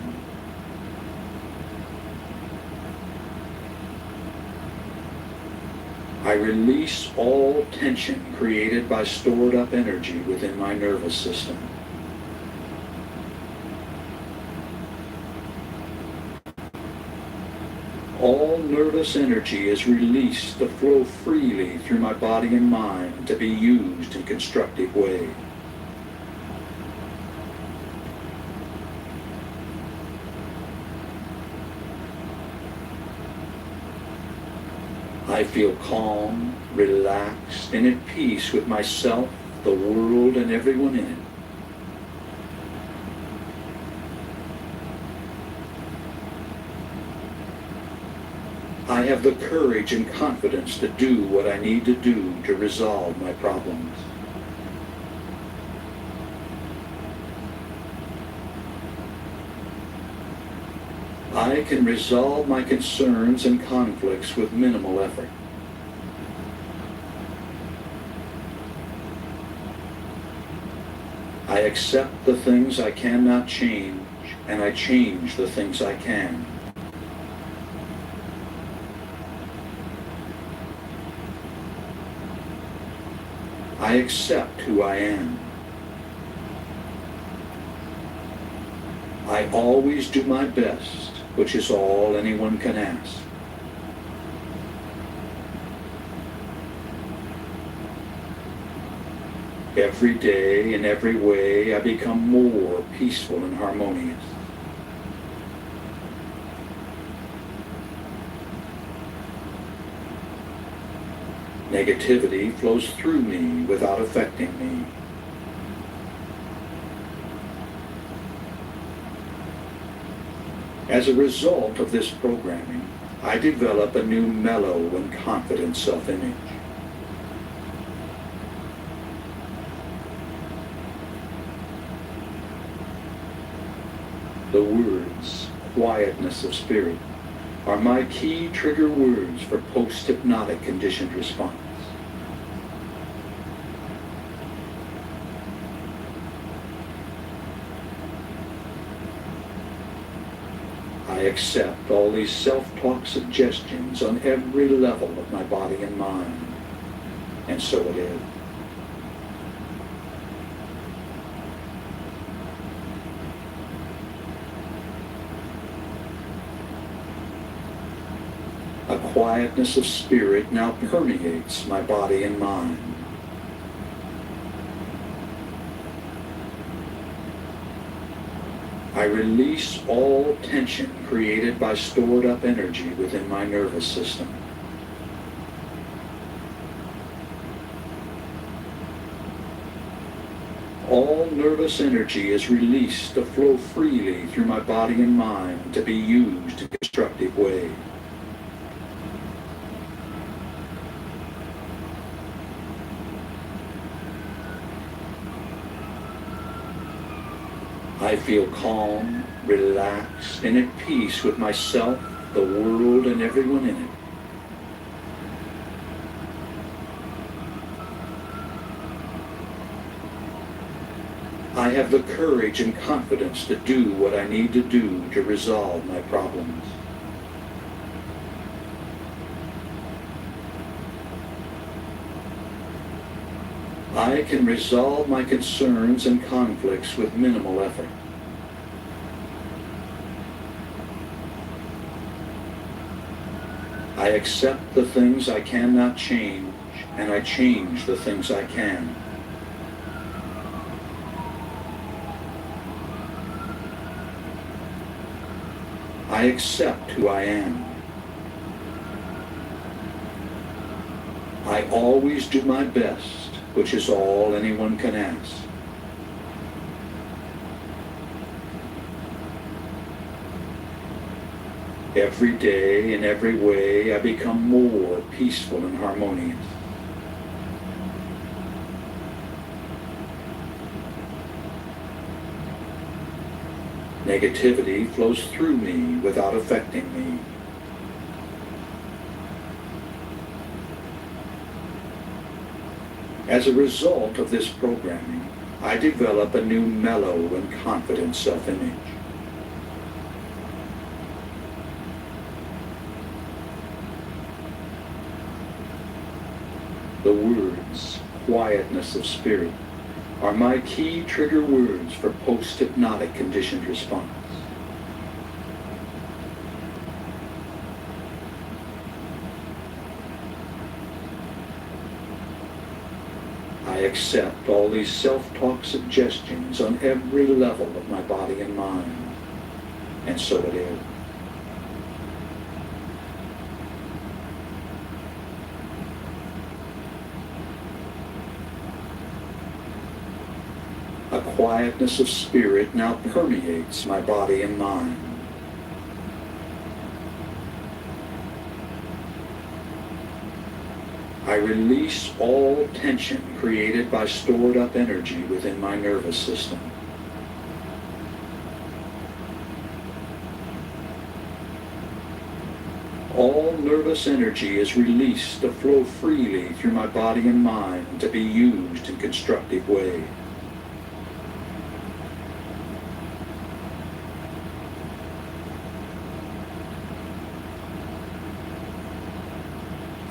I release all tension created by stored up energy within my nervous system. All nervous energy is released to flow freely through my body and mind to be used in constructive ways. I feel calm, relaxed, and at peace with myself, the world, and everyone in it. I have the courage and confidence to do what I need to do to resolve my problems. I can resolve my concerns and conflicts with minimal effort. I accept the things I cannot change, and I change the things I can. I accept who I am. I always do my best, which is all anyone can ask. Every day, in every way, I become more peaceful and harmonious. Negativity flows through me without affecting me. As a result of this programming, I develop a new mellow and confident self-image. The words, quietness of spirit, are my key trigger words for post-hypnotic conditioned response. I accept all these self-talk suggestions on every level of my body and mind. And so it is. A quietness of spirit now permeates my body and mind. I release all tension created by stored up energy within my nervous system. All nervous energy is released to flow freely through my body and mind to be used in constructive ways. I feel calm, relaxed, and at peace with myself, the world, and everyone in it. I have the courage and confidence to do what I need to do to resolve my problems. I can resolve my concerns and conflicts with minimal effort. I accept the things I cannot change, and I change the things I can. I accept who I am. I always do my best, which is all anyone can ask. Every day, in every way, I become more peaceful and harmonious. Negativity flows through me without affecting me. As a result of this programming, I develop a new mellow and confident self-image. The words, quietness of spirit, are my key trigger words for post-hypnotic conditioned response. I accept all these self-talk suggestions on every level of my body and mind, and so it is. A quietness of spirit now permeates my body and mind. I release all tension created by stored up energy within my nervous system. All nervous energy is released to flow freely through my body and mind to be used in constructive ways.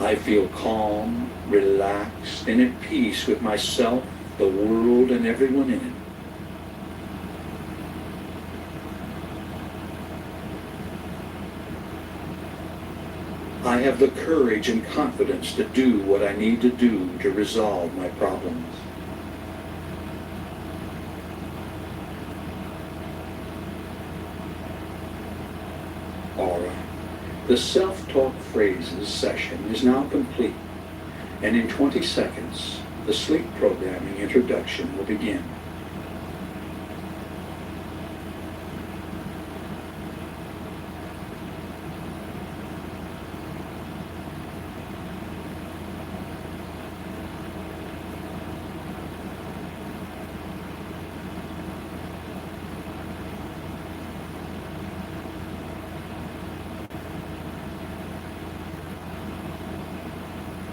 I feel calm, relaxed, and at peace with myself, the world, and everyone in it. I have the courage and confidence to do what I need to do to resolve my problems. All right. The self-talk phrases session is now complete, and in 20 seconds, the sleep programming introduction will begin.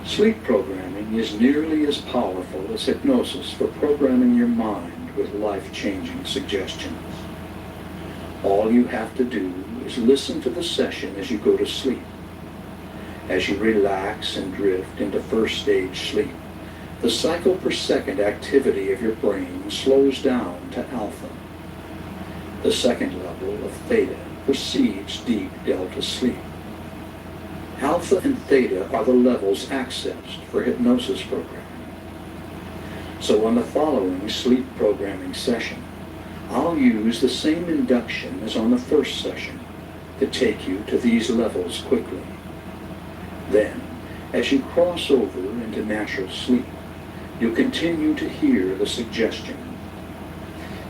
Sleep programming is nearly as powerful as hypnosis for programming your mind with life-changing suggestions. All you have to do is listen to the session as you go to sleep. As you relax and drift into first stage sleep, the cycle per second activity of your brain slows down to alpha. The second level of theta precedes deep delta sleep. Alpha and theta are the levels accessed for hypnosis programming. So on the following sleep programming session, I'll use the same induction as on the first session to take you to these levels quickly. Then, as you cross over into natural sleep, you'll continue to hear the suggestion.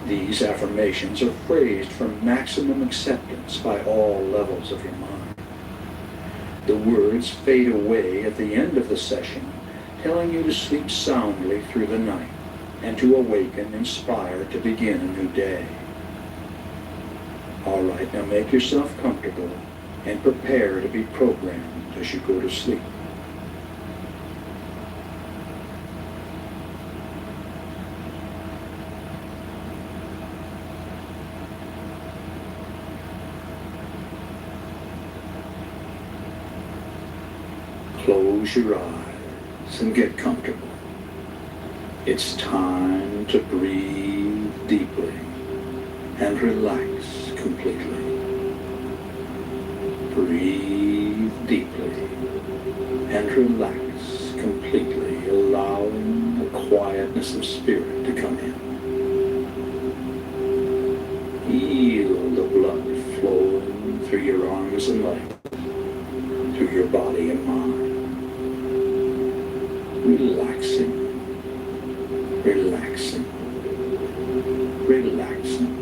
These affirmations are phrased for maximum acceptance by all levels of your mind. The words fade away at the end of the session, telling you to sleep soundly through the night and to awaken inspired to begin a new day. All right, now make yourself comfortable and prepare to be programmed as you go to sleep. Close your eyes and get comfortable. It's time to breathe deeply and relax completely. Breathe deeply and relax completely, allowing the quietness of spirit to come in. Feel the blood flowing through your arms and legs, through your body and mind. Relaxing, relaxing, relaxing.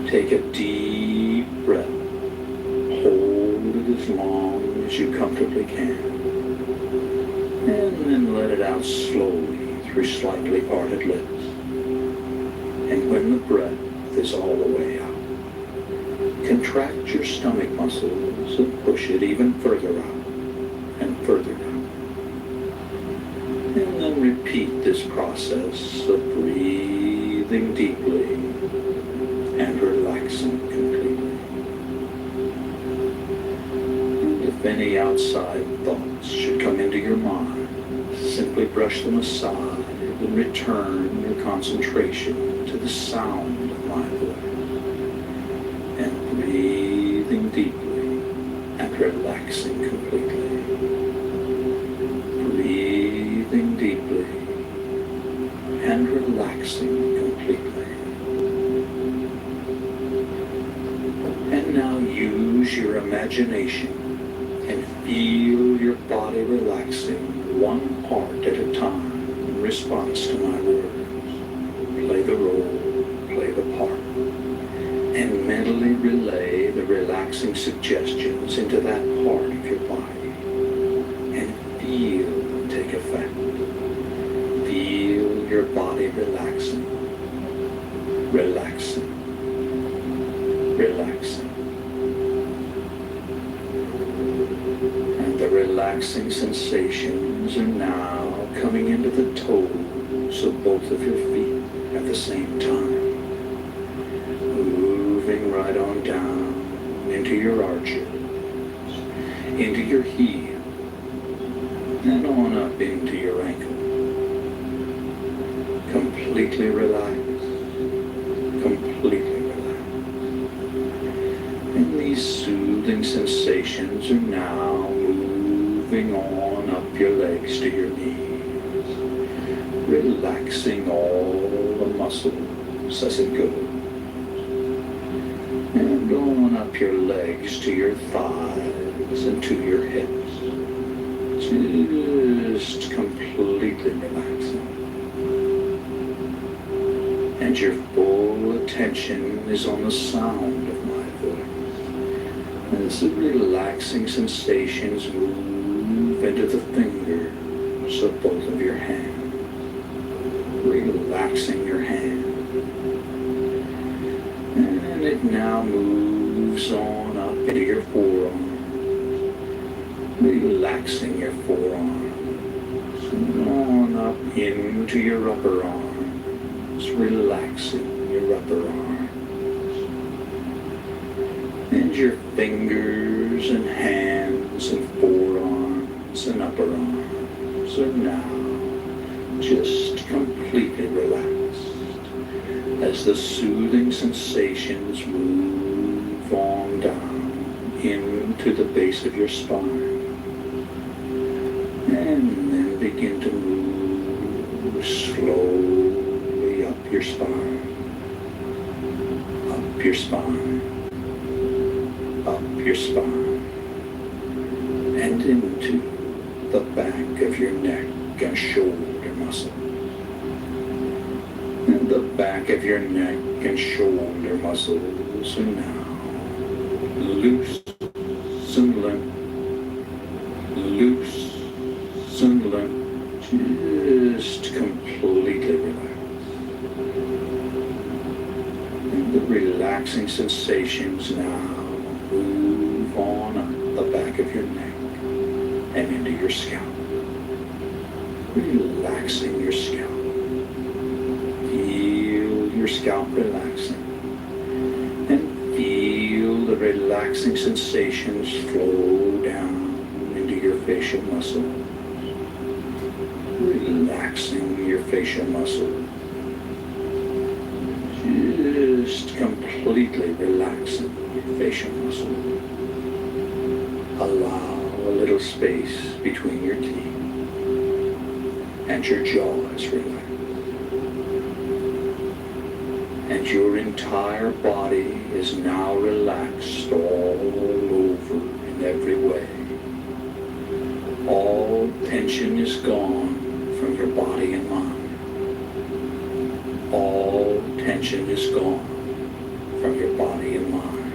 Take a deep breath. Hold it as long as you comfortably can. And then let it out slowly through slightly parted lips. And when the breath is all the way out, contract your stomach muscles and push it even further out and further out. And then repeat this process of breathing deeply and relaxing completely. And if any outside thoughts should come into your mind, simply brush them aside and return your concentration to the sound of my voice. And breathing deeply and relaxing completely. Breathing deeply and relaxing completely. And now use your imagination and feel your body relaxing one part at a time in response to my words. Play the role, play the part, and mentally relay the relaxing suggestions into that part of your body. And feel them take effect. Feel your body relaxing, relaxing, relaxing. And the relaxing sensations are now coming into the toes of both of your feet at the same time. Moving right on down into your arches, into your heel, and on up into your ankle. Completely relaxed, completely relaxed. And these soothing sensations are now moving on up your legs to your knees, relaxing all the muscles as it goes. And on up your legs to your thighs and to your hips. Just completely relaxing. And your full attention is on the sound of my voice. As the relaxing sensations move into the fingers of both of your hands. Relaxing your hand. And it now moves on up into your forearm. Relaxing your forearms. On up into your upper arms. Relaxing your upper arms. And your fingers and hands and forearms and upper arms are now just completely relaxed as the soothing sensations move on down into the base of your spine and then begin to move slowly up your spine, up your spine, up your spine, and into the back of your neck and shoulder muscle. And the back of your neck and shoulder muscles are now loose and limp, loose and limp, just completely relaxed. And the relaxing sensations now move on up the back of your neck and into your scalp, relaxing your scalp. Feel your scalp relaxing and feel the relaxing sensations flow down into your facial muscles, relaxing your facial muscles, just completely relaxing your facial muscles. Allow a little space between your teeth and your jaw is relaxed. And your entire body is now relaxed all over in every way. All tension is gone from your body and mind. All tension is gone from your body and mind.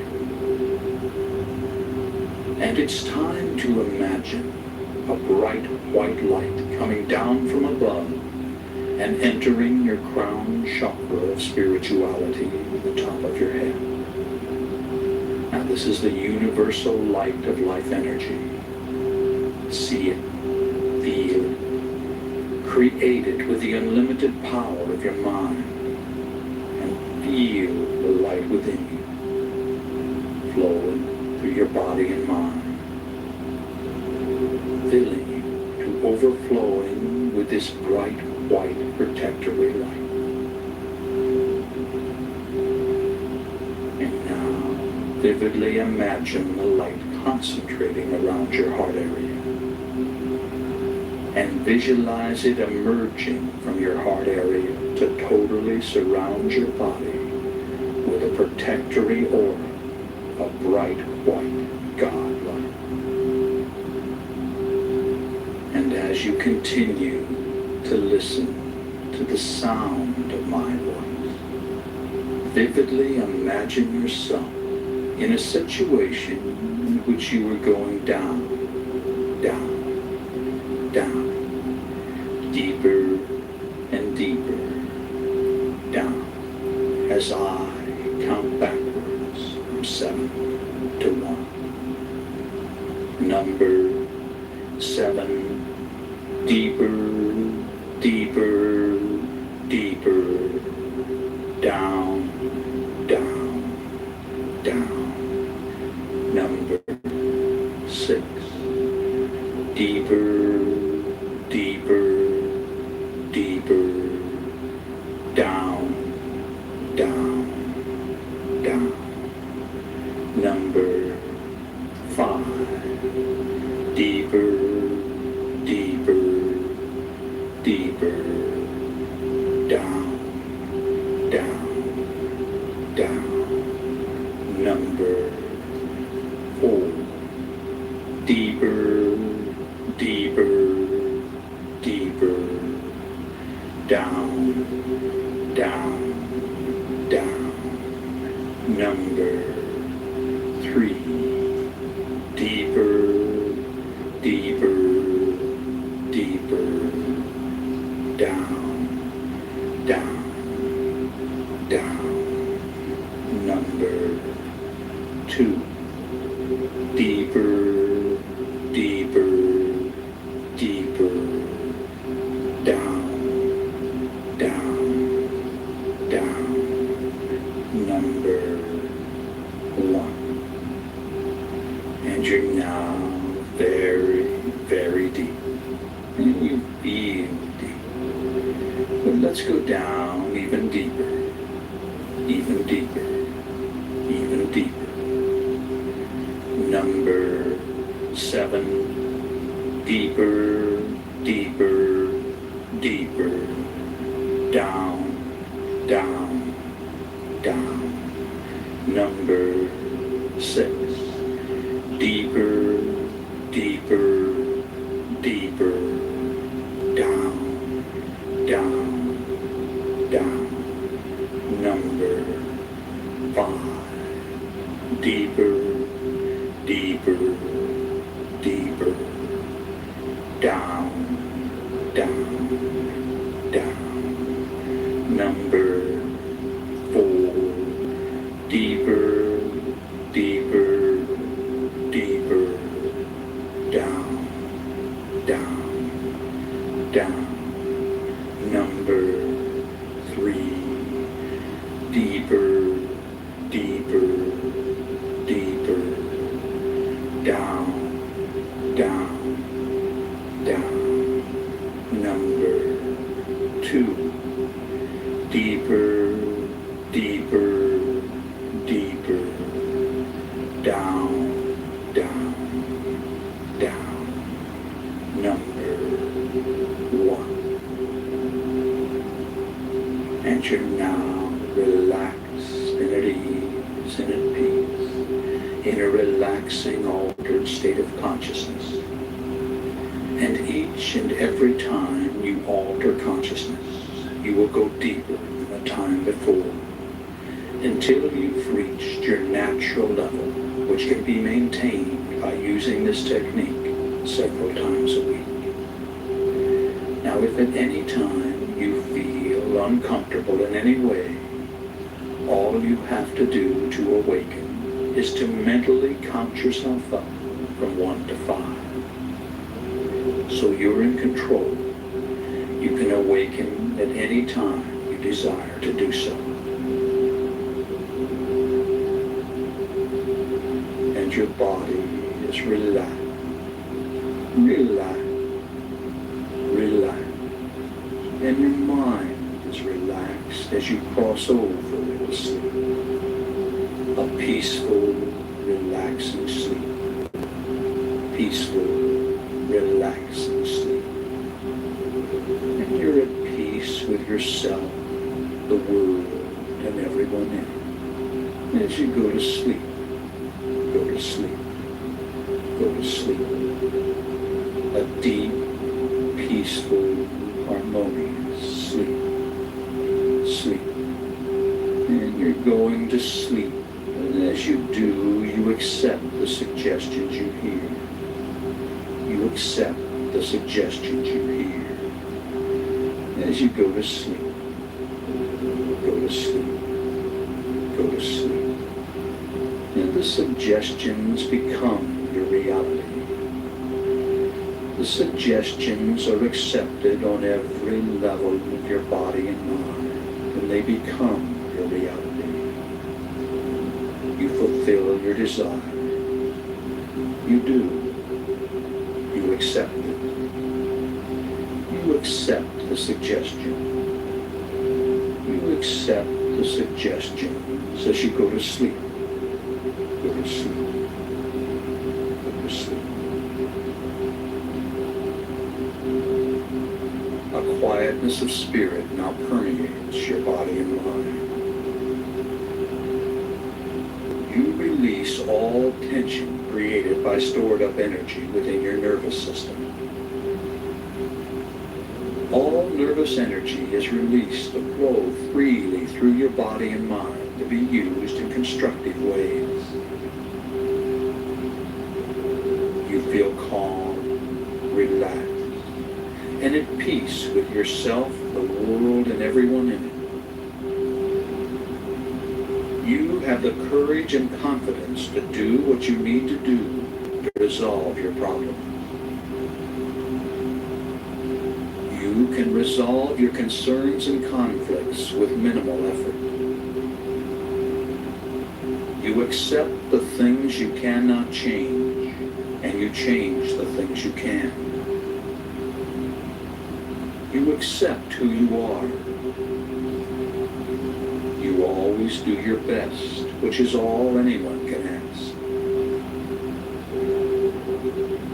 And it's time to imagine a bright white light coming down from above and entering your crown chakra of spirituality at the top of your head. Now this is the universal light of life energy. See it, feel it, create it with the unlimited power of your mind, and feel the light within you, flowing through your body and mind, filling you to overflowing with this bright white protectory light. And now, vividly imagine the light concentrating around your heart area. And visualize it emerging from your heart area to totally surround your body with a protectory aura of bright white God light. And as you continue to listen to the sound of my voice, vividly imagine yourself in a situation in which you are going down, down, down, deeper and deeper, down, as I count backwards from 7 to 1. Number 7, deeper, deeper, deeper, down, down, down. Number 6, deeper, deeper, deeper, down, down, down. Number 5, deeper, deeper, deeper, down, down, down. Number 4, deeper, deeper, deeper, down, down, down. Number 3, deeper, deeper, deeper, down, down, down. Number 2, deeper, deeper. And you're now very, very deep. And you feel deep. But let's go down even deeper, even deeper, even deeper. Number 7, deeper, deeper, deeper, down, down, down. Number 6, deeper, deeper, deeper, down, down, down. Number 5, deeper, deeper, deeper, down, down, down. Number 4, deeper, deeper, deeper, down, down, down. Number 3, deeper, deeper, deeper, down, down, down. Number 2, deeper, deeper, deeper, down, down, down. Number 1. And you're now relaxed and at ease and at peace in a relaxing, altered state of consciousness. And each and every time you alter consciousness, you will go deeper than the time before, until you've reached your natural level, which can be maintained by using this technique several times a week. Now, if at any time you feel uncomfortable in any way, all you have to do to awaken is to mentally count yourself up from 1 to 5. So you're in control. You can awaken at any time you desire to do so. And your body is relaxed, relaxed, relaxed. And your mind is relaxed as you cross over into sleep. A peaceful, relaxing sleep. Peaceful, relaxing sleep. And you're at peace with yourself, the world, and everyone in it. As you go to sleep, go to sleep, go to sleep. A deep, peaceful, harmonious sleep. Sleep. And you're going to sleep. And as you do, you accept the suggestions you hear. You accept the suggestions you hear. As you go to sleep, go to sleep, go to sleep. And the suggestions become your reality. The suggestions are accepted on every level of your body and mind, and they become your reality. You fulfill your desire. You do. You accept it. You accept the suggestion. You accept the suggestions as you go to sleep. Go to sleep. Go to sleep. A quietness of spirit now permeates your body and mind. You release all tension created by stored up energy within your nervous system. All nervous energy is released to flow freely through your body and mind to be used in constructive ways. You feel calm, relaxed, and at peace with yourself, the world, and everyone in it. You have the courage and confidence to do what you need to do to resolve your problem. You can resolve your concerns and conflicts with minimal effort. You You accept the things you cannot change, and you change the things you can. You accept who you are. You always do your best, which is all anyone can ask.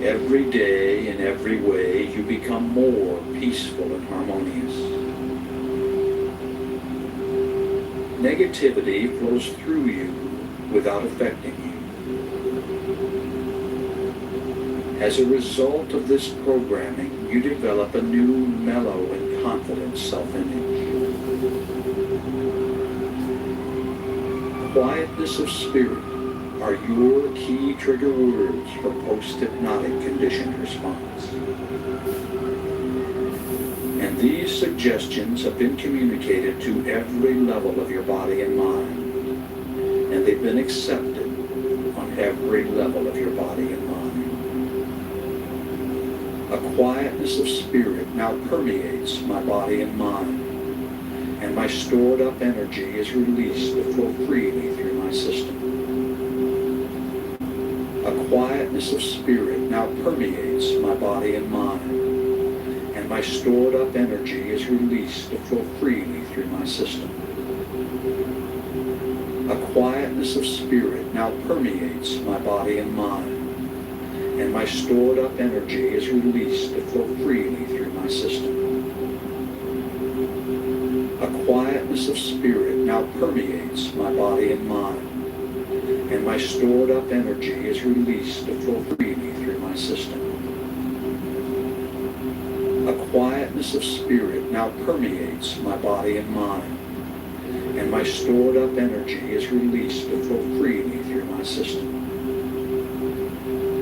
Every day, in every way, you become more peaceful and harmonious. Negativity flows through you without affecting you. As a result of this programming, you develop a new, mellow, and confident self-image. Quietness of spirit are your key trigger words for post-hypnotic conditioned response. And these suggestions have been communicated to every level of your body and mind, and they've been accepted on every level of your body and mind. A quietness of spirit now permeates my body and mind, and my stored up energy is released to flow freely through my system. A quietness of spirit now permeates my body and mind, and my stored up energy is released to flow freely through my system. A quietness of spirit now permeates my body and mind, and my stored up energy is released to flow freely through my system. A quietness of spirit now permeates my body and mind, and my stored up energy is released to flow freely through my system. A quietness of spirit now permeates my body and mind, and my stored up energy is released to flow freely through my system.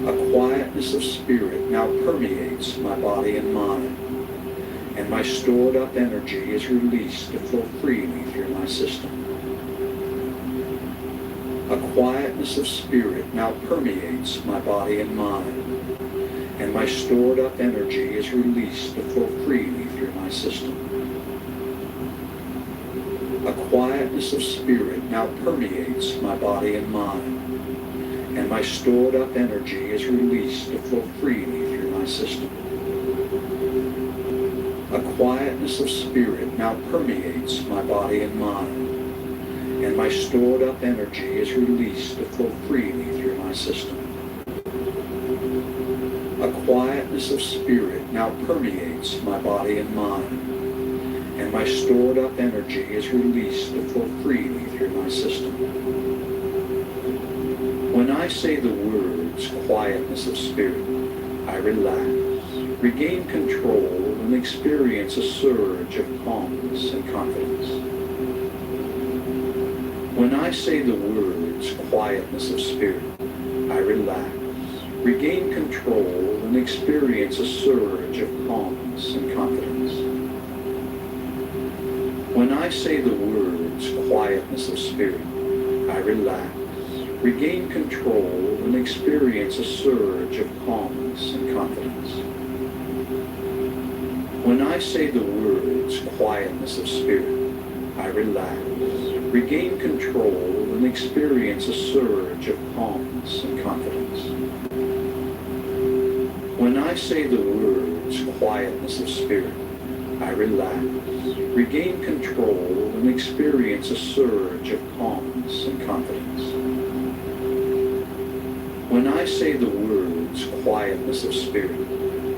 A quietness of spirit now permeates my body and mind, and my stored up energy is released to flow freely through my system. A quietness of spirit now permeates my body and mind, and my stored up energy is released to flow freely through my system. A quietness of spirit now permeates my body and mind, and my stored up energy is released to flow freely through my system. A quietness of spirit now permeates my body and mind, and my stored up energy is released to flow freely through my system. A quietness of spirit now permeates my body and mind, and my stored up energy is released to flow freely through my system. When I say the words quietness of spirit, I relax, regain control, and experience a surge of calmness and confidence. When I say the words quietness of spirit, I relax, regain control, and experience a surge of calmness and confidence. When I say the words quietness of spirit, I relax, regain control, and experience a surge of calmness and confidence. When I say the words quietness of spirit, I relax, regain control, and experience a surge of calmness and confidence. When I say the words quietness of spirit, I relax, regain control, and experience a surge of calmness and confidence. When I say the words quietness of spirit,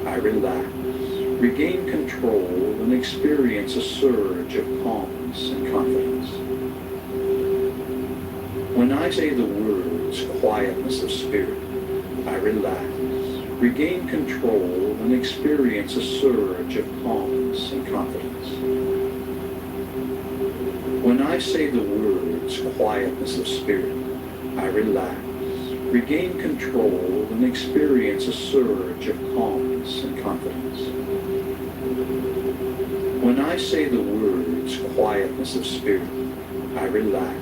I relax, regain control, and experience a surge of calmness and confidence. When I say the words quietness of spirit, I relax, regain control, and experience a surge of calmness and confidence. When I say the words quietness of spirit, I relax, regain control, and experience a surge of calmness and confidence. When I say the words quietness of spirit, I relax,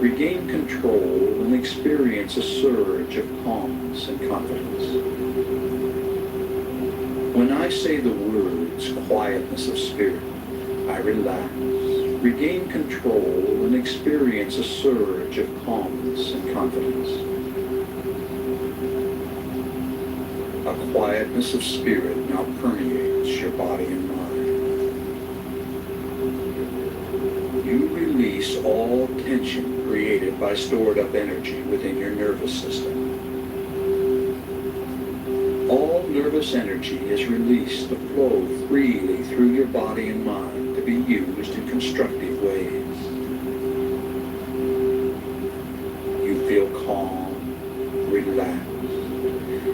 regain control, and experience a surge of calmness and confidence. When I say the words quietness of spirit, I relax, regain control and experience a surge of calmness and confidence. A quietness of spirit now permeates your body and mind. You release all tension created by stored up energy within your nervous system. All nervous energy is released to flow freely through your body and mind to be used in constructive ways. You feel calm, relaxed,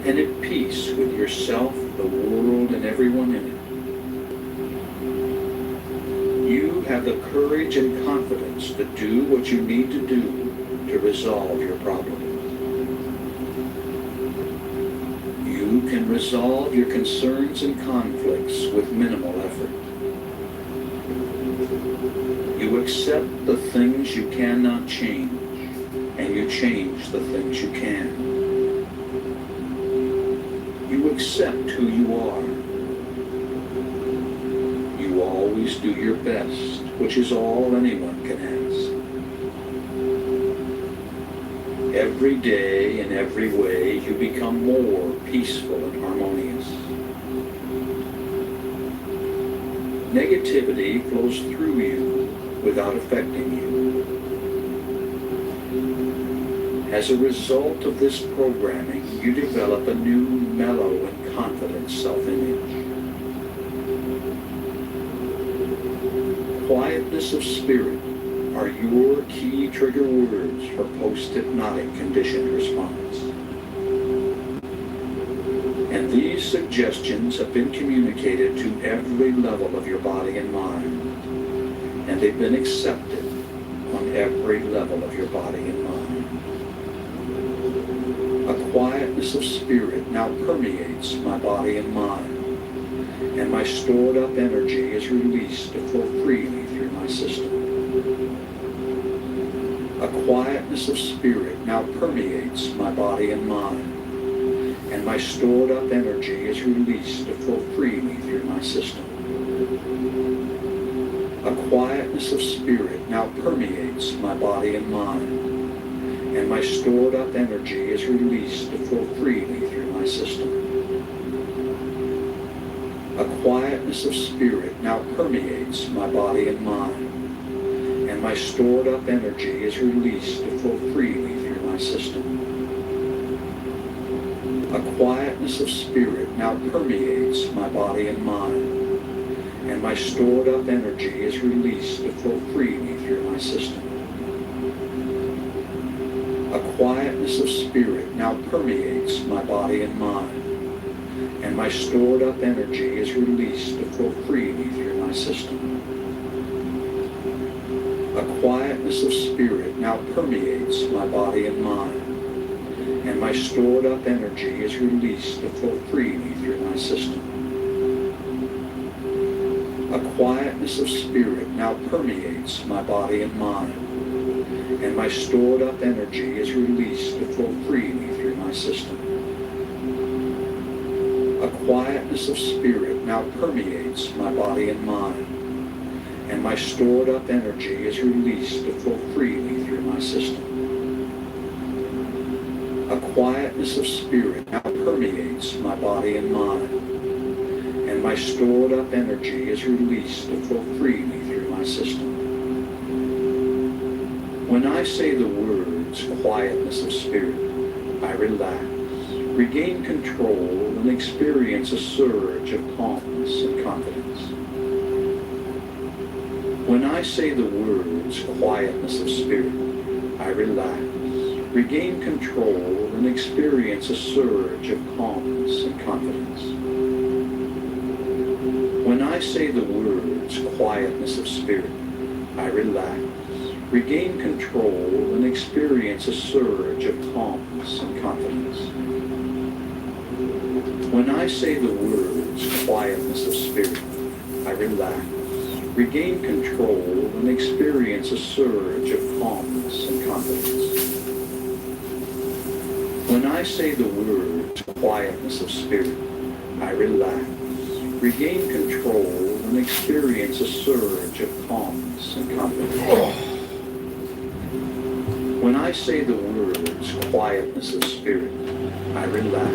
and at peace with yourself, the world, and everyone in it. You have the courage and confidence to do what you need to do to resolve your problems. You can resolve your concerns and conflicts with minimal effort. You accept the things you cannot change, and you change the things you can. You accept who you are. You always do your best, which is all anyone can ask. Every day, in every way, you become more peaceful and harmonious. Negativity flows through you without affecting you. As a result of this programming, you develop a new, mellow, and confident self-image. Quietness of spirit are your key trigger words for post-hypnotic conditioned response. And these suggestions have been communicated to every level of your body and mind, and they've been accepted on every level of your body and mind. A quietness of spirit now permeates my body and mind, and my stored up energy is released to flow freely through my system. A quietness of spirit now permeates my body and mind, and my stored up energy is released to flow freely through my system. A quietness of spirit now permeates my body and mind, and my stored up energy is released to flow freely through my system. A quietness of spirit now permeates my body and mind, and my stored up energy is released to flow freely through my system. A quietness of spirit now permeates my body and mind, and my stored up energy is released to flow freely through my system. A quietness of spirit now permeates my body and mind, and my stored up energy is released to flow freely through my system. A quietness of spirit now permeates my body and mind, and my stored up energy is released to flow freely through my system. A quietness of spirit now permeates my body and mind, and my stored up energy is released to flow freely through my system. A quietness of spirit now permeates my body and mind, and my stored up energy is released to flow freely through my system. A quietness of spirit now permeates my body and mind, and my stored up energy is released to flow freely through my system. When I say the words quietness of spirit, I relax, regain control, and experience a surge of calmness and confidence. When I say the words quietness of spirit, I relax, regain control, and experience a surge of calmness and confidence. When I say the words quietness of spirit, I relax, regain control, and experience a surge of calmness and confidence. When I say the words quietness of spirit, I relax, regain control, and experience a surge of calmness and confidence. When I say the words quietness of spirit, I relax, regain control, and experience a surge of calmness and confidence. When I say the words quietness of spirit, I relax,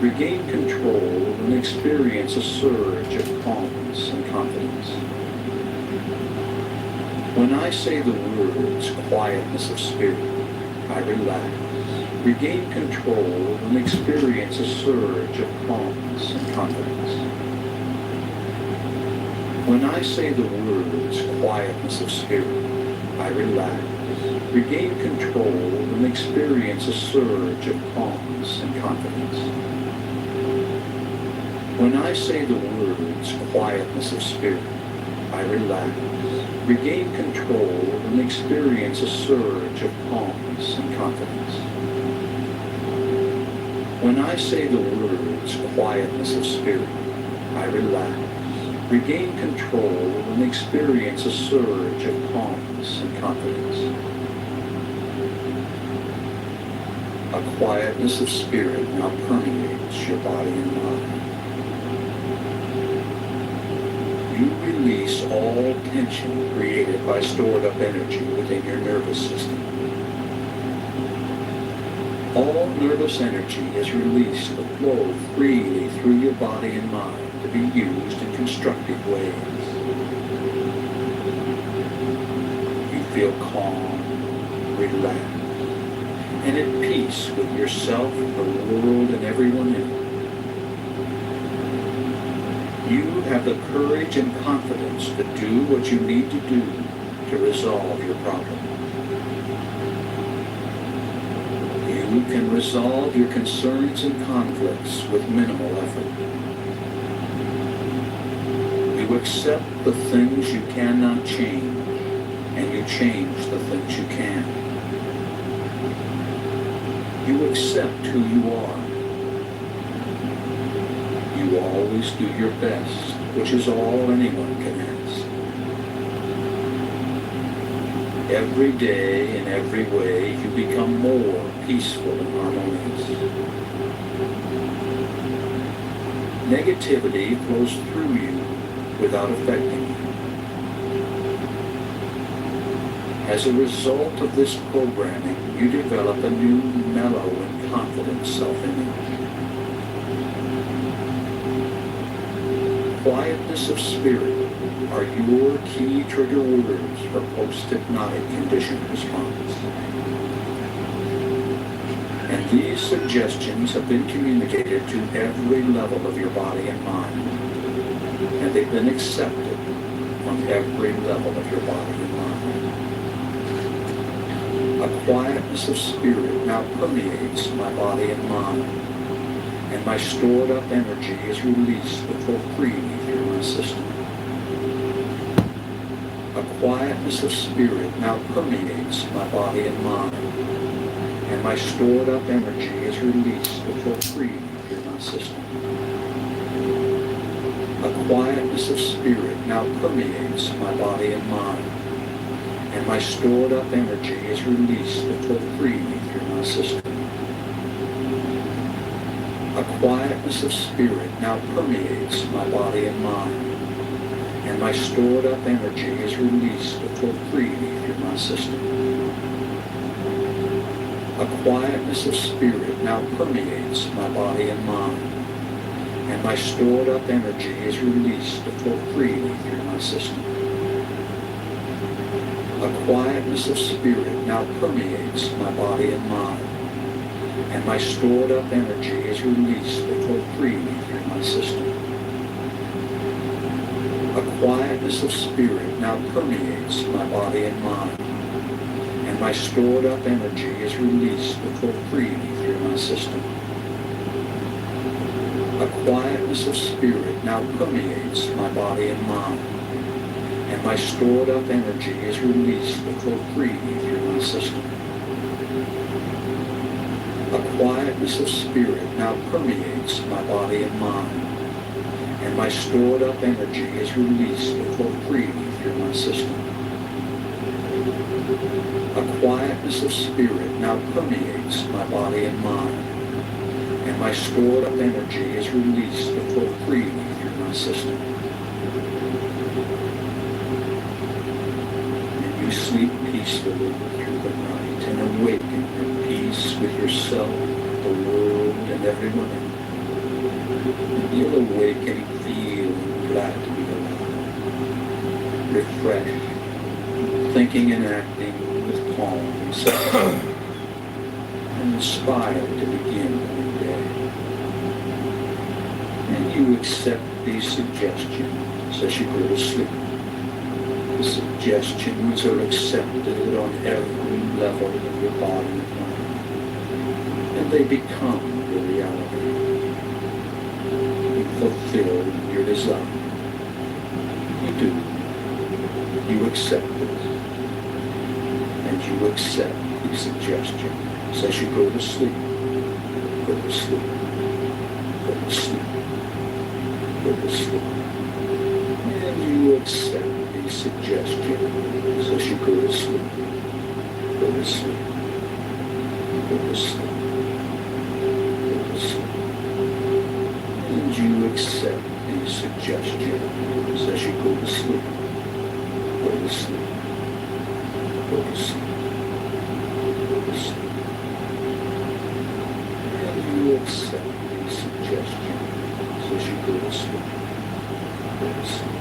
regain control, and experience a surge of calmness and confidence. When I say the words quietness of spirit, I relax, regain control, and experience a surge of calmness and confidence. When I say the words quietness of spirit, I relax, regain control, and experience a surge of calmness and confidence. When I say the words quietness of spirit, I relax, regain control, and experience a surge of calmness and confidence. When I say the words quietness of spirit, I relax, regain control, and experience a surge of calmness and confidence. A quietness of spirit now permeates your body and mind. You release all tension created by stored up energy within your nervous system. All nervous energy is released to flow freely through your body and mind to be used in constructive ways. You feel calm, relaxed, and at peace with yourself, the world, and everyone in it. You have the courage and confidence to do what you need to do to resolve your problem. You can resolve your concerns and conflicts with minimal effort. You accept the things you cannot change, and you change the things you can. You accept who you are. You always do your best, which is all anyone can ask. Every day, in every way, you become more peaceful and harmonious. Negativity flows through you without affecting you. As a result of this programming, you develop a new mellow and confident self-image. Quietness of spirit are your key trigger words for post-hypnotic conditioned response. And these suggestions have been communicated to every level of your body and mind, and they've been accepted on every level of your body and mind. A quietness of spirit now permeates my body and mind, and my stored up energy is released to flow freely through my system. A quietness of spirit now permeates my body and mind, and my stored up energy is released to flow freely through my system. A quietness of spirit now permeates my body and mind, and my stored up energy is released to flow freely through my system. A quietness of spirit now permeates my body and mind, and my stored up energy is released to flow freely through my system. A quietness of spirit now permeates my body and mind, and my stored up energy is released to flow freely through my system. A quietness of spirit now permeates my body and mind, and my stored up energy is released to flow freely through my system. A quietness of spirit now permeates my body and mind, and my stored up energy is released to flow freely through my system. A quietness of spirit now permeates my body and mind, and my stored up energy is released to flow freely through my system. A quietness of spirit now permeates my body and mind, and my stored up energy is released to flow freely through my system. A quietness of spirit now permeates my body and mind, and my stored up energy is released to flow freely through my system. sleep peacefully through the night and awaken in peace with yourself, the world, and everyone else. And you'll awaken feeling glad to be alive, refreshed, thinking and acting with calm self, and inspired to begin a new day. And you accept these suggestions as you go to sleep. The suggestions are accepted on every level of your body and mind, and they become your reality. You fulfill your desire. You do. You accept it. And you accept the suggestions as you go to sleep. Go to sleep. Go to sleep. Go to sleep. And you accept these suggestions as you go to sleep. Go to sleep. Go to sleep. Go to sleep. And you accept these suggestions as you go to sleep. Go to sleep. Go to sleep. Go to sleep. And you accept these suggestions as you go to sleep. Go to sleep.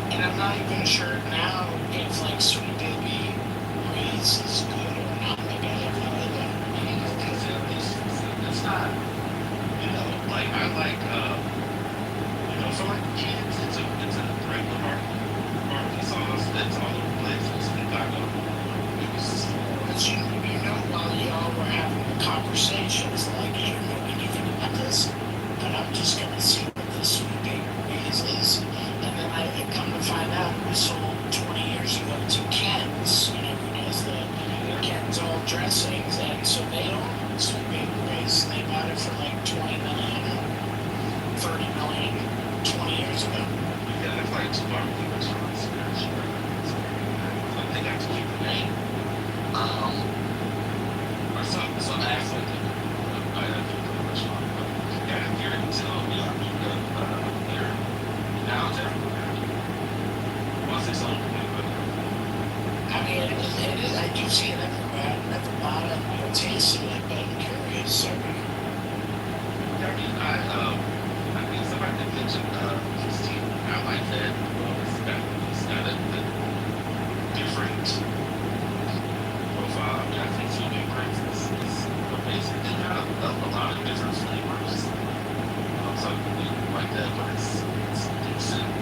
And I'm not even sure now if like Sweet Baby Ray's is good or not. Like I have no idea. It's not, like I like, for like kids, it's a regular barbecue sauce that's all over the place. It's been back up. But while y'all were having the conversation, it's like I don't know anything about this, but I'm just gonna see what this Sweet Baby Ray's is. And then I come to find out it was sold 20 years ago to Ken's, who knows the Ken's all dressings, and so they own Sweet Baby Ray's. They bought it for like 20 million or 30 million 20 years ago. Yeah, it's like two barbecue restaurants. Like they got to keep the name. Or some aspect of it. I have to keep the restaurant. But yeah, if you're until there, now it's everywhere. Once it's on, You see it everywhere. At the bottom, you'll taste it, but I'm curious. So. I mean, somebody did mention 16. I like that. It's got a different profile. I mean, I think Cuban grapes is amazing. They got a lot of different flavors. So I like that, but it's decent.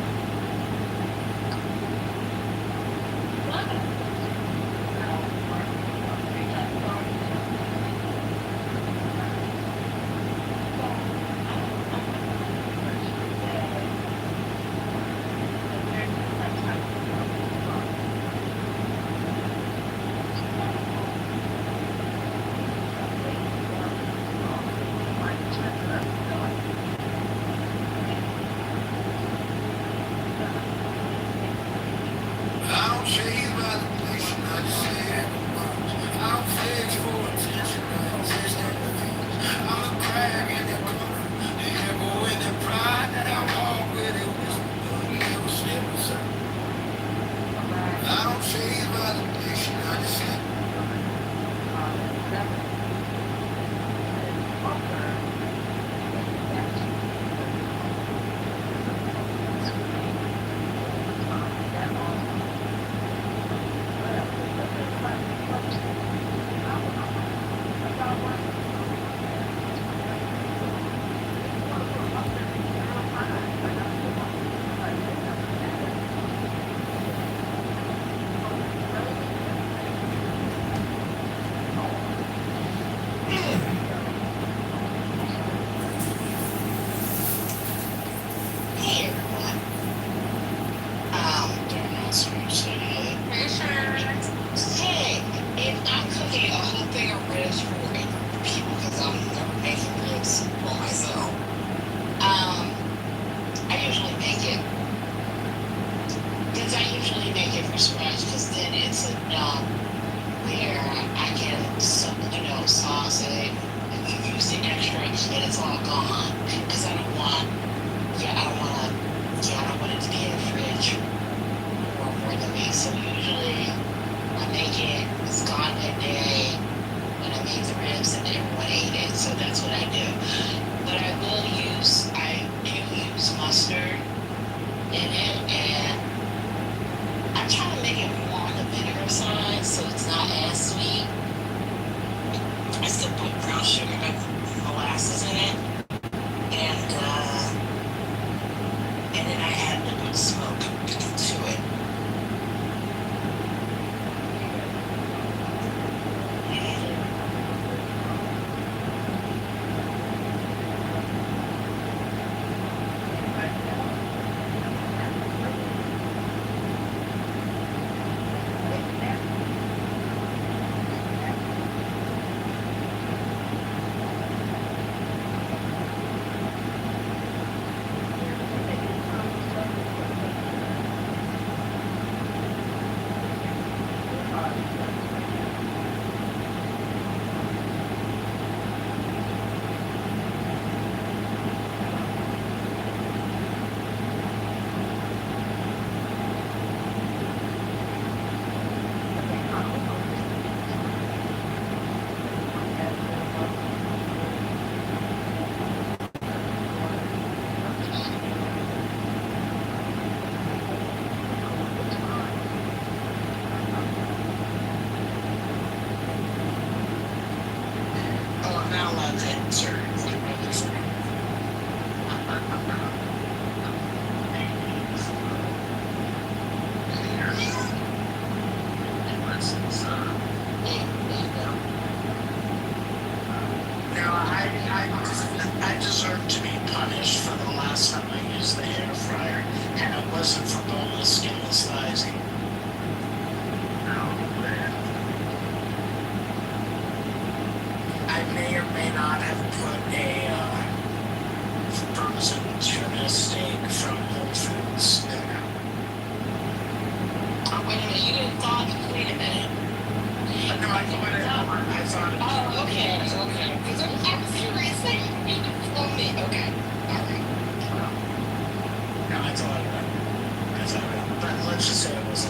Let's just say it was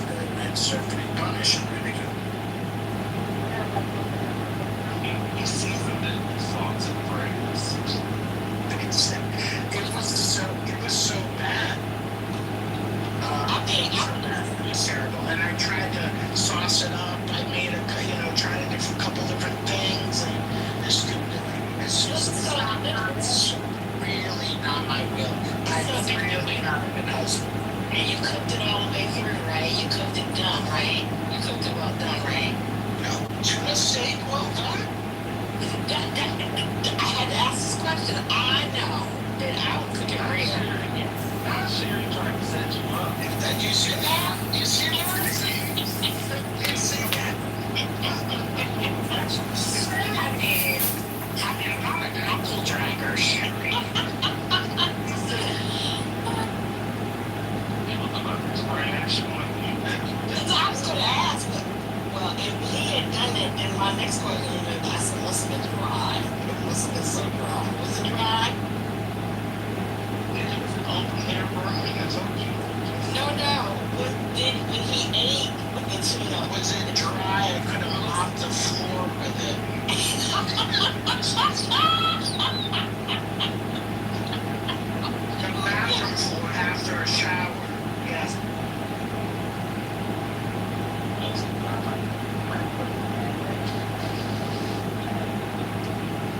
It's really not my will. I was really not because and you cooked it all the way through, right? You cooked it done, right? You cooked it well done, right? No. Tuna steak well done? I had to ask this question. I know that I would cook it real. I'm serious trying to set you up. Did you see that? You see that? You see that? I'm a knuckle dragger. I was going to ask, but, well, if he had done it, then my next question would have been, I said, must have been dry. It must have been so dry. Was it dry? No. When he ate with the tuna, was it dry and could have mopped the floor with it? The bathroom floor after a shower. Yes.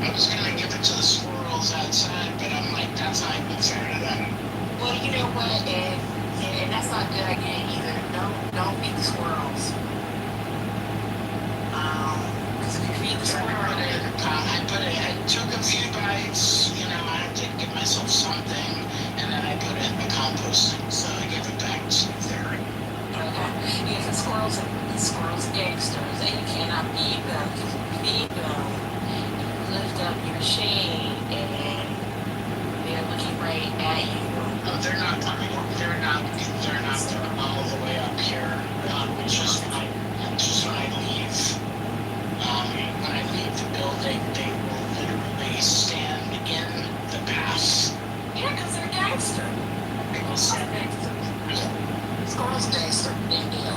I was gonna give it to the squirrels outside, but I'm like, that's not even fair to them. Well, you know what, and that's not a good idea either. Don't feed the squirrels. Because if you feed the squirrels, I took a few bites, I had to give myself something, and then I put it in the composting, so I gave it back to their. Okay. Yeah, the squirrels gangsters, and you cannot feed them. Because if you feed them, you lift up your shade, and they're looking right at you. No, they're not coming. They're not all the way up here. Just when I leave. When I leave the building, they will literally stand in the path. Yeah, because they're gangster. They will stand next to them. Squirrels gangster. India.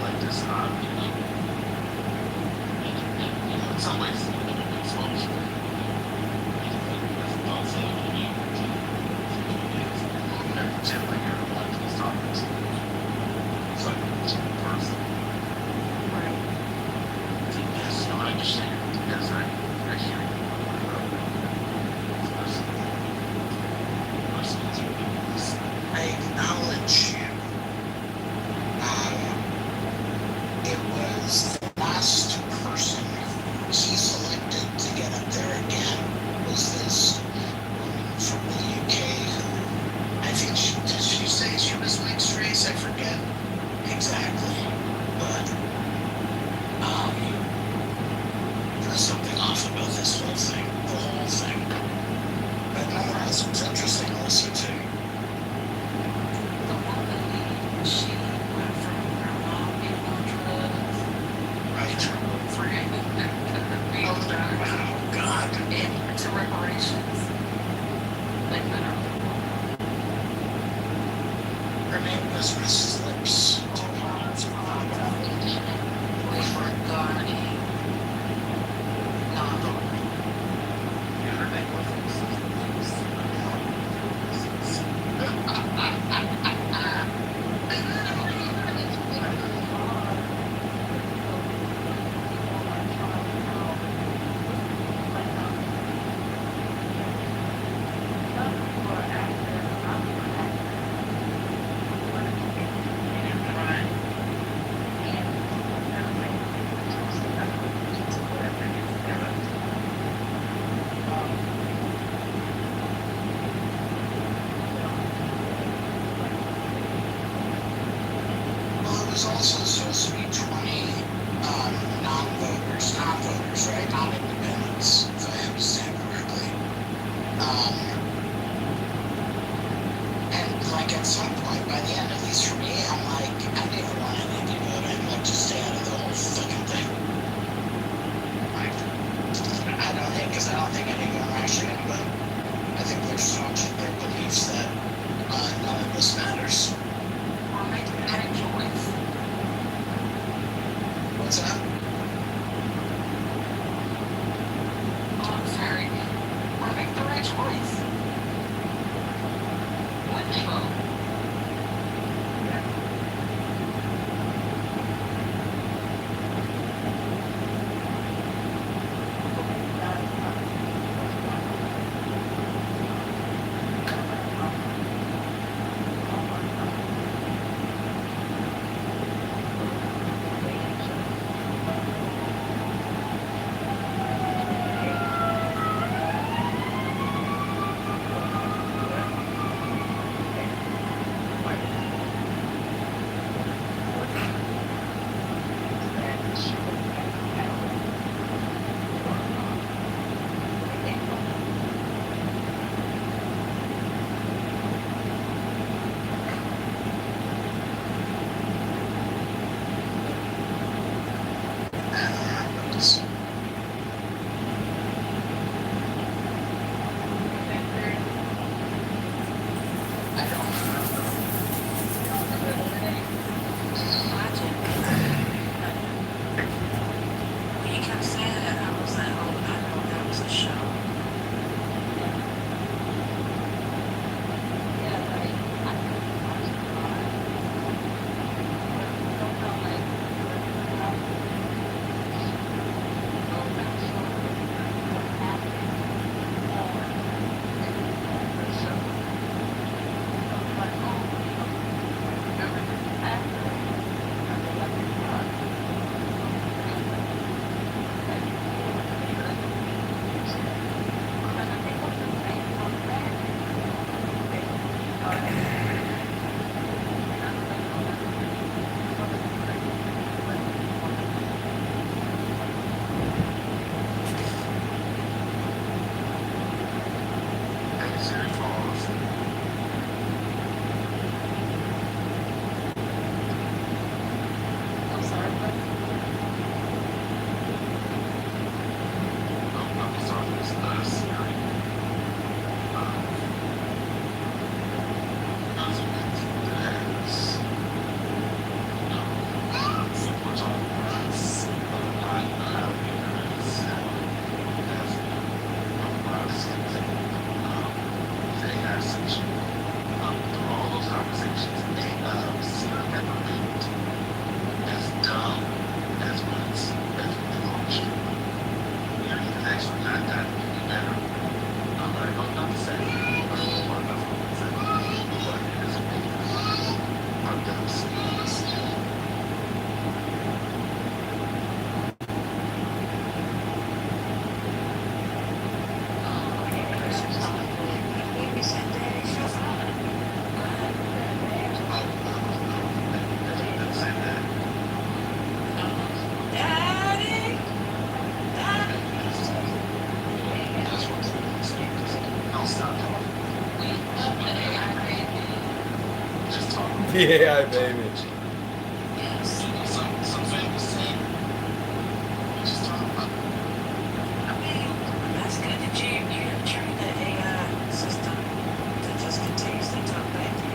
like this, in some ways, it's almost generally hear a lot of these topics. So first, yes, no, I understand. Yes, I hear you. I acknowledge you. It was the last person he selected to get up there again was this woman from the UK who, I think did she say she was mixed race? I forget exactly. But there's something off about this whole thing, the whole thing. But nonetheless, it was interesting to listen to. The woman, she went from grandma being on drugs Right. to being Oh, God. into reparations. Like literally. Her name was Mrs. Lips. Regarding non-voting. Her name was Well, it was also supposed to be 20 non-voters, right? Non-independents, if I understand correctly. And like at some point, by the end, at least for me, I'm like, I never want any to vote. I'd like to stay out of the whole fucking thing. Like, I don't think any of them are actually gonna vote. I think they're staunch in their beliefs that none of this matters. Or make the right choice. What's that? Oh, I'm sorry. Or make the right choice. When they vote. Yeah, baby. Yes. Some famous saying. Just talking about. I mean, that's good that you have trained the AI system that just continues to talk back to you.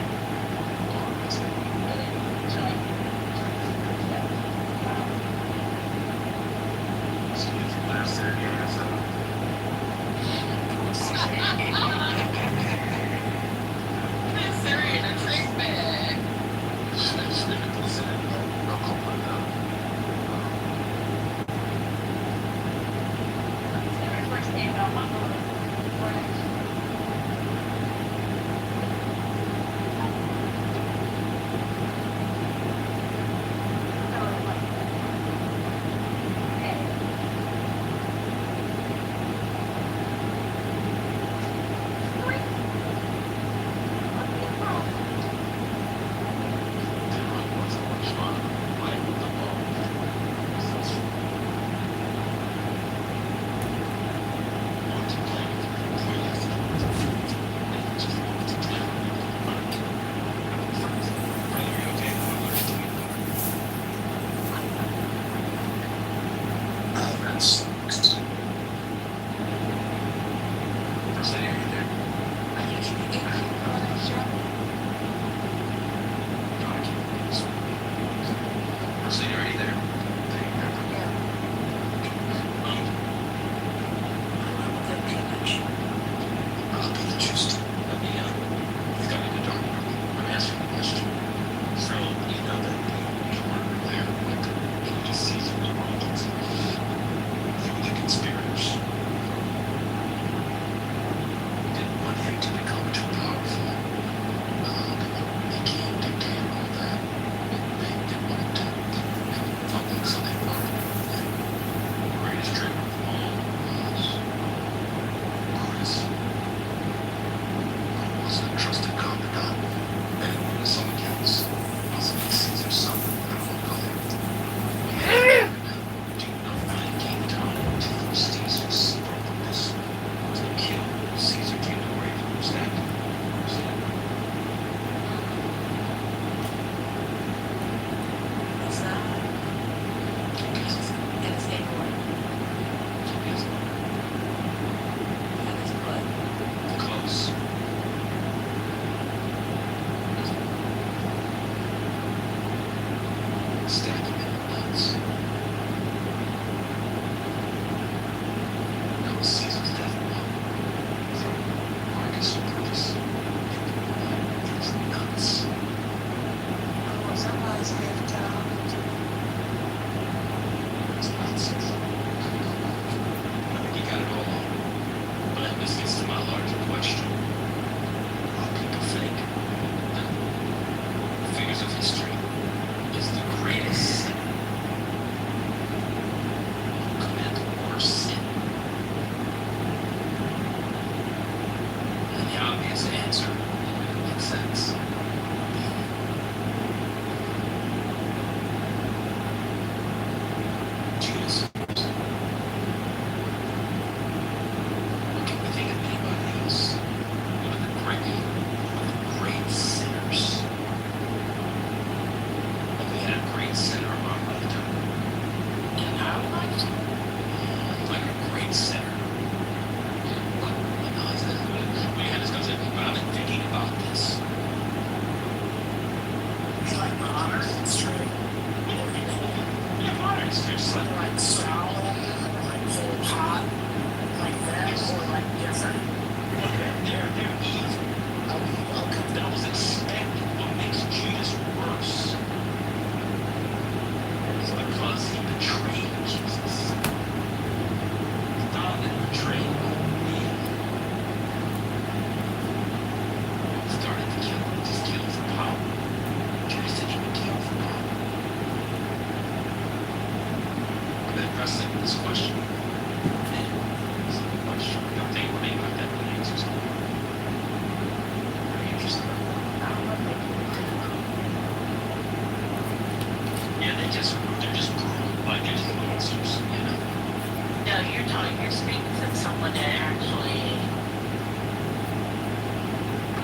You're speaking to someone that actually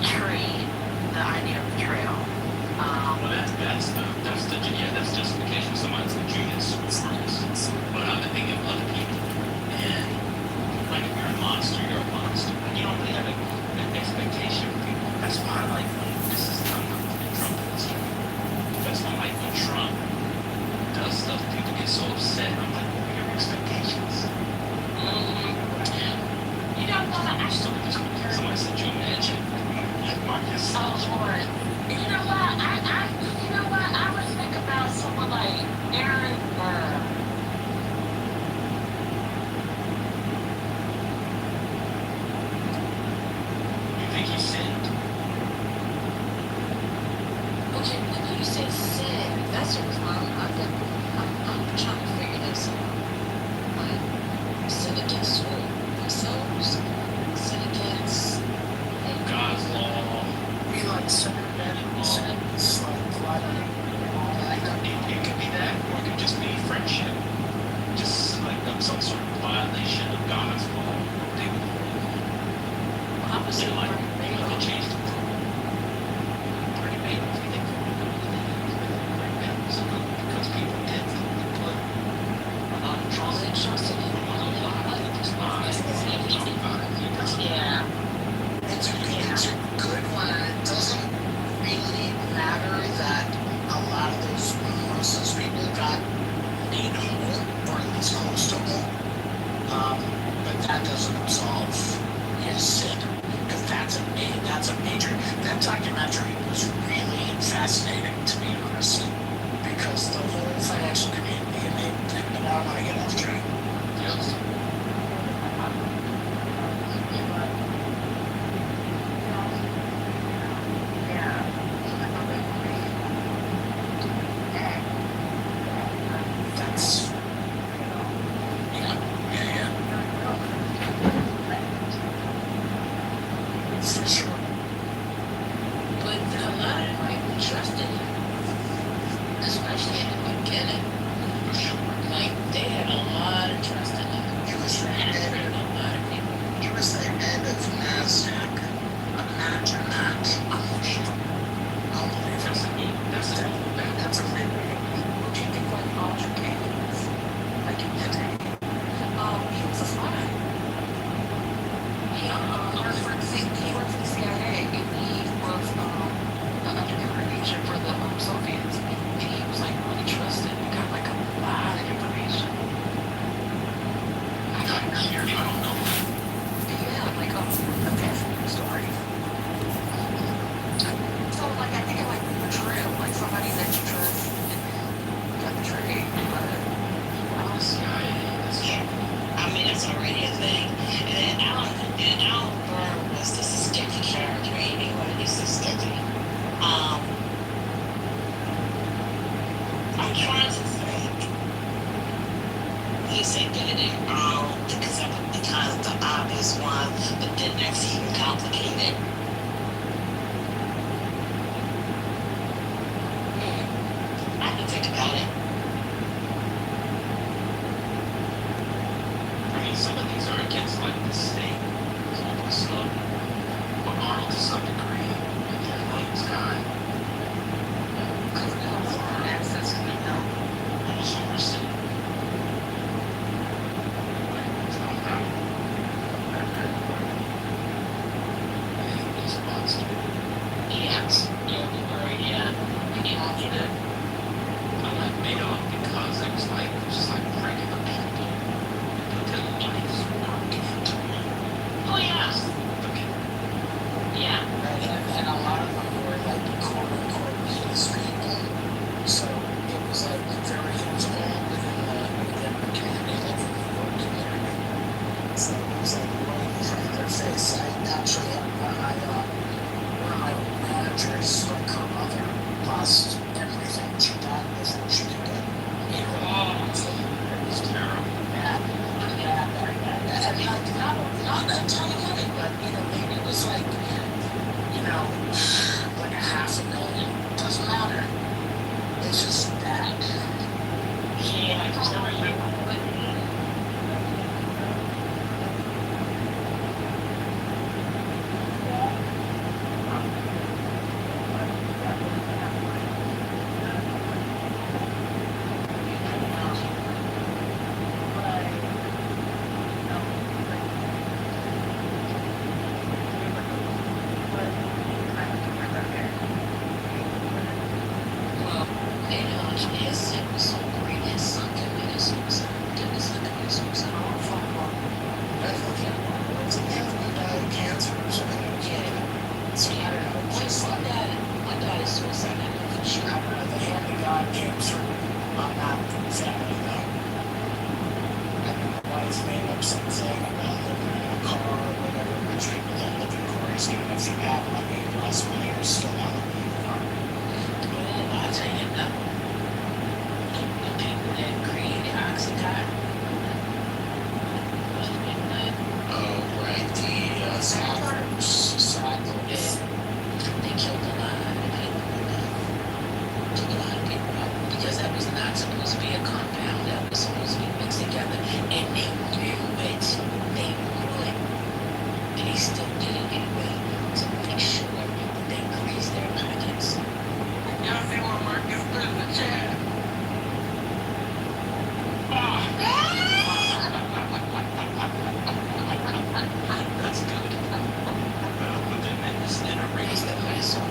trained the idea of betrayal. That's justification for somebody's a Judas, for instance. But I'm thinking of other people. And like if you're a monster, you're a monster. You don't really have an expectation of people. That's why I like when Trump is. That's why I like when Trump does stuff, people get so upset. I'm like, what are your expectations? You know what? I still just somebody said you imagine. Marcus. Oh Lord. You know what? I would think about someone like Aaron Burr. You think he sinned? Okay, when you say sin, that's what's wrong. I'm trying to figure this out. Like, sin against who? Themselves? Sin against God's law. we like circumventing sins, like flooding and all that. It could be that, or it could just be friendship. Just like some sort of violation of God's law. They would I was say like, Madoff. they changed the rule. Pretty Madoff, you think because people did put a lot of trust in him. Yeah. It's a good one, and it doesn't really matter that a lot of most of those people got made whole, or at least close to whole. But that doesn't absolve his sin, because that's a major. That documentary was really fascinating, to be honest, because the whole financial community, and I don't want to get off track. Yes. That's yeah. For sure. But a lot of people trusted him, especially in the beginning. Like, they had a lot of trust in him. He was the head He was the head of NASDAQ. Imagine that. That's amazing. What do you think like Roger Gaines? Like in today? He was a spy. He worked for the CIA, and he was an undercover agent for the Soviets. And he was like really trusted. He got like a lot of information. I don't know. Yeah, like a fascinating story. So like I think of like betrayal, like somebody that you trust and got betrayed. But yeah, I mean that's already a thing. And Alan Burr was just a sketchy character anyway. He's so sketchy. I'm trying to think. You say Benedict Arnold because that would be kind of the obvious one, but then that's even complicated. I can think about it. I mean, some of these are against like the state, stuff. But Arnold to some degree, and then Williams guy. Because we have foreign access to the help. Almost overseen. He's a monster. Yes. Yeah, we were, yeah. We wanted it. I like Madoff because it was just like regular people. Put their life's work into it. was not supposed to be a compound that was supposed to be mixed together. And they knew it. They knew it. And they still did it anyway to make sure that they greased their pockets. Y'all see what Marcus put in the chat? That's good. But then it's in a race that I saw.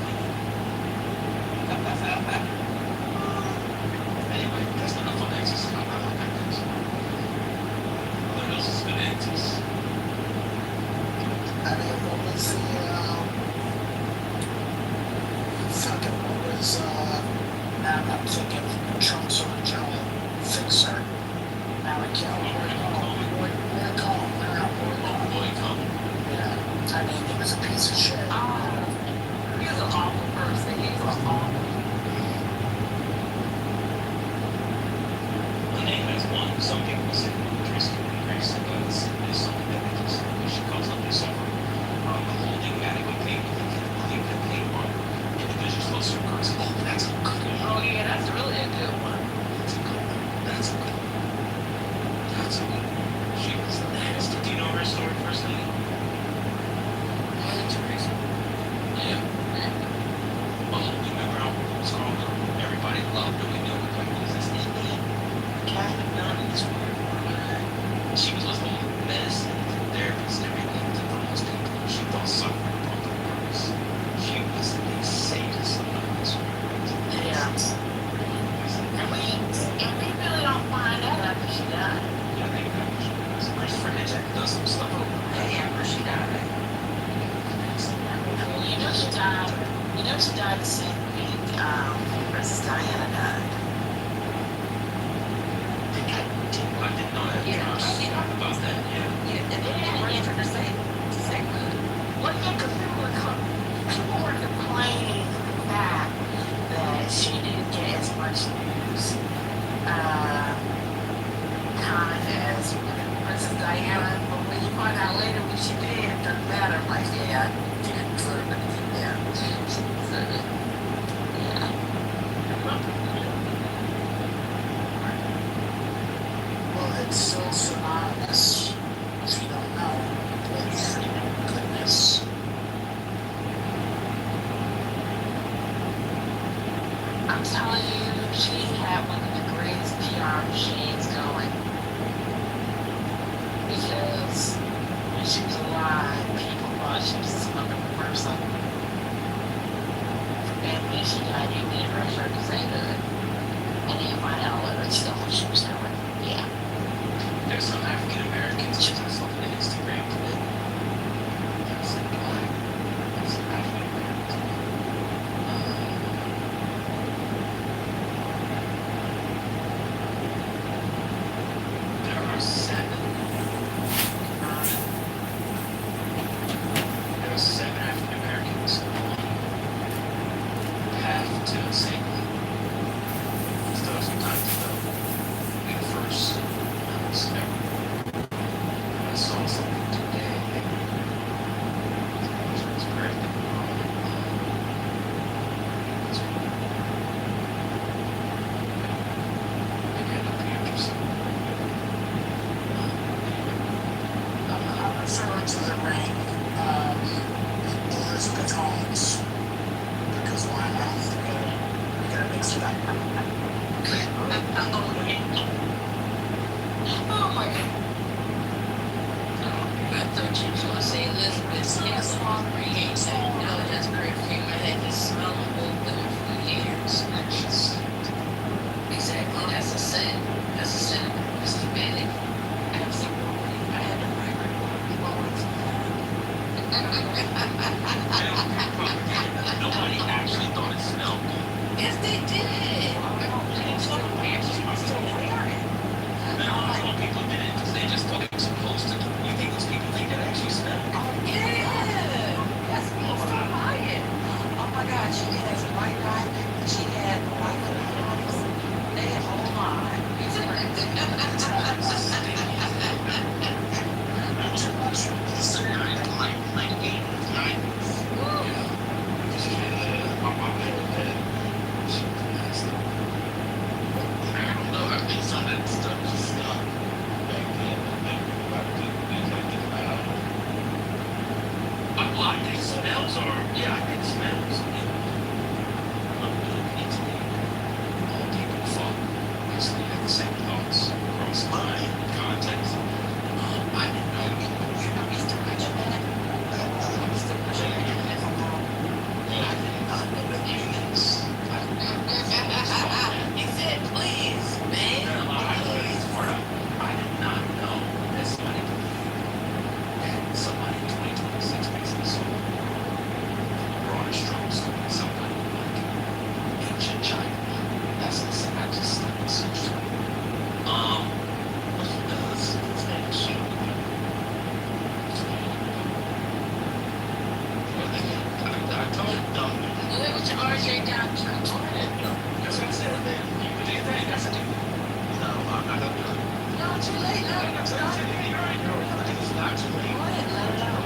Anyway, that's not enough on X's. I'm not on X's. What else is good X's? I mean, what was the, fucking, what was, now I'm thinking Trump's original fixer. Now I can't Yeah, I mean, he was a piece of shit. He's an awful person. He's an awful. My name has one. Some people say Tracy Grace, but it's something that she calls up this summer. Holding adequate pain with the pain on individuals close to occurs. Oh, that's a good one. Oh yeah, that's really a good one. That's a good one. That's a good one. She was nasty. Do you know her story personally? Teresa. Yeah. Well, you remember how it was called? Everybody loved her. We knew it. Like, was this Indian? Catholic nun in this weird woman. She was with all the medicine, therapists, and everything to those people. She thought suffering brought the purpose. She was a sadist of this world. Yeah. And we really don't find out after she died. Yeah, I think Christopher Hitchcock does some stuff over Hey, after she died. You know she died. You know she died the same week Princess Diana died. I didn't know that. Yeah, she talked about that. Yeah. And they didn't ready for the same good. Well, yeah, because people were complaining that she didn't get as much news, kind of as Princess Diana. But when you find out later what she did, it doesn't matter. Like, yeah, she didn't deserve anything there. She deserved it. Yeah. Well, it's so synonymous, if you don't know, with goodness. I'm telling you, she had one of the greatest PR machines going. Because when she was alive, people thought she was this wonderful person. And when she died, they didn't rush her to say that. And then find out later stuff what she was doing. Yeah. There's some African Americans who have something on Instagram today. There's some black, there's some African Americans. There are 7. There are 7 African Americans on path to safety. Still sometimes though, be the first. I saw something today. It's great. I'm referring to the ring, Elizabeth Holmes, because why not? We gotta mix it up. Oh my God. I thought you was going to say Elizabeth. Yes, no, that's great for you. I had this smell of old women for years. Exactly. That's a sin. That's a sin. It's humanity. Absolutely. I had to migrate Nobody actually thought it smelled good. Yes, they did. People didn't because they just thought it was supposed to. You think those people think that actually smell? Yeah. That's me. Stop lying. Oh my God. She has white eyes. She had white eyes. They had whole line. Like 8, 9. not too late. No, I'm start. right. No, it's not too late. Go ahead, let it out.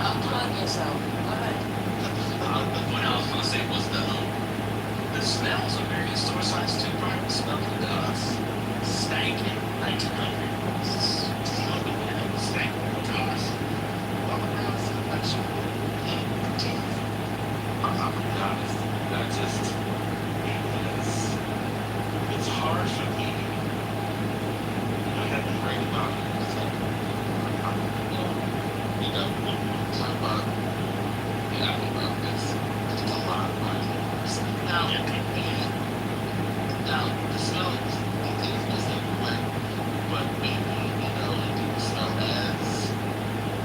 Unplug yourself. Go ahead. What I was gonna say was the smells are very store size too, right? The smell of the stankin' 1900s. Stankin' cars. All around so much. I'm gonna be honest. That just it's hard for me. I have to write about it. It's like, you know, talk about this. It's a lot of money. Now, the smell is everywhere, but maybe, you know, it didn't smell as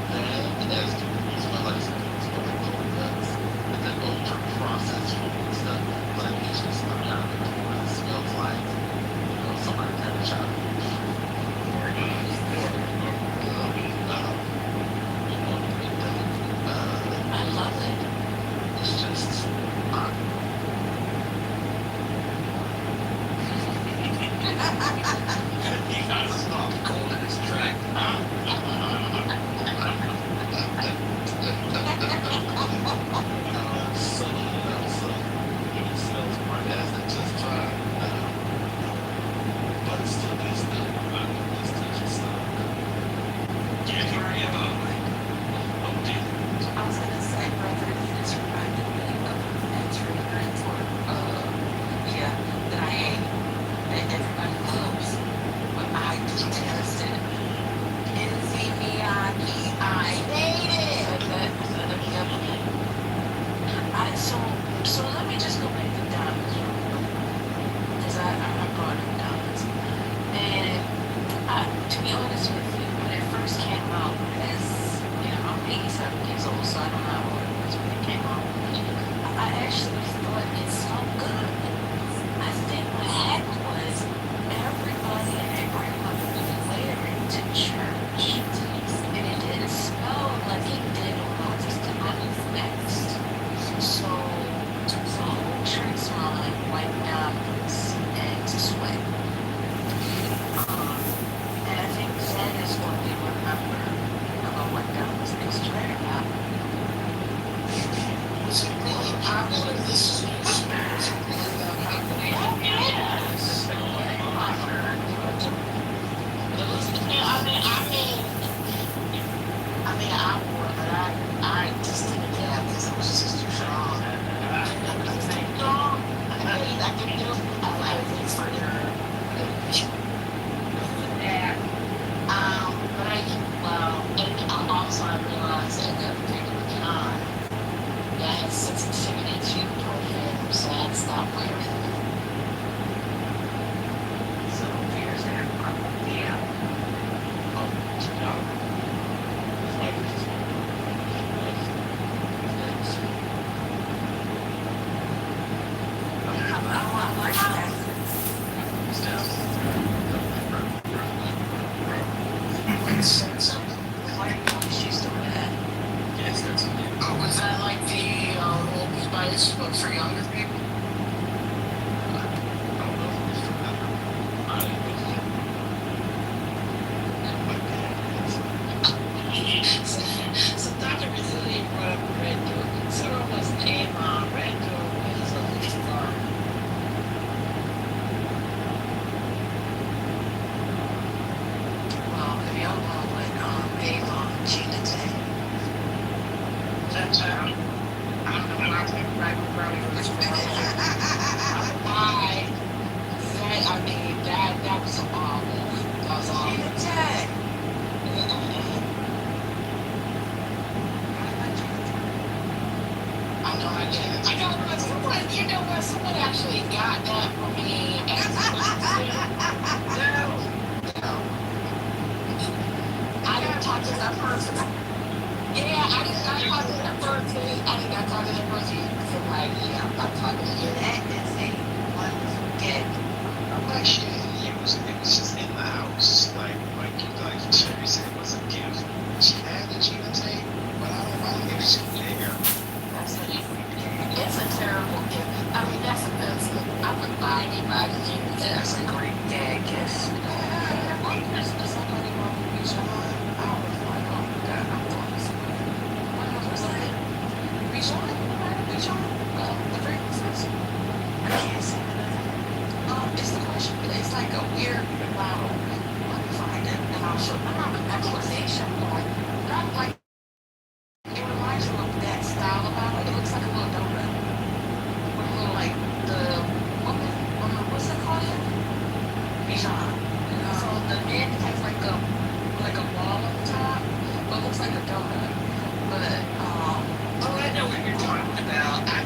bad as the smell like cold guts, but then ultra processed food and stuff, like it just smell out of it. It smells like, you know, somebody had a child. I love it. It's just, you gotta stop calling this track. So it smells more gas than just fine. But it still is good. It's just can't worry about it. Oh, dear. I was gonna say, brother, this reminded me of a trailer for, that I hate, that everybody loves, but I detested. Izzy Miyagi, I hate it. So let me just go back to diamonds real quick, because I brought up diamonds, and to be honest with you, when it first came out, as you know, I'm 87 years old, so I don't know what it was when it came out. I actually thought it smelled good. I think what happened was everybody and their grandmother was wearing to church, and it didn't smell like it did when I was next. So the whole church smelled like white diamonds and sweat. And I think that is what they remember about what diamonds is wearing now. Was it really popular? This is I wore, but I just didn't get it because it was just too strong. I can do a lot of things for your that. And also I realized at that particular time that I had sensitivity to perfume, so I had stopped wearing them. So here's that. Yeah. I like that. Oh, was that like the Old Spice, but for younger people? So Dr. Brazilian brought up Red Door. Sarah was named Red Door was a leaf farm. Well, if y'all know what Avon Gina did. That's I don't know why I went right with this why. I mean, that was awful. That was awful. Gina Tech. I know I did. You know what? Someone actually got that for me. No. I didn't talk to that person. Yeah, I did not talk to that person. I did not talk to that person. So like, yeah, I'm not talking to you. That is a one get. I'm like, she didn't use it. It was just in the house. Like Sherry said, it was a gift. She had the Gina tape, but I don't think she there. It's a terrible gift. I mean, that's offensive. I would buy anybody can use it as a great gag gift. There's somebody wrong with Bijan. I was like, oh my god, I'm going to school. What was that? Bijan? Bijan? The frequencies? I can't say that. It's the question. It's like a weird bottle. Let me find it and I'll show. I have an explanation point. Not like it reminds you of that style of bottle. It looks like a little donut. With a little like the woman. What's it called? Bijan. So the end has like a ball on the top, but it looks like a donut. But oh, I know what you're talking about. I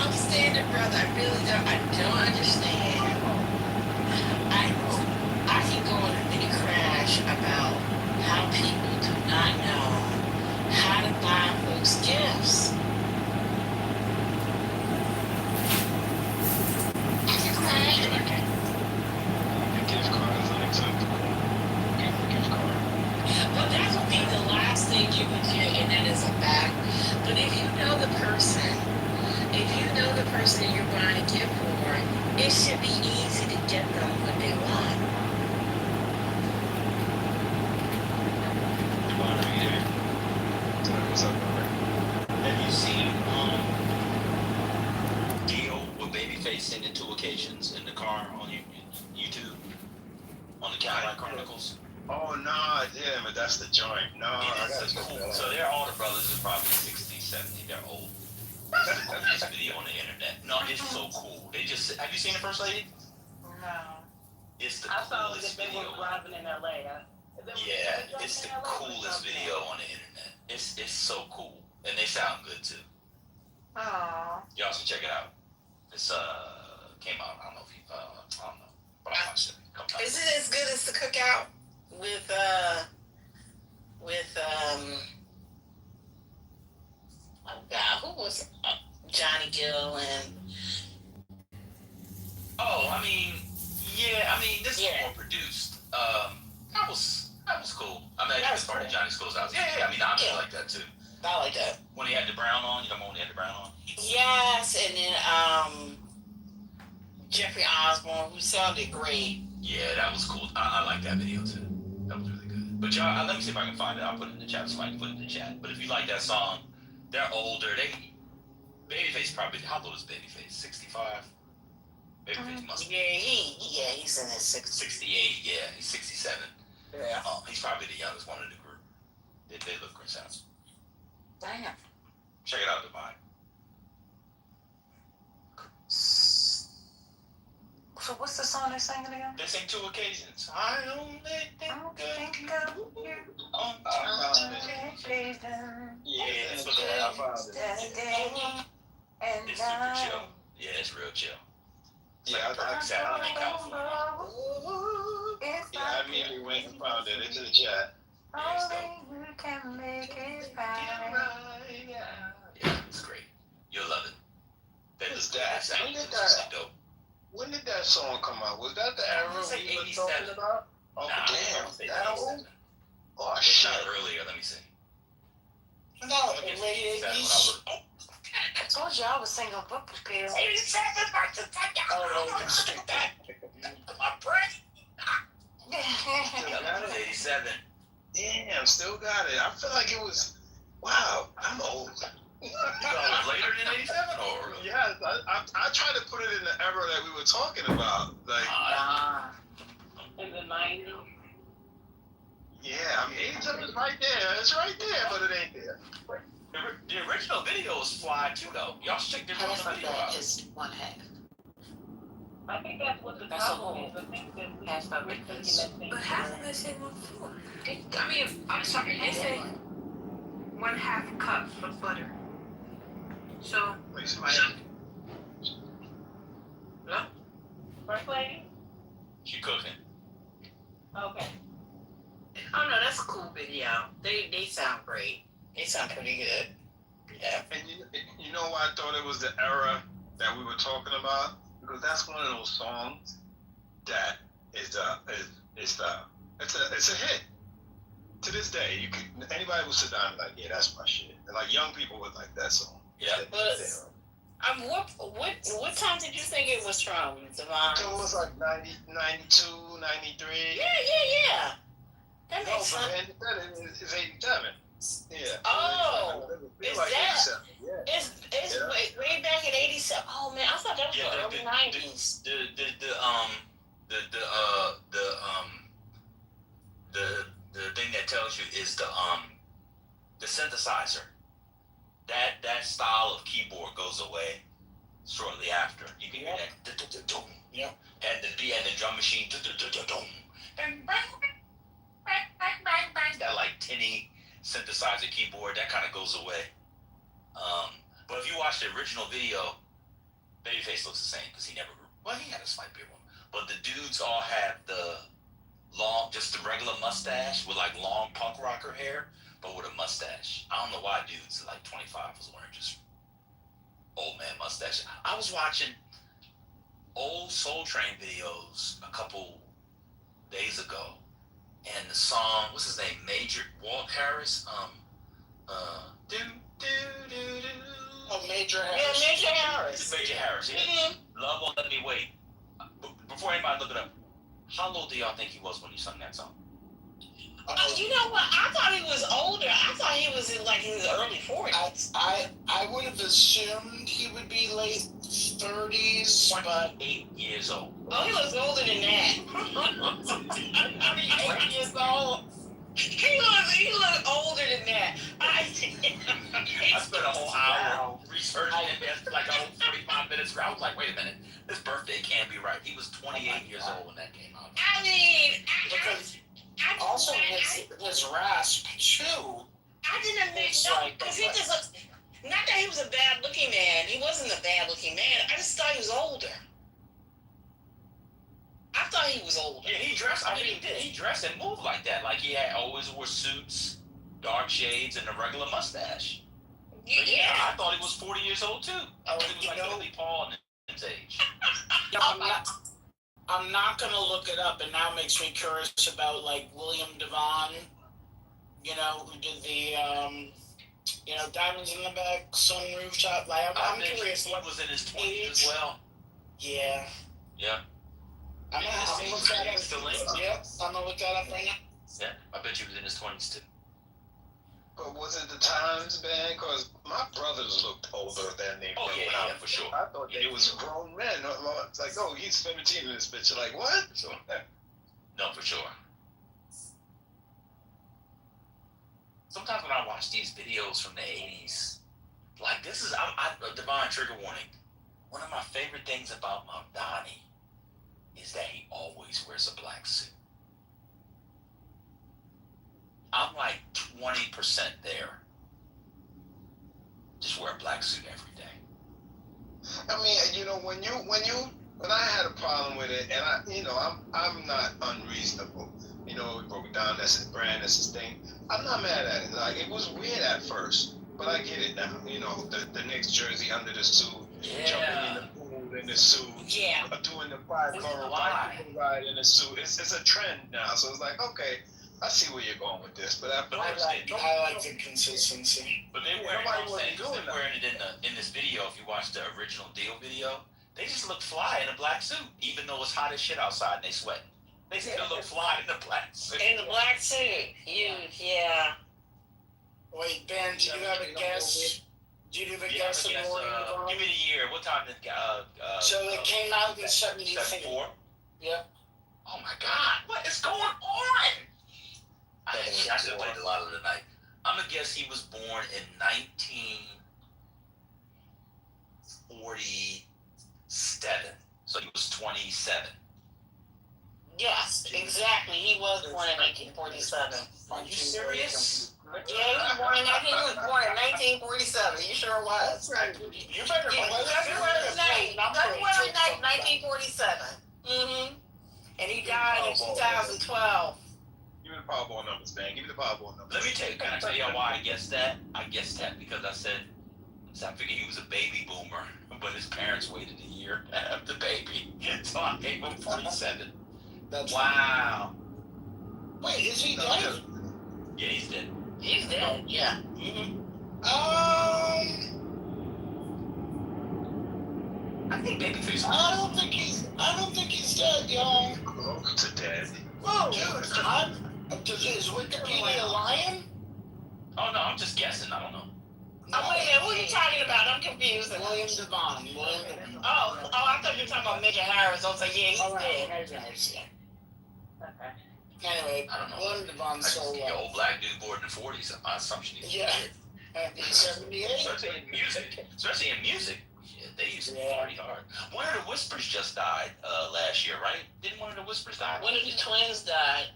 understand it, brother. I really don't. I don't understand. I can go on a mini crash about how people do not know how to buy folks gifts. I can crash it. The gift card is unacceptable. Give a gift card. Well, that would be the last thing you would do, and that is a fact. But if you know the person you're buying a gift for, it should be easy to get them what they want. Have you seen Dio with Babyface singing Two Occasions in the car on YouTube? On the Cadillac Chronicles? Oh, nah, yeah, but that's the joint. No, I It gotta is check cool. that out. So they're older brothers, are probably 60, 70, they're old. This video on the internet. No, it's so cool. They just have you seen the First Lady? No. It's the I saw that coolest they were video. driving in LA. Yeah, it's the coolest video on the internet. It's so cool. And they sound good too. Oh. Y'all should check it out. It's came out, I don't know if you I don't know. But I watched it. Is it as good as the Cookout with oh God, who was Johnny Gill and Oh, I mean, yeah, this is more produced. That was cool. I mean, I guess part of Johnny School's house. Yeah, I like that too. I like that. When he had the brown on, you know when he had the brown on? Yes, and then Jeffrey Osborne, who sounded great. Yeah, that was cool. I like that video too. That was really good. But y'all, let me see if I can find it. I'll put it in the chat. Somebody can put it in the chat. But if you like that song, they're older. Babyface probably, how old is Babyface? 65? Babyface must be. He's in his 60s. 68, yeah. He's 67. Yeah. He's probably the youngest one in the group. They look great sounds. Damn. Check it out, Divine. So what's the song they're singing again? They sing Two Occasions. I only think of you on Yeah, that's what I found it. It's super chill. Yeah, it's real chill. It's like a perfect Saturday night California. Yeah, I immediately went and found it. It's in the chat. Only you can make it right. Yeah, it's great. You'll love it. That is that. Sounds really dope. When did that song come out? Was that the era It's like we were 87. talking about? Oh, Nah, damn. That old? Oh, It's shit. not earlier. Let me see. No, Let me get lady, 87 when I was. I told you I was singing book pills. 87 versus my brain. That was 87. Damn, still got it. I feel like it was. Wow, I'm old. You thought it was later than 87 or? Yeah, I tried to put it in the era that we were talking about. Like, in the 90s. yeah, I mean, 87 is right there. It's right there, but it ain't there. The original video was fly too, though. Y'all should check the original video out. Is one half. I think that's what the problem is. I think that we Half of it is. But half of it say 1/4. I mean, I'm sorry, they say 1/2 cup of butter. So. Wait, somebody. Huh? First lady? She cooking. Okay. Oh no, that's a cool video. They sound great. They sound pretty good. Yeah. And you know why I thought it was the era that we were talking about? Because that's one of those songs that it's a hit. To this day, anybody will sit down and be like, yeah, that's my shit. And like young people would like that song. Yeah. What time did you think it was from, Devon? So it was like 90, 92, 93. Yeah. That makes sense. It's 87. Yeah. Oh, it's is like that? 87. Yeah. It's way back in '87. Oh man, I thought that was the early '90s. The thing that tells you is the synthesizer. That style of keyboard goes away shortly after. You can hear that. Yep. And the drum machine. That like tinny synthesizer keyboard, that kind of goes away. But if you watch the original video, Babyface looks the same because he had a slight beard one. But the dudes all have the just the regular mustache with like long punk rocker hair, but with a mustache. I don't know why dudes like 25 was wearing just old man mustache. I was watching old Soul Train videos a couple days ago, and the song, what's his name, Walt Harris, Major Harris. Yeah, Major Harris. Major Harris, yeah. Mm-hmm. Love Won't Let Me Wait. Before anybody look it up, how old do y'all think he was when you sung that song? You know what? I thought he was older. I thought he was in his early 40s. I would have assumed he would be late 30s, but 8 years old. Oh, he looks older than that. 8 years old. He looks older than that. I spent a whole hour researching it, like a whole 45 minutes. I was like, wait a minute, this birthday can't be right. He was 28 years old when that came out. I mean, also his rasp too. I didn't mix up because he just looks. Not that he was a bad looking man. He wasn't a bad looking man. I just thought he was older. I thought he was older. Yeah, he dressed. I mean, he did. He dressed and moved like that. Like he always wore suits, dark shades, and a regular mustache. Yeah. I thought he was 40 years old too. I thought he was like Billy Paul in his age. I'm not gonna look it up, and now it makes me curious about like William Devon, who did the Diamonds in the Back, Sun Rooftop. Like I'm curious. He was in his 20s as well. Yeah. Yeah. I'm gonna look that up. Yep, I'm gonna look that up right now. Yeah, I bet you was in his 20s too. But was it the times, man? Because my brothers looked older than they were. Yeah, for sure. I thought it was grown men. It's like, oh, he's 17 in this picture. Like, what? No, for sure. Sometimes when I watch these videos from the 80s, like this is, Divine trigger warning. One of my favorite things about my Donnie is that he always wears a black suit. I'm like 20% there. Just wear a black suit every day. I mean, when I had a problem with it, and I'm not unreasonable. We broke it down. That's his brand. That's his thing. I'm not mad at it. Like, it was weird at first, but I get it now. The Knicks jersey under the suit, jumping in the pool in the suit, doing the 5-car ride in the suit. It's a trend now. So it's like, okay, I see where you're going with this, but I like the consistency. But they're wearing it in this video. If you watch the original Deal video, they just look fly in a black suit, even though it's hot as shit outside and they sweat. They still look fly in the black suit. In the black suit, yeah. Wait, Ben, do you have a guess? Do you have a guess of Give me the year. What time did So it came out in 74. 74? Yeah. Oh my God! What is going on? I should have played a lot of the night. I'm gonna guess he was born in 1947. So he was 27. Yes, exactly. He was born in 1947. Are you serious? Yeah, he was born in 1947. He sure was. You better February 9th, 1947. Mm-hmm. And he died in 2012. Give me the Powerball numbers, man. Give me the Powerball numbers. Let me tell you. Can I tell you why I guessed that? I guessed that because I said So I figured he was a baby boomer, but his parents waited a year to have the baby. So I gave him 47. That's wow. Wait, is he dead? Yeah, he's dead. He's dead. Yeah. I think Babyface. I don't think he's dead, y'all. Close to dead. Whoa, is Wikipedia lying? Oh no, I'm just guessing. I don't know. Wait a minute, who are you talking about? I'm confused. William Devon. Oh, I thought you were talking about Major Harris. I was like, yeah, he's dead. Major Harris, yeah. Okay. Anyway, I don't know. William Devon's I so just see an old black dude born in the 40s. My assumption is yeah. 78. Especially in music. Yeah, they used to party hard. One of the Whispers just died last year, right? Didn't one of the Whispers die? One of the twins died.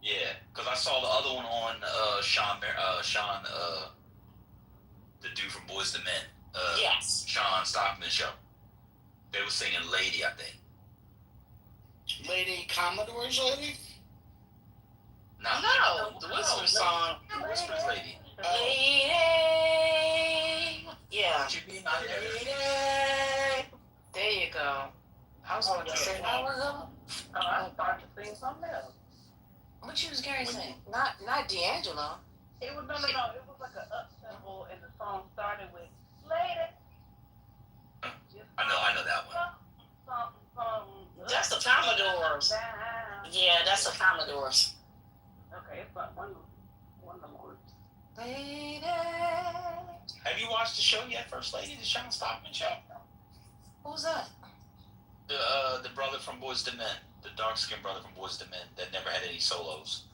Yeah, because I saw the other one on Sean, the dude from Boyz II Men. Yes. Sean Stockman show. They were singing Lady, I think. Lady Commodore's Lady? No, the Whisper song. The Whispers Lady. Lady. Yeah. Lady. There you go. I was going to say that was up. I was about to sing something else. What you was Gary saying? Not D'Angelo. It was no. It was like an up tempo, and the song started with "Lady." I know that one. That's the Commodores. Yeah, that's the Commodores. Okay, it's like one of the words. Lady. Have you watched the show yet, First Lady, the Sean Stockman show? Who's that? The brother from Boyz II Men, the dark-skinned brother from Boyz II Men that never had any solos.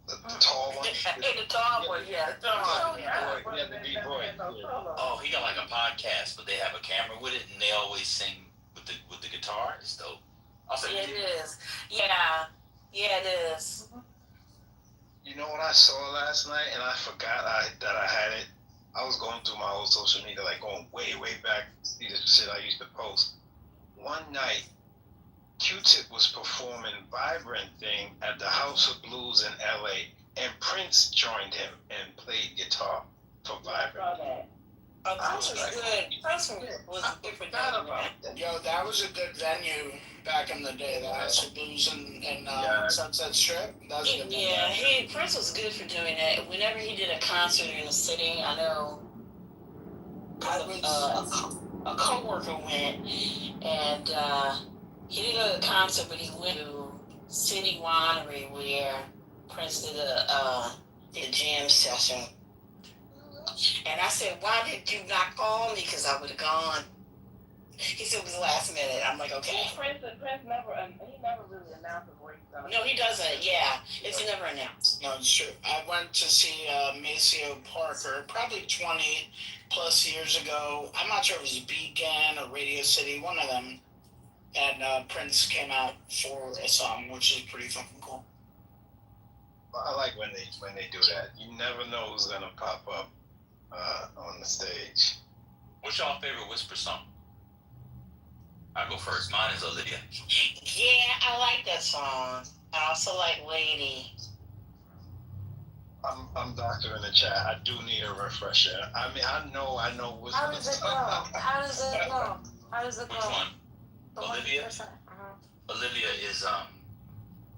The tall one. The tall one, yeah. The tall one. Yeah, the B-boy. Oh, he got like a podcast, but they have a camera with it, and they always sing with the guitar. It's dope. I'll say Yeah, it is. Yeah, it is. You know what I saw last night, and I forgot that I had it. I was going through my old social media, like going way back, see the shit I used to post. One night, Q-Tip was performing Vibrant Thing at the House of Blues in LA, and Prince joined him and played guitar for Vibrant. Prince was good. Prince was a different thing. Yo, that was a good venue back in the day. The House of Blues and Sunset Strip. That was a good venue. Prince was good for doing that. Whenever he did a concert in the city, I know a co-worker went, and he didn't go to the concert, but he went to City Winery where Prince did a jam session. And I said, why did you not call me? Because I would have gone. He said it was last minute. I'm like, okay. Prince never really announces where he's going. No, he doesn't. Yeah, it's never announced. No, it's true. I went to see Maceo Parker probably 20 plus years ago. I'm not sure if it was Beacon or Radio City, one of them. And Prince came out for a song, which is pretty fucking cool. I like when they do that. You never know who's gonna pop up on the stage. What's your favorite Whisper song? I'll go first. Mine is Olivia. Yeah, I like that song. I also like Lady. I'm doctor in the chat. I do need a refresher. I mean, I know Whisper. How does it go? How does it go? Which one? Olivia? Olivia is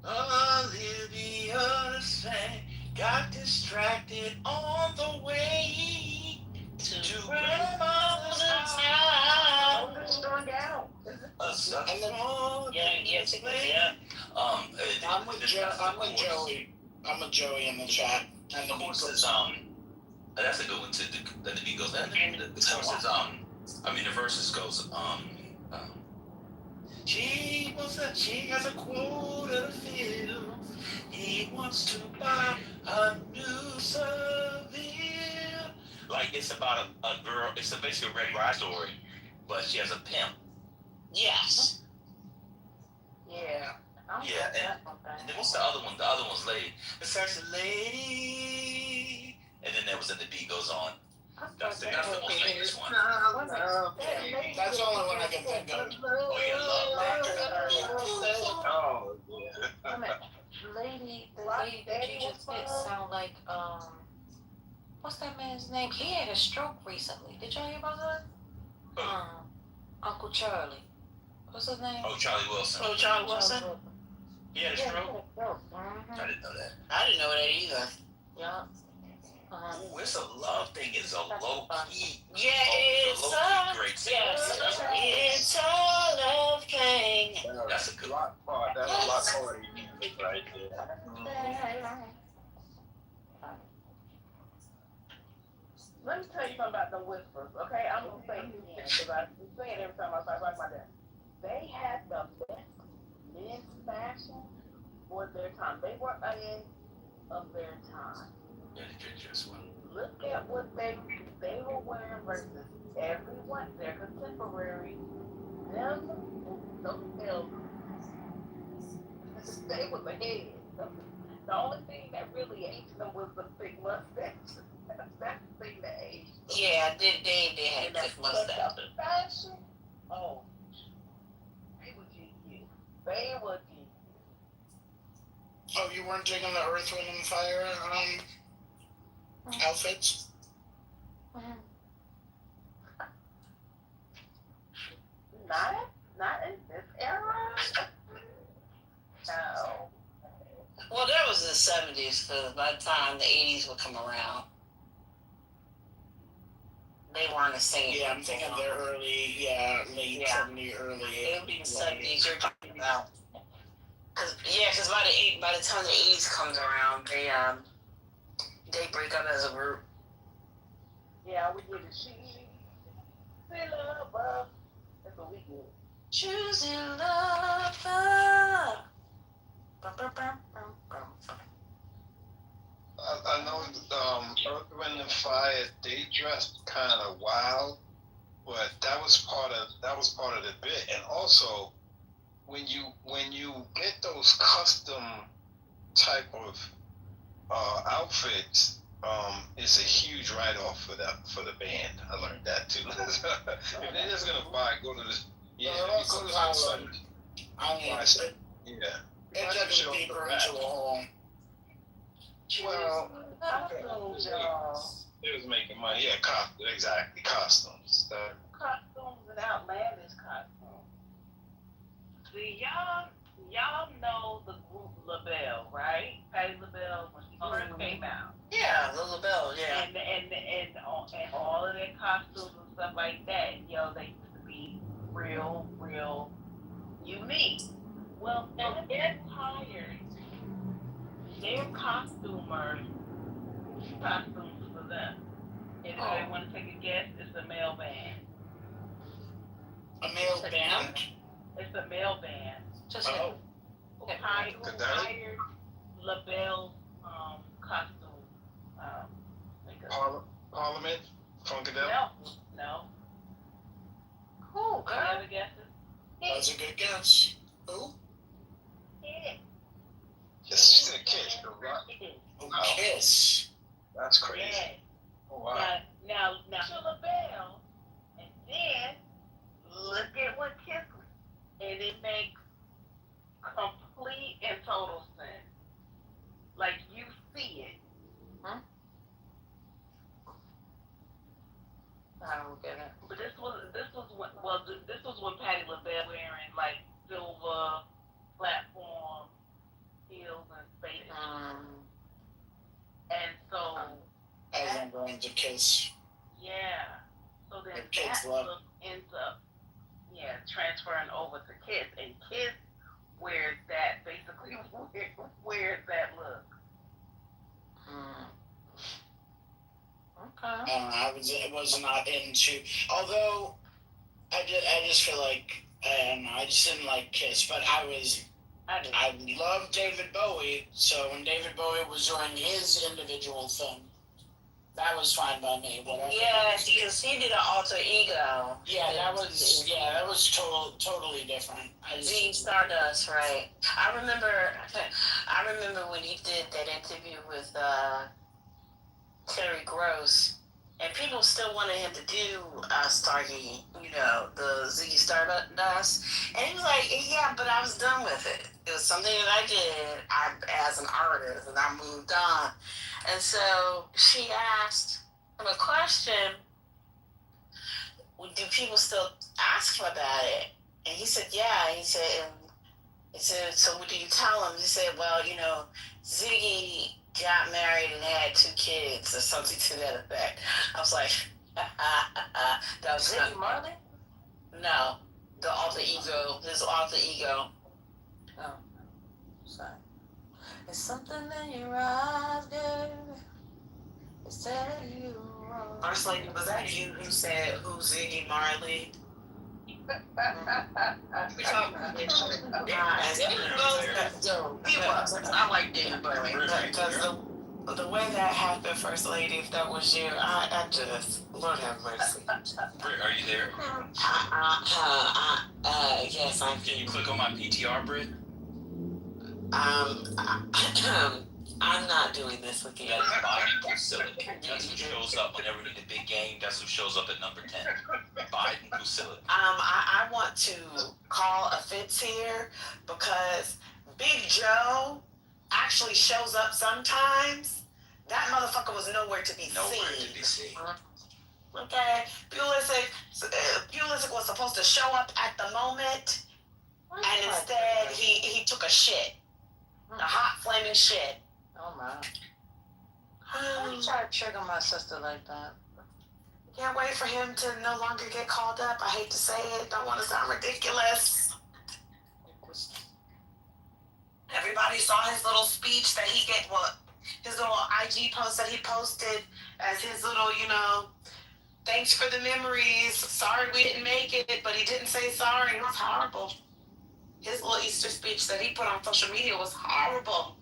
Olivia sang, got distracted on the way to Grandma's house. Yeah. I'm with Joey. I'm with Joey in the chat. And the course is that's a good one too. Then the beat goes. The course is the verses goes she has a quota to fill. He wants to buy a new Seville. Like it's about a girl. It's basically a Red Ride story, but she has a pimp. Yes. Yeah. Yeah, and then what's the other one? The other one's Lady. It starts Lady, and then that was and the beat goes on. That's the most famous one. That's the only one I can think of. Oh yeah, Oh yeah. Lady, the lady that you just did sound like what's that man's name? He had a stroke recently. Did y'all hear about that? Uncle Charlie. What's his name? Oh, Charlie Wilson. Oh, Charlie Wilson? He had a stroke? Mm-hmm. I didn't know that. I didn't know that either. Yeah. Ooh, It's a Love thing is a low key. Yeah, it's low a, key great yes, it's a love thing. That's a good lot part. That's a lot part of music right there. Let me tell you something about the Whispers, okay? I'm gonna say it again because I say it every time I talk about that. They had the best men's fashion for their time. They were ahead of their time. Yeah, the pictures well. Look at what they were wearing versus everyone, their contemporary. Them, those elders, they was ahead. The only thing that really aged them was the big mustache. That's the thing that aged them. Yeah, they had that mustache. The fashion, oh, they were genius. They were genius. Oh, you weren't digging the Earth, Wind, and Fire outfits? Not in this era. No. Well, that was the 70s, because by the time the 80s would come around, they weren't the same. Yeah, I'm thinking they're early, late 70s, early 80s. It would be the 70s you're talking about. Because by the time the 80s comes around, they break up as a group. Yeah, we get the she love. That's what we get. Choosing love. I know Earth, Wind, and Fire. They dressed kind of wild, but that was part of the bit. And also, when you get those custom type of outfits, it's a huge write-off for the band. I learned that too. If they're just gonna go to this, Yeah, it doesn't deeper into a hole. Well, it was making money. Yeah, exactly. Costumes. Costumes and outlandish costumes. See, y'all know the group LaBelle, right? Patti LaBelle when she first came out. Yeah, the LaBelle, yeah. And all of their costumes and stuff like that, they used to be real unique. Well, they're tired. Their costumers costumes for them. And if they want to take a guess, it's a male band. A male band? It's a male band. Just hired LaBelle costume. Parliament? Funkadelic? No. Cool, girl. Any other guesses? That's a good guess. Who? She's a Kiss. Kiss. That's crazy. Yeah. Oh, wow. Now, LaBelle, and then look at what Kiss was. And it makes complete and total sense. Like, you see it. Huh? I don't get it. But this was when Patti LaBelle wearing like silver platform heels and space. And so I am going to Kiss. yeah. So then Kids that love look ends up transferring over to Kiss, and Kiss wears that look. Okay. I was not into. Although I just feel like I don't know. I just didn't like Kiss, but I love David Bowie. So when David Bowie was doing his individual thing, that was fine by me. Yeah, because he did an alter ego. Yeah, that was totally different. Ziggy Stardust, right? I remember when he did that interview with Terry Gross, And people still wanted him to do Stargate, the Ziggy Stardust. And he was like, yeah, but I was done with it. It was something that I did as an artist, and I moved on. And so she asked him a question, do people still ask him about it? And he said, yeah. He said, so what do you tell him? He said, well, Ziggy got married and had 2 kids or something to that effect. I was like, that was Ziggy Marley? No, the alter ego, his alter ego. Oh, sorry. It's something in your eyes, girl. It's telling you wrong. First lady, was that you who said who's Ziggy Marley? We talking about this shit. I like David Bowie. Because the way that happened, First Lady, if that was you, I just, Lord have mercy. Britt, are you there? Yes, Can you click on my PTR, Britt? I'm not doing this with you. That's Biden Kusilik. That's who shows up whenever we need a big game. That's who shows up at number 10. Biden Kusilik. I want to call a fence here because Big Joe actually shows up sometimes. That motherfucker was nowhere to be seen. Okay, Pulisic was supposed to show up at the moment, and instead he took a shit, a hot flaming shit. Oh my! Why you try to trigger my sister like that? Can't wait for him to no longer get called up. I hate to say it. Don't want to sound ridiculous. Everybody saw his little speech that he gave. Well, his little IG post that he posted as his little, thanks for the memories. Sorry we didn't make it, but he didn't say sorry. It was horrible. His little Easter speech that he put on social media was horrible.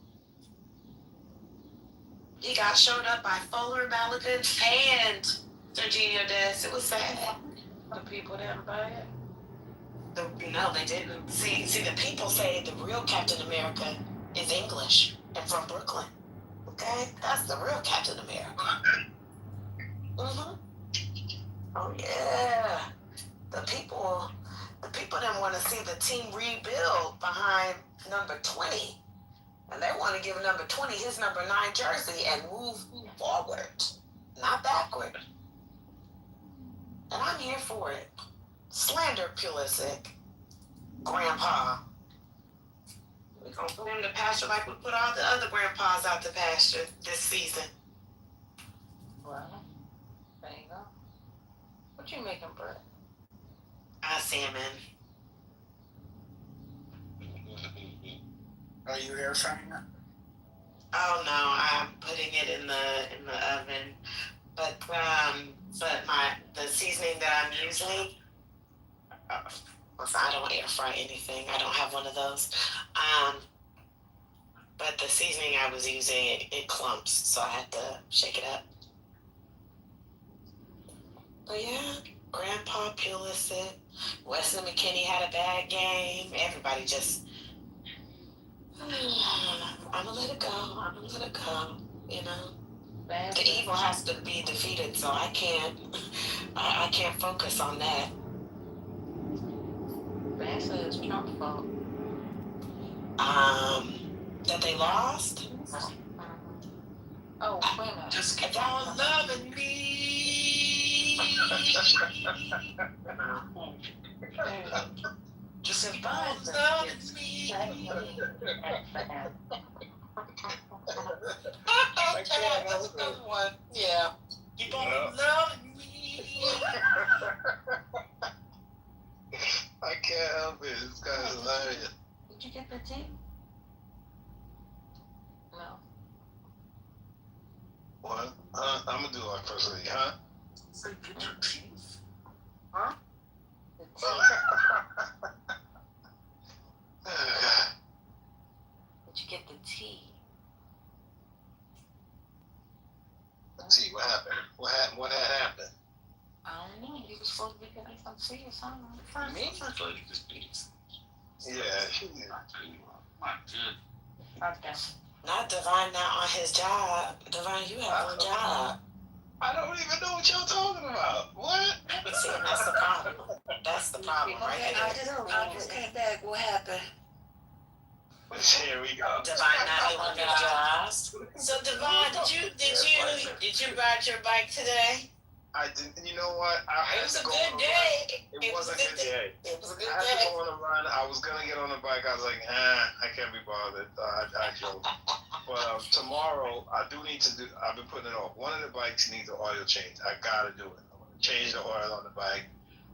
He got showed up by Fuller, Maligan, and Serginho Dest. It was sad. The people didn't buy it? No, they didn't. See, the people say the real Captain America is English and from Brooklyn. Okay? That's the real Captain America. Mm-hmm. Oh, yeah. The people didn't want to see the team rebuild behind number 20. And they want to give number 20 his number 9 jersey and move forward, not backward. And I'm here for it. Slander Pulisic, Grandpa. We're going to put him to pasture like we put all the other grandpas out to pasture this season. Well, there you go. What you making, Brett? Salmon. Are you air frying it? Oh no, I'm putting it in the oven. But the seasoning that I'm using, I don't air fry anything. I don't have one of those. But the seasoning I was using, it clumps, so I had to shake it up. But yeah, Grandpa Pulisic, Wesley McKinney had a bad game. Everybody just, I'm gonna let it go. The evil has to be defeated, so I can't focus on that. Bad said it's Trump's fault. That they lost? Oh, wait a minute. Just keep on loving me. Just keep on loving me. Okay, that's a good one. Yeah. Keep on loving me. I can't help it. It's kind of hilarious. Did you get the tea? No. What? I'm gonna do like First Lady, huh? Say, get your teeth. Huh? The tea. Did you get the tea? See what happened. What had happened? I don't know. You were supposed to be getting some tea or something. Me? First Lady just beat us. Yeah, she did. Not good. Okay. Not Divine not on his job. Divine, you have one job. I don't even know what y'all talking about. What? See, that's the problem. That's the problem, right Okay, there. I just came back. What happened? Here we go. Divine not doing his jobs. So Divine, did you ride your bike today? I didn't. You know what? It was a good day. It was a good day. It was a good I had to day. go on a run. I was gonna get on the bike. I was like, I can't be bothered. I joke. But tomorrow, I do need to do. I've been putting it off. One of the bikes needs an oil change. I gotta do it. I'm gonna change the oil on the bike,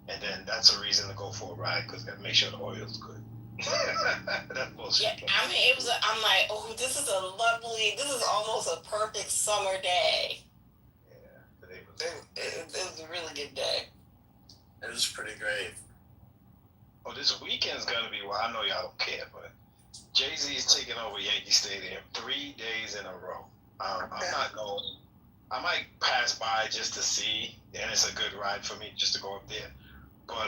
and then that's a reason to go for a ride because gotta make sure the oil's good. That's bullshit. Yeah, I mean, I'm like, oh, this is almost a perfect summer day. Yeah, today was. It was a really good day. It was pretty great. Oh, this weekend's gonna be. Well, I know y'all don't care, but Jay-Z's taking over Yankee Stadium 3 days in a row. I'm not going. I might pass by just to see, and it's a good ride for me just to go up there. But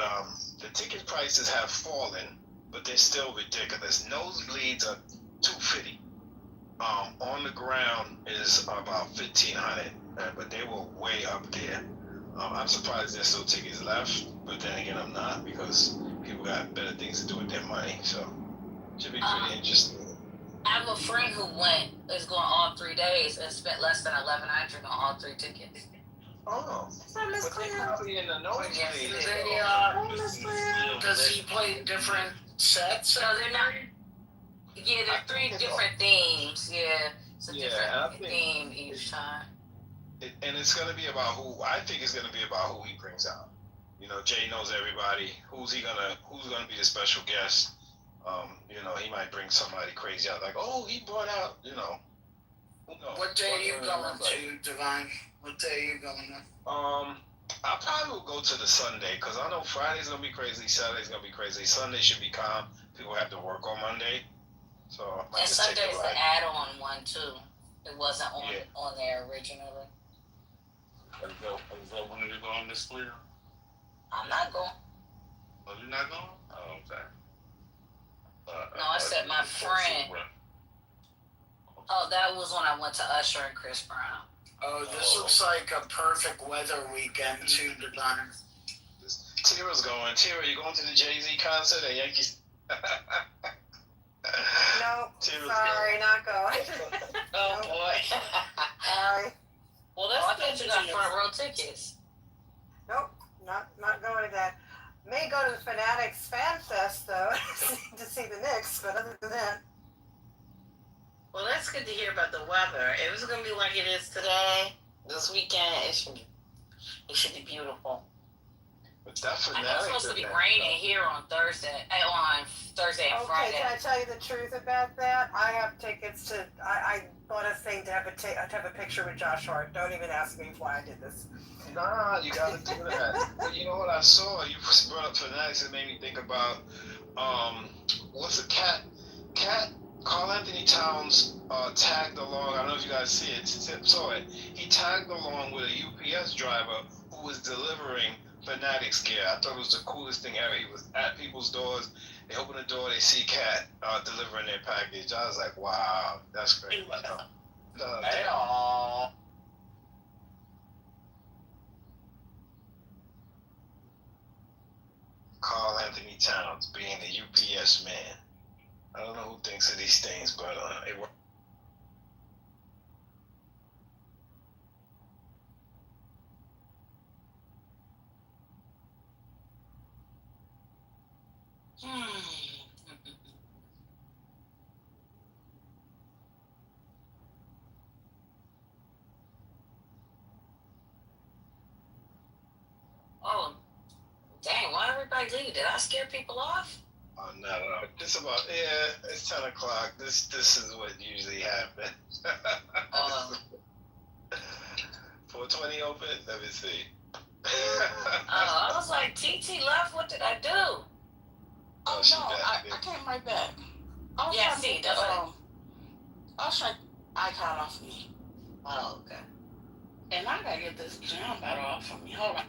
the ticket prices have fallen, but they're still ridiculous. Nosebleeds are $250. On the ground is about $1,500, but they were way up there. I'm surprised there's still tickets left, but then again, I'm not because people got better things to do with their money. So should be pretty interesting. I have a friend who is going all 3 days and spent less than $1,100 on all 3 tickets. Oh, But they probably in the nosebleed. Does he play different sets? So they're not. Yeah, they're 3 different themes. Yeah, it's a different theme each time. And it's going to be about who. I think it's going to be about who he brings out. You know, Jay knows everybody. Who's gonna be the special guest? You know, he might bring somebody crazy out, like, oh, he brought out, you know. Who knows? What day are you going to, Divine? What day are you going to? I probably will go to the Sunday because I know Friday's gonna be crazy, Saturday's gonna be crazy, Sunday should be calm. People have to work on Monday, so I might And just take Sunday's a the ride. add-on one too. It wasn't on there originally. Is that when you're going this clear? I'm not going. Oh, you're not going? Oh, okay. No, I said my friend. Oh, that was when I went to Usher and Chris Brown. Oh, this looks like a perfect weather weekend too, Divine. Tira's going. Tira, you going to the Jay-Z concert at Yankees? No, Tira's sorry, not going. Oh boy. Sorry. Well, I thought you got front row tickets. Nope, not going to that. May go to the Fanatics Fan Fest though to see the Knicks, but other than that. Well, that's good to hear about the weather. If it's gonna be like it is today, this weekend, it should be beautiful. But that I know it's supposed to be raining here on Thursday and Friday. Okay, can I tell you the truth about that? I have tickets to. I bought a thing to have a picture with Josh Hart. Don't even ask me why I did this. Nah, you gotta do that. But you know what I saw? You brought up Fanatics. It made me think about what's the cat? Carl Anthony Towns tagged along. I don't know if you guys saw it. He tagged along with a UPS driver who was delivering Fanatics gear. I thought it was the coolest thing ever. He was at people's doors. They open the door, they see Cat delivering their package. I was like, wow, that's great. Carl Anthony Towns being the UPS man. I don't know who thinks of these things, but it works. Oh, dang, why did everybody leave? Did I scare people off? Oh, no. It's about, it's 10 o'clock. This is what usually happens. 420 open? Let me see. I was like, TT left, what did I do? Oh, no, I came right back. Yeah, I see, that's right. I'll shut icon off me. Oh, okay. And I gotta get this jam battle off of me. Hold on.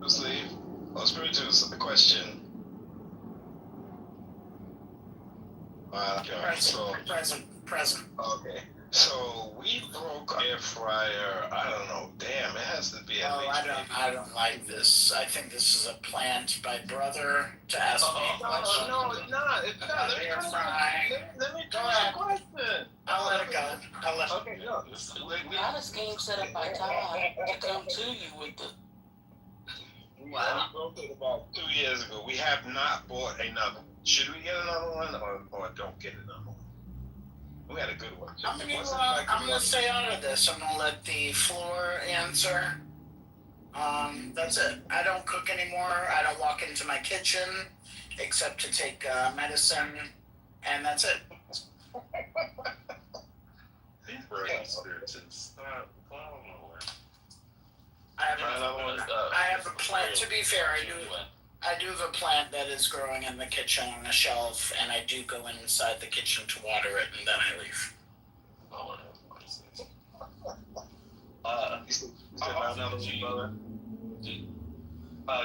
Let's leave. Oh, Spiritus, a question. Present. Okay. So we broke air fryer. I don't know. Damn, it has to be at least. I don't like this. I think this is a plant by brother to ask me a question. No, it's not. It's not. Air fry. Let me Go finish ahead. the question. I'll let it go. Okay, no. Not a scheme set up by Todd to come to you with the. Wow. We broke it about 2 years ago. We have not bought another. Should we get another one or don't get another one? We had a good one. I'm gonna stay out of this. I'm gonna let the floor answer. That's it. I don't cook anymore. I don't walk into my kitchen except to take medicine, and that's it. These brain spirits. I have a plant. To be fair, I do have a plant that is growing in the kitchen on a shelf, and I do go inside the kitchen to water it, and then I leave.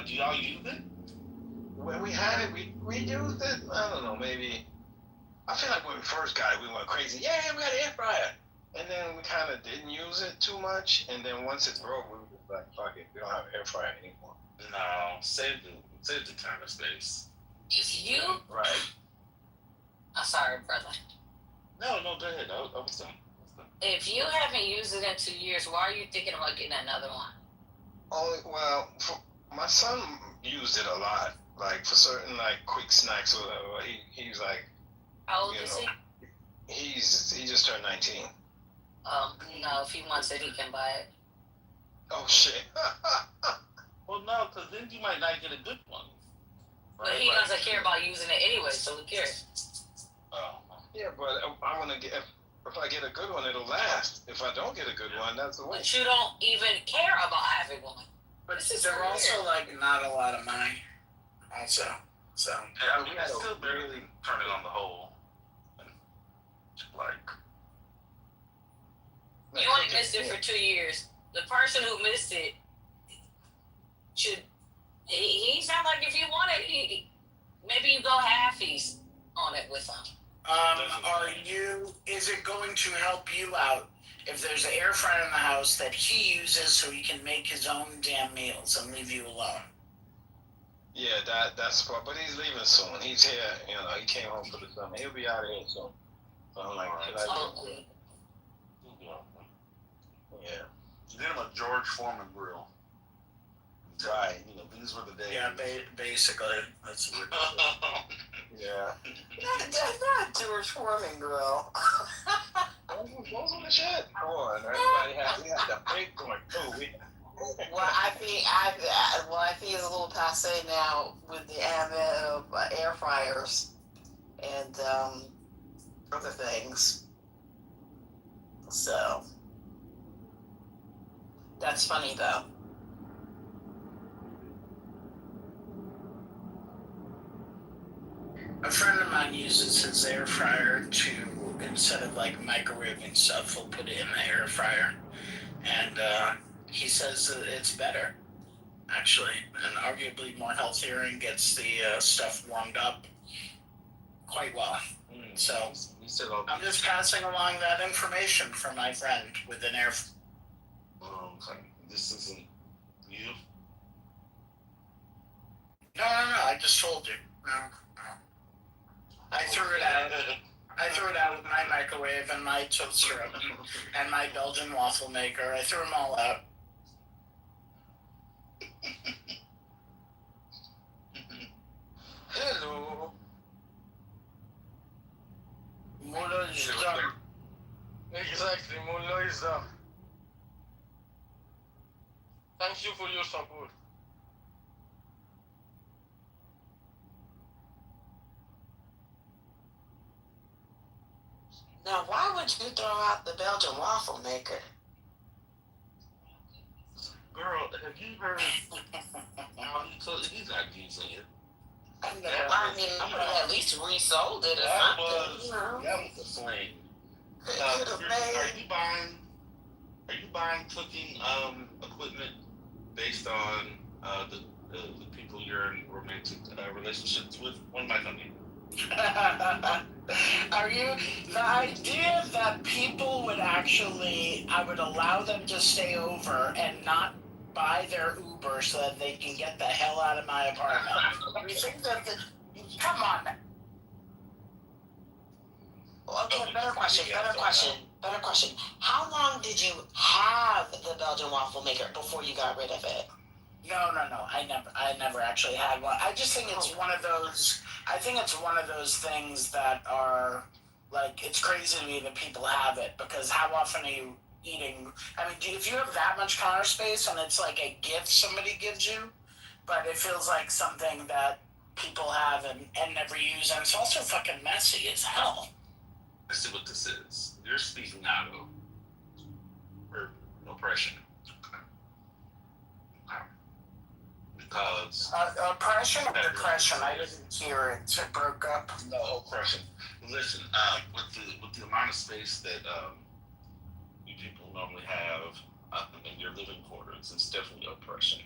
Do y'all use it? When we had it, we used it. I don't know, maybe. I feel like when we first got it, we went crazy. Yeah, we had an air fryer, and then we kind of didn't use it too much. And then once it broke, we were just like, "Fuck it, we don't have an air fryer anymore." No, save the counter space. If you. Right. I'm sorry, brother. No, go ahead. I was done. If you haven't used it in 2 years, why are you thinking about getting another one? My son used it a lot, like for certain like quick snacks or whatever. He's like, how old is he? He just turned 19. No, if he wants it, he can buy it. Oh shit. Well, no, because then you might not get a good one. But he doesn't care about using it anyway, so who cares? Oh. Yeah, but I want to get. If I get a good one, it'll last. If I don't get a good one, that's the way. But you don't even care about having one. But they're also like not a lot of money. Also, so. Yeah, I mean, I still barely turn it on the whole. Like. You only missed it for 2 years. The person who missed it should. He's not like if you want it, maybe you go halfies on it with him. Is it going to help you out if there's an air fryer in the house that he uses so he can make his own damn meals and leave you alone? Yeah, that's part. But he's leaving soon. He's here. He came home for the summer. He'll be out of here soon. So I'm like, should I do it? Yeah. Get him a George Foreman grill. Right. These were the days. Yeah, basically. That's yeah. Not George Foreman grill. Those are the shit. Come on, everybody we had the big going too. Well, I think it's a little passe now with the advent of air fryers and other things. So that's funny though. A friend of mine uses his air fryer to, instead of like microwaving stuff, he'll put it in the air fryer. And he says that it's better, actually, and arguably more healthier and gets the stuff warmed up quite well. So I'm just passing along that information for my friend with an air fryer. This isn't you? No, I just told you. No. I threw it out. I threw it out with my microwave and my toaster oven and my Belgian waffle maker. I threw them all out. Hello. Mullah is done. Exactly, Mullah is done. Thank you for your support. Now, why would you throw out the Belgian waffle maker? Girl, have you heard how he's not using it? I mean, I would have at least resold it or something. That was the flame. Are you buying cooking equipment based on the people you're in romantic relationships with? When am I coming? Are you, the idea that people would actually, I would allow them to stay over and not buy their Uber so that they can get the hell out of my apartment. You think that come on. Okay, better question. How long did you have the Belgian waffle maker before you got rid of it? No. I never actually had one. I just think it's one of those. I think it's one of those things that are like, it's crazy to me that people have it, because how often are you eating? I mean, if you have that much counter space and it's like a gift somebody gives you, but it feels like something that people have and never use, and it's also fucking messy as hell. Let's see what this is. You're speaking out of oppression. Because oppression or depression? I didn't hear it. It broke up. No, oppression. Listen, with the amount of space that you people normally have in your living quarters, it's definitely oppression.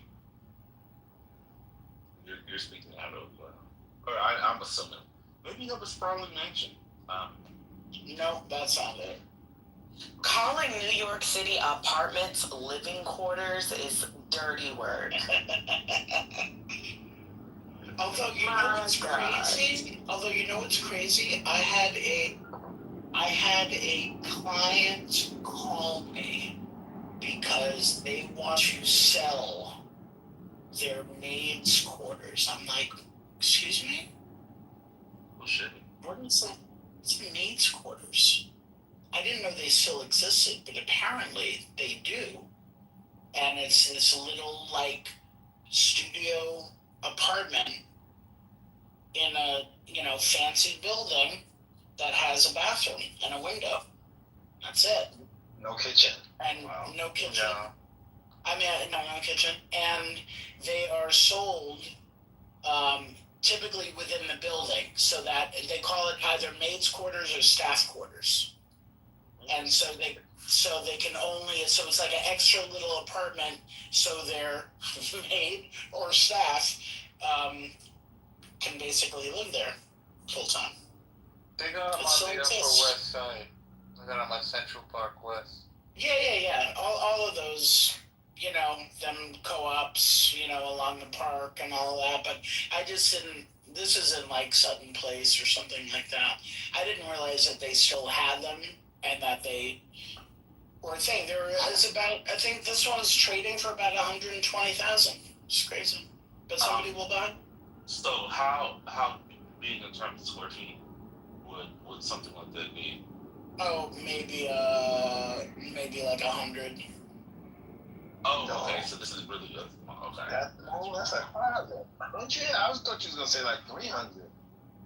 You're speaking out of, or I'm assuming. Maybe you have a sprawling mansion. No, that's not it. Calling New York City apartments living quarters is dirty word. Although you know what's crazy? I had a client call me because they want to sell their maid's quarters. I'm like, excuse me? Well, shit. What is that? It's maid's quarters. I didn't know they still existed, but apparently they do. And it's this little, like, studio apartment in a, fancy building that has a bathroom and a window. That's it. No kitchen. And no kitchen. No kitchen. And they are sold typically within the building, so that they call it either maid's quarters or staff quarters. And so they can only, so it's like an extra little apartment, so their maid or staff can basically live there full time. They got them on the Upper West Side. They got them on Central Park West. Yeah. All of those, them co-ops, along the park and all that. But I just didn't, this is in like Sutton Place or something like that. I didn't realize that they still had them and that they were a thing. There is about, I think this one's trading for about 120,000. It's crazy. But somebody will buy. So how big in terms of square feet would something like that be? Oh, maybe like 100. Oh, okay. So this is really good. Okay. That's like 500. I thought you was gonna say like 300.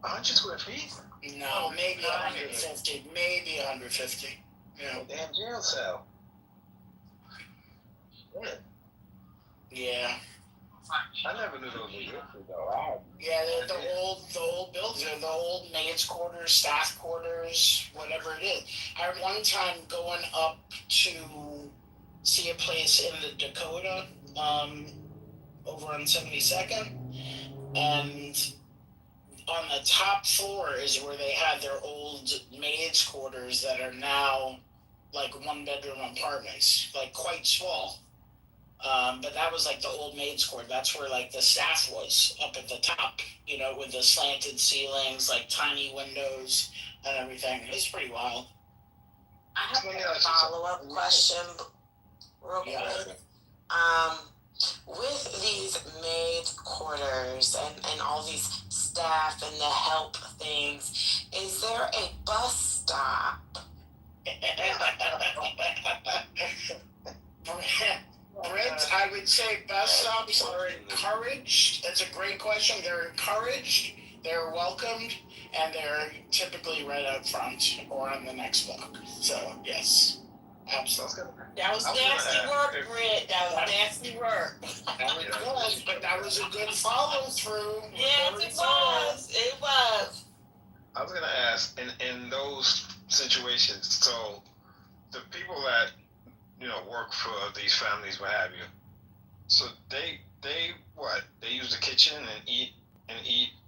100 square feet? No, maybe 150. Maybe 150. Yeah. Damn jail cell. Yeah. I never knew those were good though. Yeah, the old buildings, the old maid's quarters, staff quarters, whatever it is. I remember one time going up to see a place in the Dakota, over on 72nd, and on the top floor is where they had their old maid's quarters that are now like 1-bedroom apartments, like quite small. But that was like the old maid's quarter. That's where like the staff was, up at the top, with the slanted ceilings, like tiny windows and everything. It's pretty wild. I have a follow-up question real quick. With these maid quarters and all these staff and the help things, is there a bus stop? Brent, I would say bus stops are encouraged. That's a great question. They're encouraged, they're welcomed, and they're typically right up front or on the next block. So, yes, absolutely. That was nasty work, Brent. That was nasty work. It was, but that was a good follow-through. Yes, it was. It was. I was gonna ask, in those situations, so the people that work for these families, what have you, so they use the kitchen and eat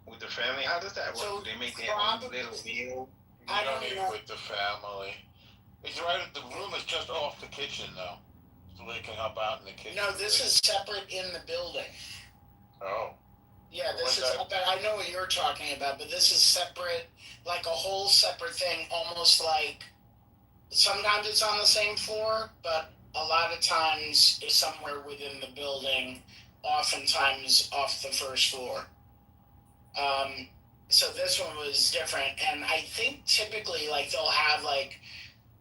with their family. How does that work? So do they make their own little meal? I don't meet know. with the family. It's right. The room is just off the kitchen though, so they can help out in the kitchen. No, this is separate in the building. Oh. Yeah, this is. I know what you're talking about, but this is separate, like a whole separate thing, almost like. Sometimes it's on the same floor, but a lot of times it's somewhere within the building. Oftentimes off the first floor. So this one was different, and I think typically like they'll have like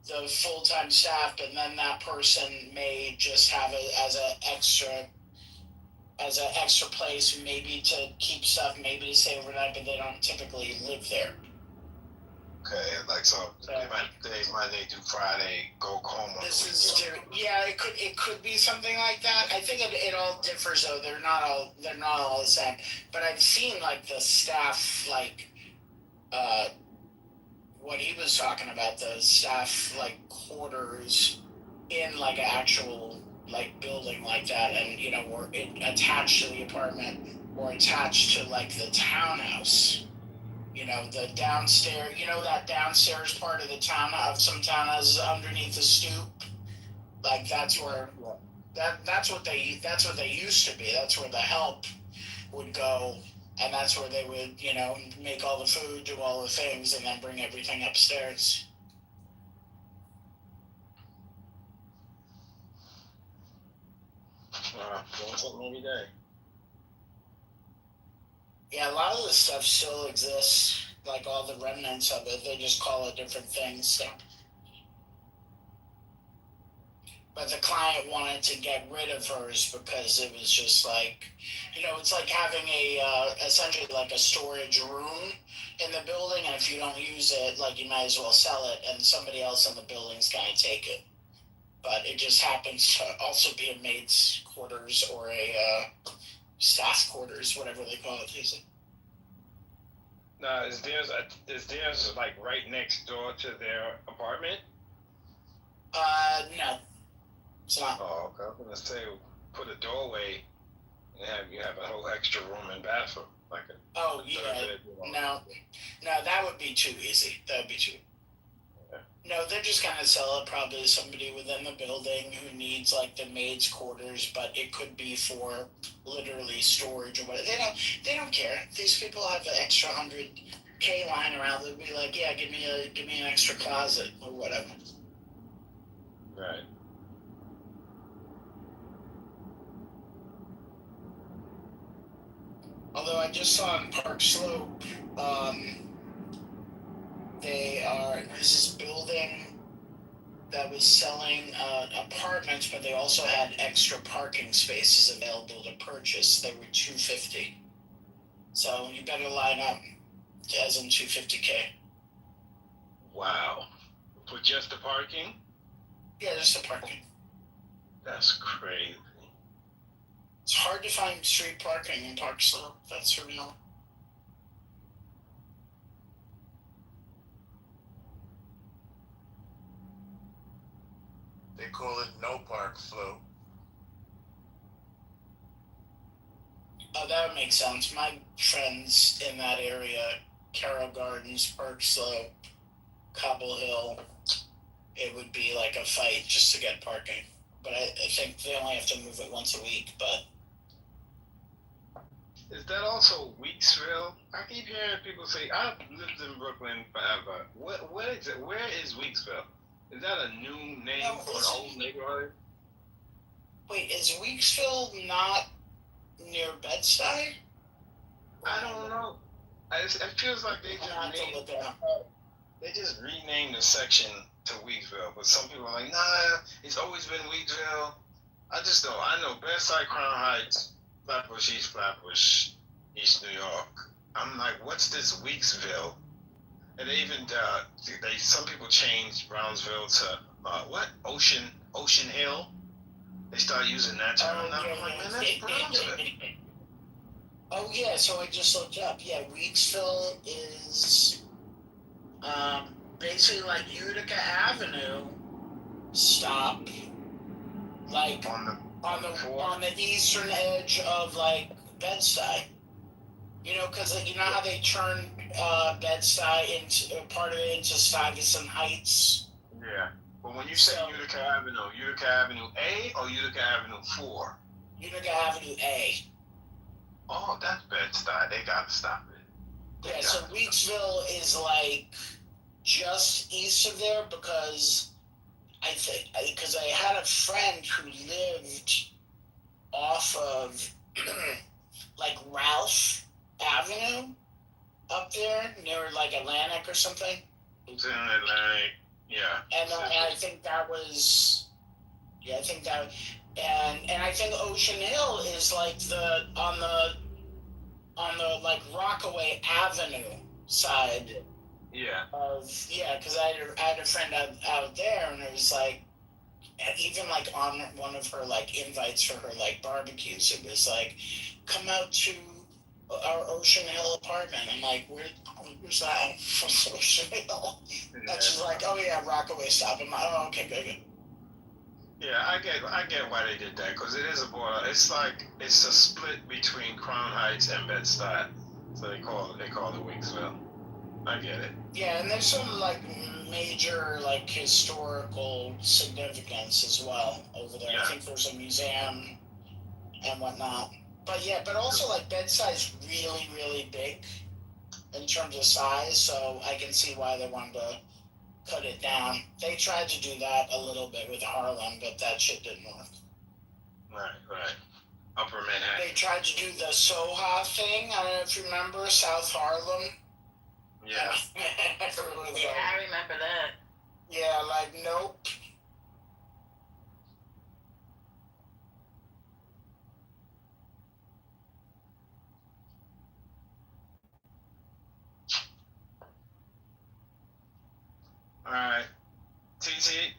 the full-time staff, but then that person may just have it as an extra place, maybe to keep stuff, maybe to stay overnight, but they don't typically live there. Okay, like so they might do Friday, go home on This the weekend. yeah, it could be something like that. I think it all differs though. They're not all the same. But I've seen like the staff like what he was talking about, the staff like quarters in like an actual like building like that, and or attached to the apartment or attached to like the townhouse. The downstairs, that downstairs part of the town of some townhouses underneath the stoop. Like that's where that's what they used to be. That's where the help would go, and that's where they would, make all the food, do all the things, and then bring everything upstairs. Doing something every day. Yeah, a lot of the stuff still exists, like all the remnants of it. They just call it different things. So. But the client wanted to get rid of hers because it was just like, it's like having essentially like a storage room in the building, and if you don't use it, like you might as well sell it, and somebody else in the building's gonna take it. But it just happens to also be a maid's quarters or a staff quarters, whatever they call it. Now, is theirs like right next door to their apartment? No. It's not. Oh, okay. I was gonna say, put a doorway and you have a whole extra room and bathroom, like a. Oh yeah. No, that would be too easy. That would be too. Yeah. No, they're just gonna sell it probably to somebody within the building who needs like the maid's quarters, but it could be for literally storage or whatever. They don't care. These people have an extra $100K lying around. They'll be like, yeah, give me an extra closet or whatever. Right. Although I just saw in Park Slope, there's this building that was selling apartments, but they also had extra parking spaces available to purchase. They were $250. So you better line up, as in $250K. Wow. For just the parking? Yeah, just the parking. That's crazy. It's hard to find street parking in Park Slope. That's for real. They call it no park float. Oh, that would make sense. My friends in that area, Carroll Gardens, Park Slope, Cobble Hill, it would be like a fight just to get parking. But I think they only have to move it once a week, but... Is that also Weeksville? I keep hearing people say, I've lived in Brooklyn forever. What is it? Where is Weeksville? Is that a new name for an old neighborhood? Wait, is Weeksville not near Bed-Stuy? I don't know. It feels like they just renamed the section to Weeksville, but some people are like, nah, it's always been Weeksville. I just don't. I know Bedside, Crown Heights, Flatbush, East New York. I'm like, what's this Weeksville? And they even some people changed Brownsville to Ocean Hill. They start using that term. Oh, I'm like, man, that's Brownsville. Oh yeah, so I just looked up. Yeah, Weeksville is basically like Utica Avenue stop, like on the eastern edge of like Bed-Stuy. Because you know how they turn Bed-Stuy into part of it into Stuyvesant Heights. Yeah. But when you say Utica Avenue A or Utica Avenue 4? Utica Avenue A. Oh, that's Bed-Stuy. They gotta stop it. Yeah, so Weeksville is like just east of there because I had a friend who lived off of like Ralph Avenue up there near like Atlantic or something. It's in Atlantic, yeah. And I think that was, I think that, and I think Ocean Hill is like on the like Rockaway Avenue side. Yeah. Because I had a friend out there, and it was like, even like on one of her like invites for her like barbecues, it was like, come out to our Ocean Hill apartment. I'm like, where's that? Ocean Hill. And she's like, oh yeah, Rockaway stop. I'm like, oh okay, good. Yeah, I get why they did that, because it is a border. It's like it's a split between Crown Heights and Bed-Stuy, so they call it Weeksville. I get it. Yeah, and there's some like major like historical significance as well over there. Yeah. I think there's a museum and whatnot. But also like Bed-Stuy's really, really big in terms of size, so I can see why they wanted to cut it down. They tried to do that a little bit with Harlem, but that shit didn't work. Right. Upper Manhattan. They tried to do the Soha thing. I don't know if you remember South Harlem. Yeah. I remember that. Yeah, like nope. All right, TT,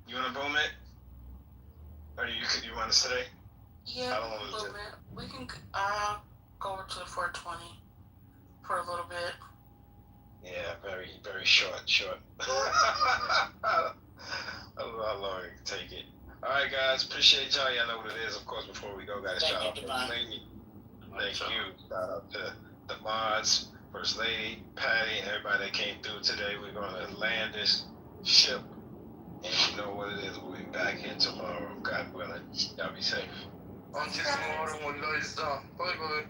you want to boom it, or you want to stay? Yeah, we can go over to the 420 for a little bit. Yeah, very, very short. I don't know how long it can take it. All right, guys, appreciate y'all. Y'all know what it is. Of course, before we go, got to shout out First Lady. Thank you. Shout out to the mods, First Lady, Patty, and everybody that came through today. We're going to land this ship, and you know what it is. We'll be back here tomorrow, God willing. Y'all be safe. Until tomorrow, when light is done. Bye.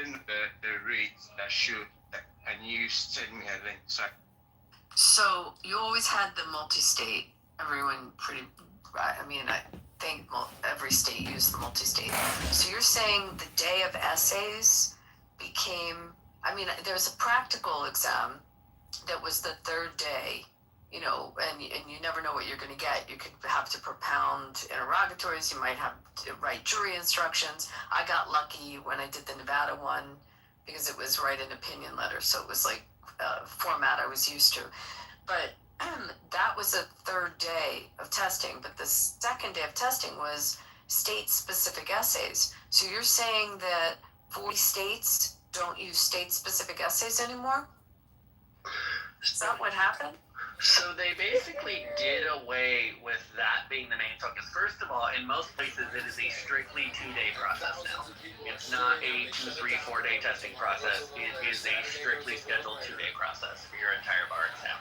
in the rate that should, and you send me a link. So you always had the multi-state. Everyone pretty. I mean, I think every state used the multi-state. So you're saying the day of essays became. I mean, there's a practical exam that was the third day. You know, and you never know what you're going to get. You could have to propound interrogatories. You might have to write jury instructions. I got lucky when I did the Nevada one because it was write an opinion letter. So it was like a format I was used to. But that was a third day of testing. But the second day of testing was state-specific essays. So you're saying that 40 states don't use state-specific essays anymore? Is that what happened? So they basically did away with that being the main focus. First of all, in most places, it is a strictly 2-day process now. It's not a 2, 3, 4-day testing process. It is a strictly scheduled 2-day process for your entire bar exam.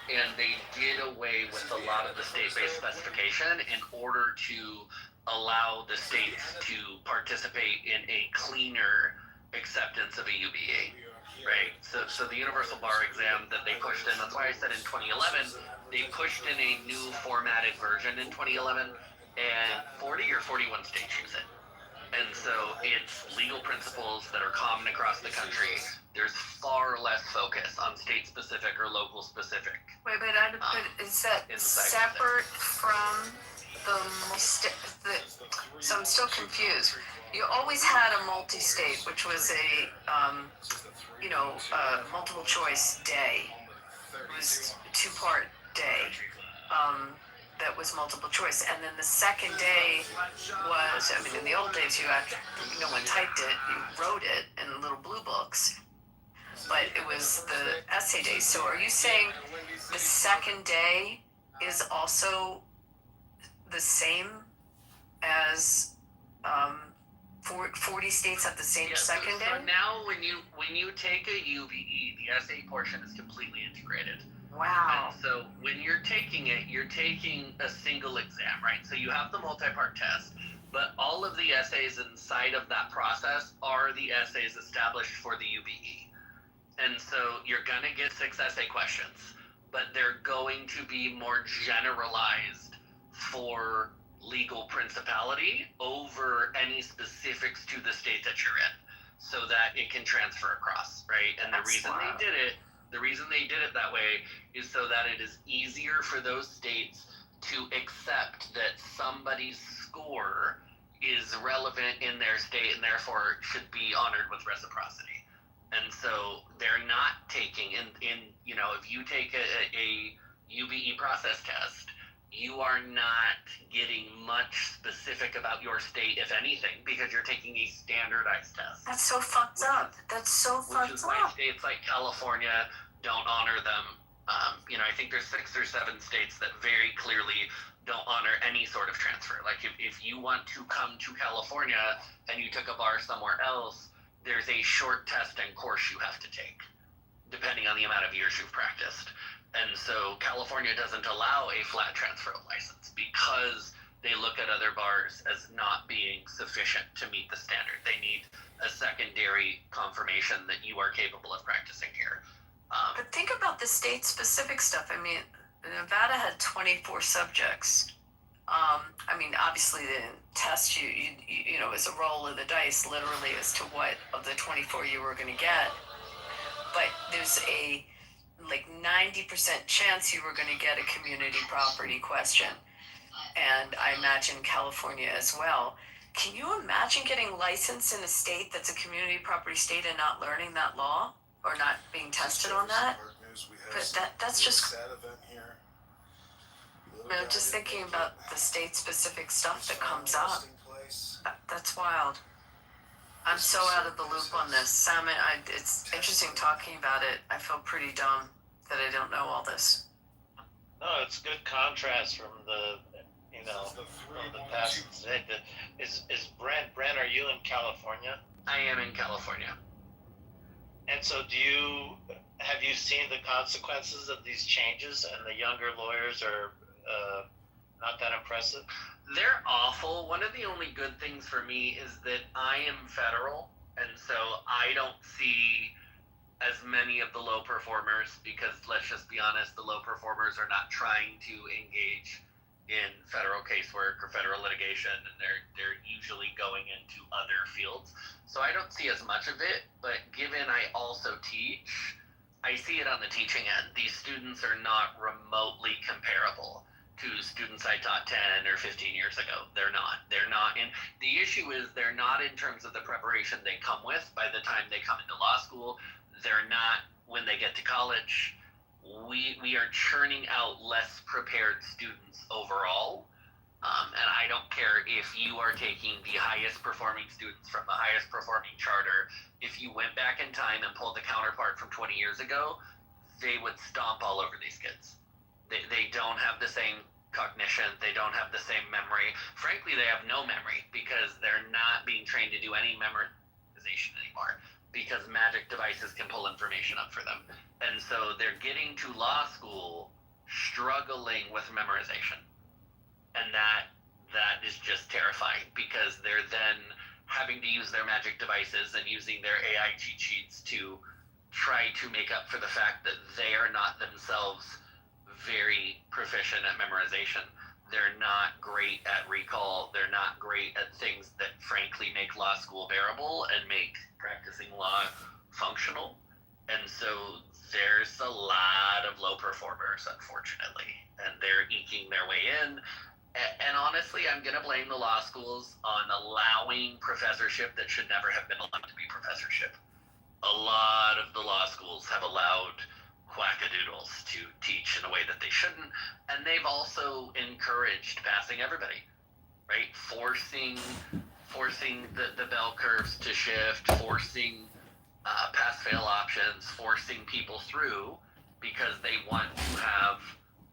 And they did away with a lot of the state-based specification in order to allow the states to participate in a cleaner acceptance of a UBE. Right, so the universal bar exam that they pushed in, that's why I said in 2011, they pushed in a new formatted version in 2011, and 40 or 41 states use it. And so it's legal principles that are common across the country. There's far less focus on state-specific or local-specific. Wait, but is that separate from the so I'm still confused. You always had a multi-state, which was a multiple choice day. It was a 2-part day that was multiple choice, and then the second day was, I mean, in the old days, no one typed it, you wrote it in little blue books, but it was the essay day. So are you saying the second day is also the same as 40 states at the same second day? So now when you take a UBE, the essay portion is completely integrated. Wow. And so when you're taking it, you're taking a single exam, right? So you have the multi-part test, but all of the essays inside of that process are the essays established for the UBE. And so you're going to get 6 essay questions, but they're going to be more generalized for legal principality over any specifics to the state that you're in, so that it can transfer across, right? And the reason they did it that way is so that it is easier for those states to accept that somebody's score is relevant in their state and therefore should be honored with reciprocity. And so they're not taking if you take a UBE process test, you are not getting much specific about your state, if anything, because you're taking a standardized test. That's so fucked up. Which is why states like California don't honor them. I think there's 6 or 7 states that very clearly don't honor any sort of transfer. Like if you want to come to California and you took a bar somewhere else, there's a short test and course you have to take, depending on the amount of years you've practiced. And so California doesn't allow a flat transfer of license because they look at other bars as not being sufficient to meet the standard. They need a secondary confirmation that you are capable of practicing here. But think about the state-specific stuff. I mean, Nevada had 24 subjects. I mean, obviously they didn't test you, as a roll of the dice, literally, as to what of the 24 you were going to get. But there's a 90% chance you were going to get a community property question. And I imagine California as well. Can you imagine getting licensed in a state that's a community property state and not learning that law or not being tested on that? But that's just, just thinking about the state-specific stuff that comes up. That's wild. I'm so out of the loop on this. Sam, it's interesting talking about it. I feel pretty dumb that I don't know all this. No, it's good contrast from the past. Is Brent, are you in California? I am in California. And so have you seen the consequences of these changes, and the younger lawyers are not that impressive? They're awful. One of the only good things for me is that I am federal And so I don't see as many of the low performers, because let's just be honest, the low performers are not trying to engage in federal casework or federal litigation, and they're usually going into other fields. So I don't see as much of it, but given I also teach, I see it on the teaching end. These students are not remotely comparable to students I taught 10 or 15 years ago. They're not. And the issue is they're not in terms of the preparation they come with by the time they come into law school. They're not when they get to college. We are churning out less prepared students overall. And I don't care if you are taking the highest performing students from the highest performing charter. If you went back in time and pulled the counterpart from 20 years ago, they would stomp all over these kids. They don't have the same cognition. They don't have the same memory. Frankly, they have no memory because they're not being trained to do any memorization anymore, because magic devices can pull information up for them. And so they're getting to law school struggling with memorization. And that is just terrifying, because they're then having to use their magic devices and using their AI cheat sheets to try to make up for the fact that they are not themselves very proficient at memorization. They're not great at recall. They're not great at things that frankly make law school bearable and make practicing law functional. And so there's a lot of low performers, unfortunately, and they're eking their way in. And honestly, I'm going to blame the law schools on allowing professorship that should never have been allowed to be professorship. A lot of the law schools have allowed quackadoodles to teach in a way that they shouldn't, and they've also encouraged passing everybody, right? Forcing the bell curves to shift, forcing pass-fail options, forcing people through because they want to have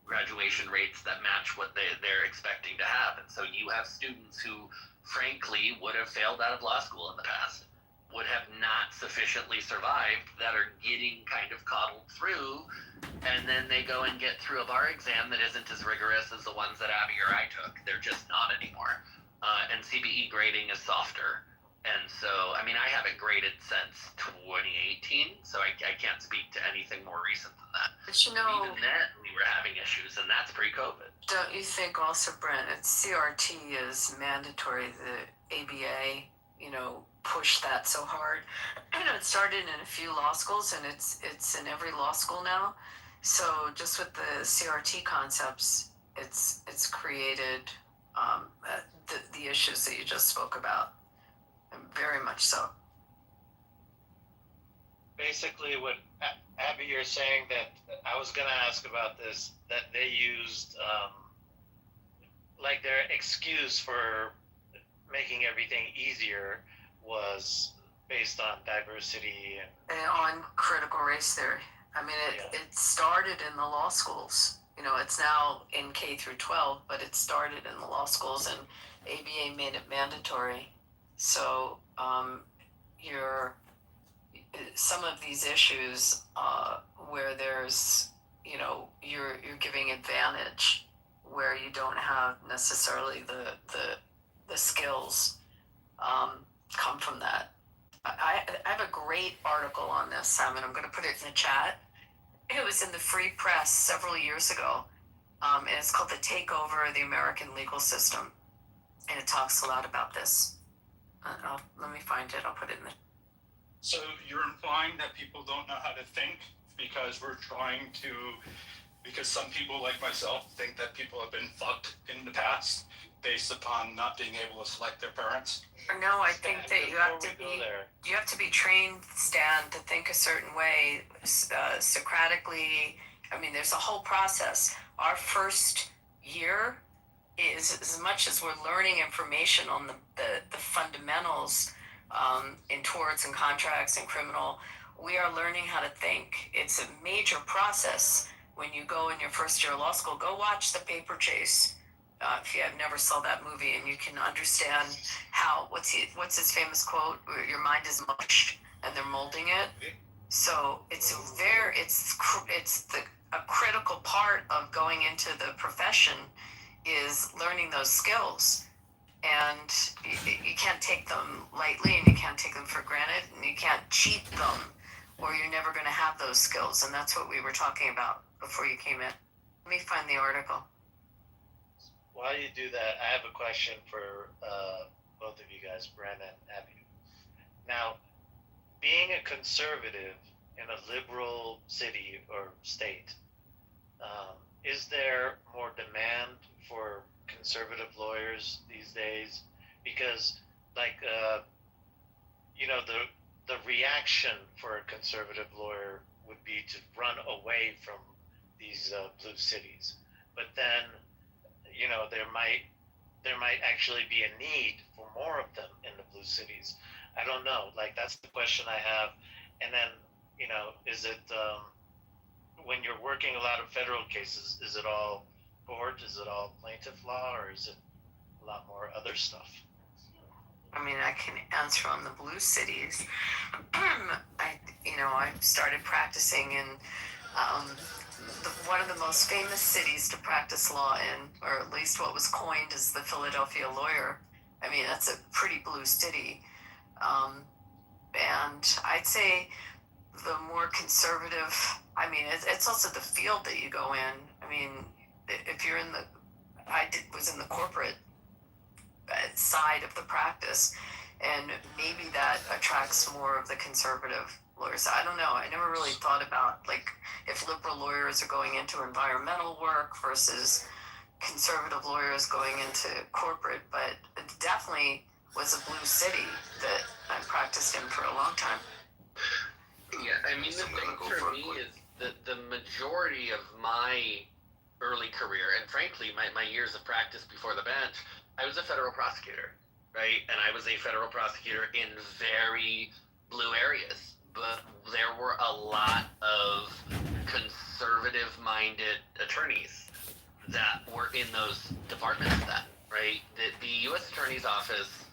graduation rates that match what they're expecting to have. And so you have students who, frankly, would have failed out of law school in the past, would have not sufficiently survived, that are getting kind of coddled through, and then they go and get through a bar exam that isn't as rigorous as the ones that Abby or I took. They're just not anymore. And CBE grading is softer. And so, I mean, I haven't graded since 2018, so I can't speak to anything more recent than that. But you know, even then, we were having issues, and that's pre-COVID. Don't you think also, Brent, CRT is mandatory, the ABA, push that so hard. It started in a few law schools, and it's in every law school now. So just with the CRT concepts, it's created the issues that you just spoke about, very much so. Basically, what Abby, you're saying that I was going to ask about this, that they used like their excuse for making everything easier was based on diversity and on critical race theory. I mean, it started in the law schools. It's now in K through 12, but it started in the law schools, and ABA made it mandatory. So some of these issues where there's, you're giving advantage where you don't have necessarily the skills come from that. I have a great article on this, Simon. I'm going to put it in the chat. It was in the Free Press several years ago, and it's called The Takeover of the American Legal System, and it talks a lot about this. Let me find it. I'll put it in the... So you're implying that people don't know how to think because because some people like myself think that people have been fucked in the past based upon not being able to select their parents? No, I think that you have to be trained, Stan, to think a certain way, Socratically. I mean, there's a whole process. Our first year is, as much as we're learning information on the fundamentals in torts and contracts and criminal, we are learning how to think. It's a major process. When you go in your first year of law school, go watch The Paper Chase. If you have never saw that movie, and you can understand how, what's his famous quote, your mind is mush and they're molding it. So it's a critical part of going into the profession is learning those skills. And you can't take them lightly, and you can't take them for granted, and you can't cheat them, or you're never going to have those skills. And that's what we were talking about before you came in. Let me find the article. While you do that, I have a question for both of you guys, Brandon and Abby. Now, being a conservative in a liberal city or state, is there more demand for conservative lawyers these days? Because, like, the reaction for a conservative lawyer would be to run away from these blue cities. But then, there might actually be a need for more of them in the blue cities. I don't know. Like, that's the question I have. And then, is it when you're working a lot of federal cases, is it all court? Is it all plaintiff law, or is it a lot more other stuff? I mean, I can answer on the blue cities. I started practicing in one of the most famous cities to practice law in, or at least what was coined as the Philadelphia lawyer. I mean, that's a pretty blue city. And I'd say the more conservative, I mean, it's also the field that you go in. I mean, if you're was in the corporate side of the practice, and maybe that attracts more of the conservative lawyers. I don't know. I never really thought about, like, if liberal lawyers are going into environmental work versus conservative lawyers going into corporate, but it definitely was a blue city that I practiced in for a long time. Yeah, I mean, the thing for me is that the majority of my early career, and frankly, my years of practice before the bench, I was a federal prosecutor, right? And I was a federal prosecutor in very blue areas. But there were a lot of conservative-minded attorneys that were in those departments then, right? The U.S. Attorney's Office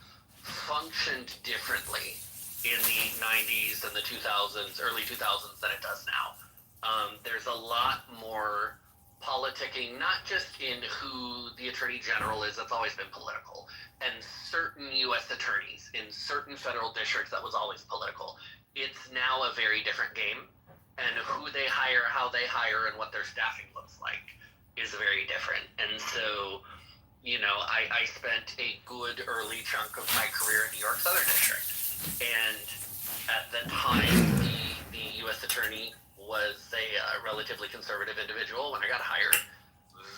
functioned differently in the 90s and the 2000s, early 2000s, than it does now. There's a lot more politicking, not just in who the Attorney General is, that's always been political, and certain U.S. attorneys in certain federal districts, that was always political. It's now a very different game, and who they hire, how they hire, and what their staffing looks like is very different. And so, I spent a good early chunk of my career in New York Southern District, and at the time, the U.S. attorney was a relatively conservative individual when I got hired.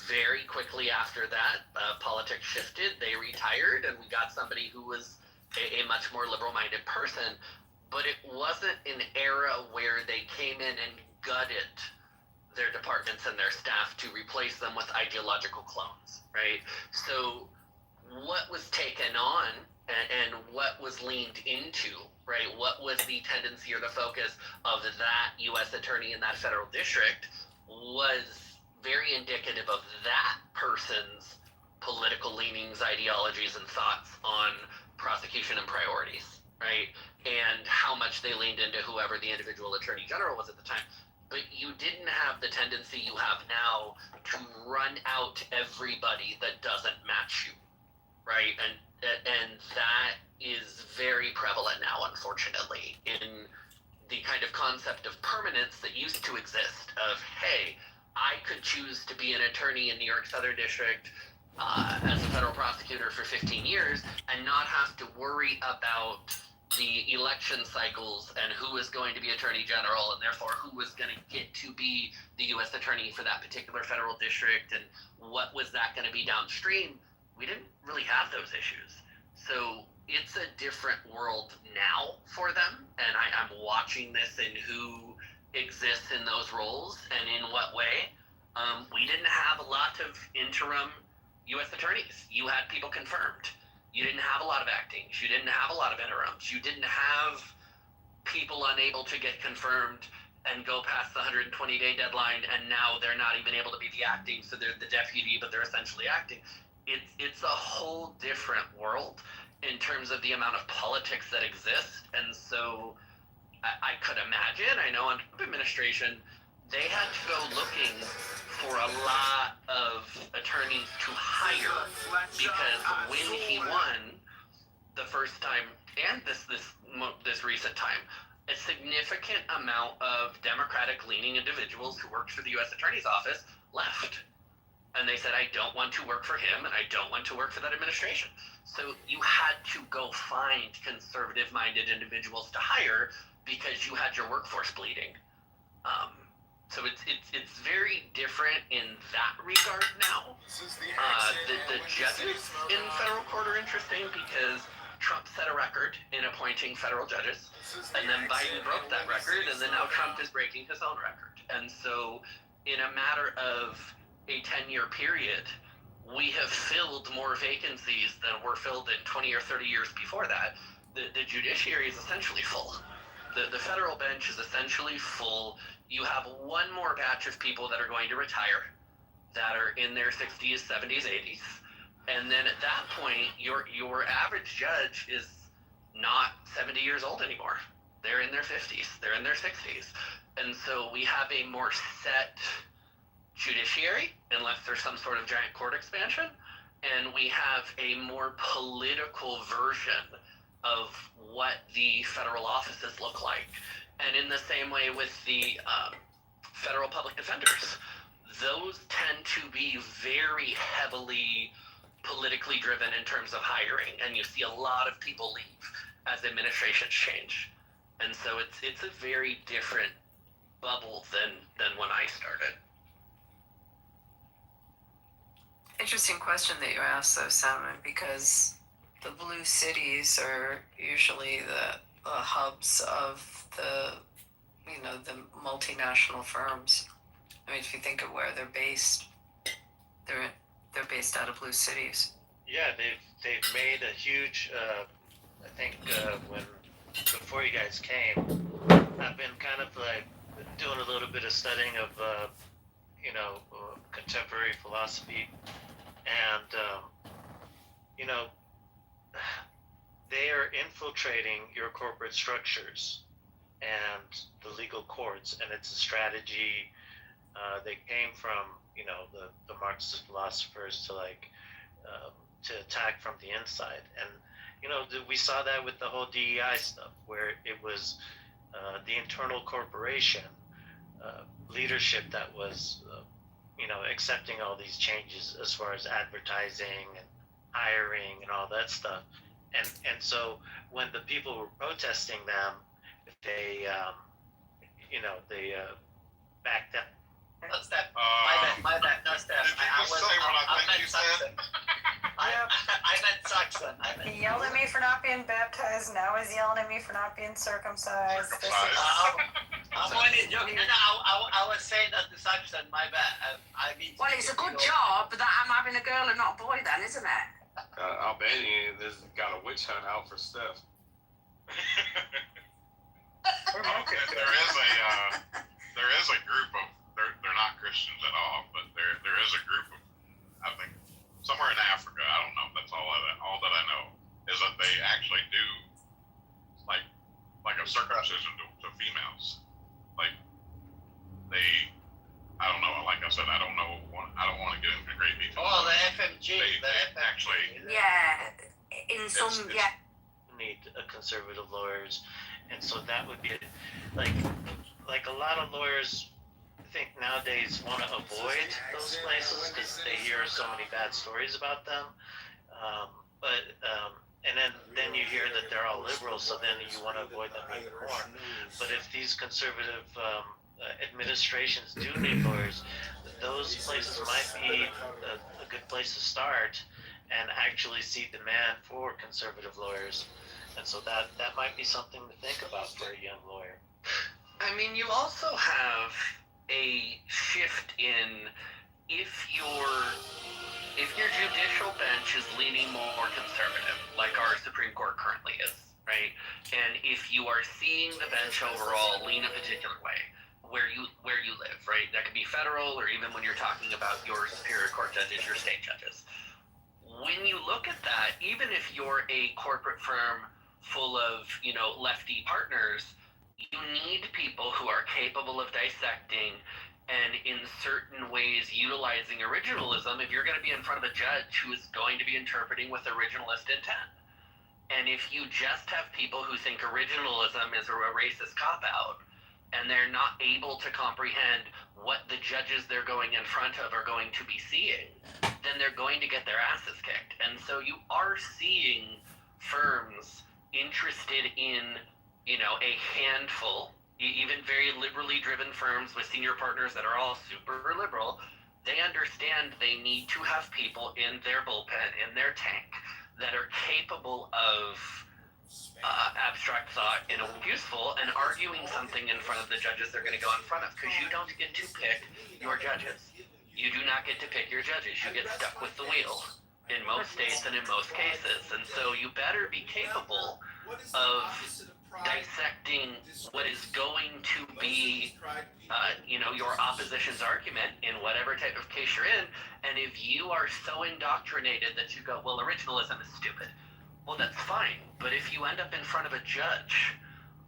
Very quickly after that, politics shifted, they retired, and we got somebody who was a much more liberal-minded person. But it wasn't an era where they came in and gutted their departments and their staff to replace them with ideological clones, right? So what was taken on and what was leaned into, right? What was the tendency or the focus of that U.S. attorney in that federal district was very indicative of that person's political leanings, ideologies, and thoughts on prosecution and priorities, right? And how much they leaned into whoever the individual attorney general was at the time. But you didn't have the tendency you have now to run out everybody that doesn't match you, right? And that is very prevalent now, unfortunately, in the kind of concept of permanence that used to exist of, hey, I could choose to be an attorney in New York Southern District as a federal prosecutor for 15 years and not have to worry about the election cycles and who is going to be attorney general, and therefore who was going to get to be the U.S. attorney for that particular federal district, and what was that going to be downstream. We didn't really have those issues. So it's a different world now for them, and I'm watching this in who exists in those roles and in what way. We didn't have a lot of interim U.S. attorneys. You had people confirmed. You didn't have a lot of actings. You didn't have a lot of interims. You didn't have people unable to get confirmed and go past the 120-day deadline, and now they're not even able to be the acting, so they're the deputy, but they're essentially acting. It's a whole different world in terms of the amount of politics that exists, and so I could imagine, I know under the administration, they had to go looking for a lot of attorneys to hire, because when he won, the first time and this recent time, a significant amount of Democratic-leaning individuals who worked for the U.S. Attorney's Office left. And they said, I don't want to work for him, and I don't want to work for that administration. So you had to go find conservative-minded individuals to hire because you had your workforce bleeding. So it's very different in that regard now. The judges in federal court are interesting because Trump set a record in appointing federal judges, and then Biden broke that record, and then now Trump is breaking his own record. And so in a matter of a 10-year period, we have filled more vacancies than were filled in 20 or 30 years before that. The judiciary is essentially full. The federal bench is essentially full. You have one more batch of people that are going to retire that are in their 60s, 70s, 80s. And then at that point, your average judge is not 70 years old anymore. They're in their 50s. They're in their 60s. And so we have a more set judiciary, unless there's some sort of giant court expansion. And we have a more political version of what the federal offices look like. And in the same way with the federal public defenders, those tend to be very heavily politically driven in terms of hiring, and you see a lot of people leave as administrations change. And so it's a very different bubble than when I started. Interesting question that you asked, though, Simon, because the blue cities are usually the hubs of the multinational firms. I mean, if you think of where they're based, they're based out of blue cities. Yeah, they've made a huge. I think before you guys came, I've been kind of like doing a little bit of studying of contemporary philosophy, and they are infiltrating your corporate structures and the legal courts, and it's a strategy. They came from the Marxist philosophers to attack from the inside, and we saw that with the whole DEI stuff, where it was the internal corporation leadership that was accepting all these changes as far as advertising and hiring and all that stuff, and so when the people were protesting them, they backed up. What's that? My bad. No, Steph. I meant Saxon. I meant Saxon. He yelled at me for not being baptized. Now he's yelling at me for not being circumcised. I'm only joking. I was saying that to Saxon. My bad. Well, it's a good job that I'm having a girl and not a boy, then, isn't it? Albania has got a witch hunt out for Steph. There is a group of they're not Christians at all, but there is a group of, I think, somewhere in Africa. I don't know. That's all that I know is that they actually do like a circumcision to females. Like I don't know. Like I said, I don't know. I don't want to get into great detail. Oh, the FMG. Actually. Yeah. In some, yeah. Need conservative lawyers, and so that would be like a lot of lawyers. I think nowadays want to avoid those places because they hear so many bad stories about them. And then you hear that they're all liberals, so then you want to avoid them even more. But if these conservative administrations do need lawyers, those places might be a good place to start and actually see demand for conservative lawyers. And so that might be something to think about for a young lawyer. I mean, you also have a shift in if your judicial bench is leaning more conservative, like our Supreme Court currently is, right? And if you are seeing the bench overall lean a particular way, where you live, right? That could be federal, or even when you're talking about your Superior Court judges, your state judges. When you look at that, even if you're a corporate firm full of, lefty partners, you need people who are capable of dissecting and in certain ways utilizing originalism if you're going to be in front of a judge who is going to be interpreting with originalist intent. And if you just have people who think originalism is a racist cop-out, and they're not able to comprehend what the judges they're going in front of are going to be seeing, then they're going to get their asses kicked. And so you are seeing firms interested in, a handful, even very liberally driven firms with senior partners that are all super liberal. They understand they need to have people in their bullpen, in their tank, that are capable of abstract thought in a useful and arguing something in front of the judges they're going to go in front of, because you don't get to pick your judges. You do not get to pick your judges. You get stuck with the wheel in most states and in most cases. And so you better be capable of dissecting what is going to be, your opposition's argument in whatever type of case you're in. And if you are so indoctrinated that you go, well, originalism is stupid, well, that's fine. But if you end up in front of a judge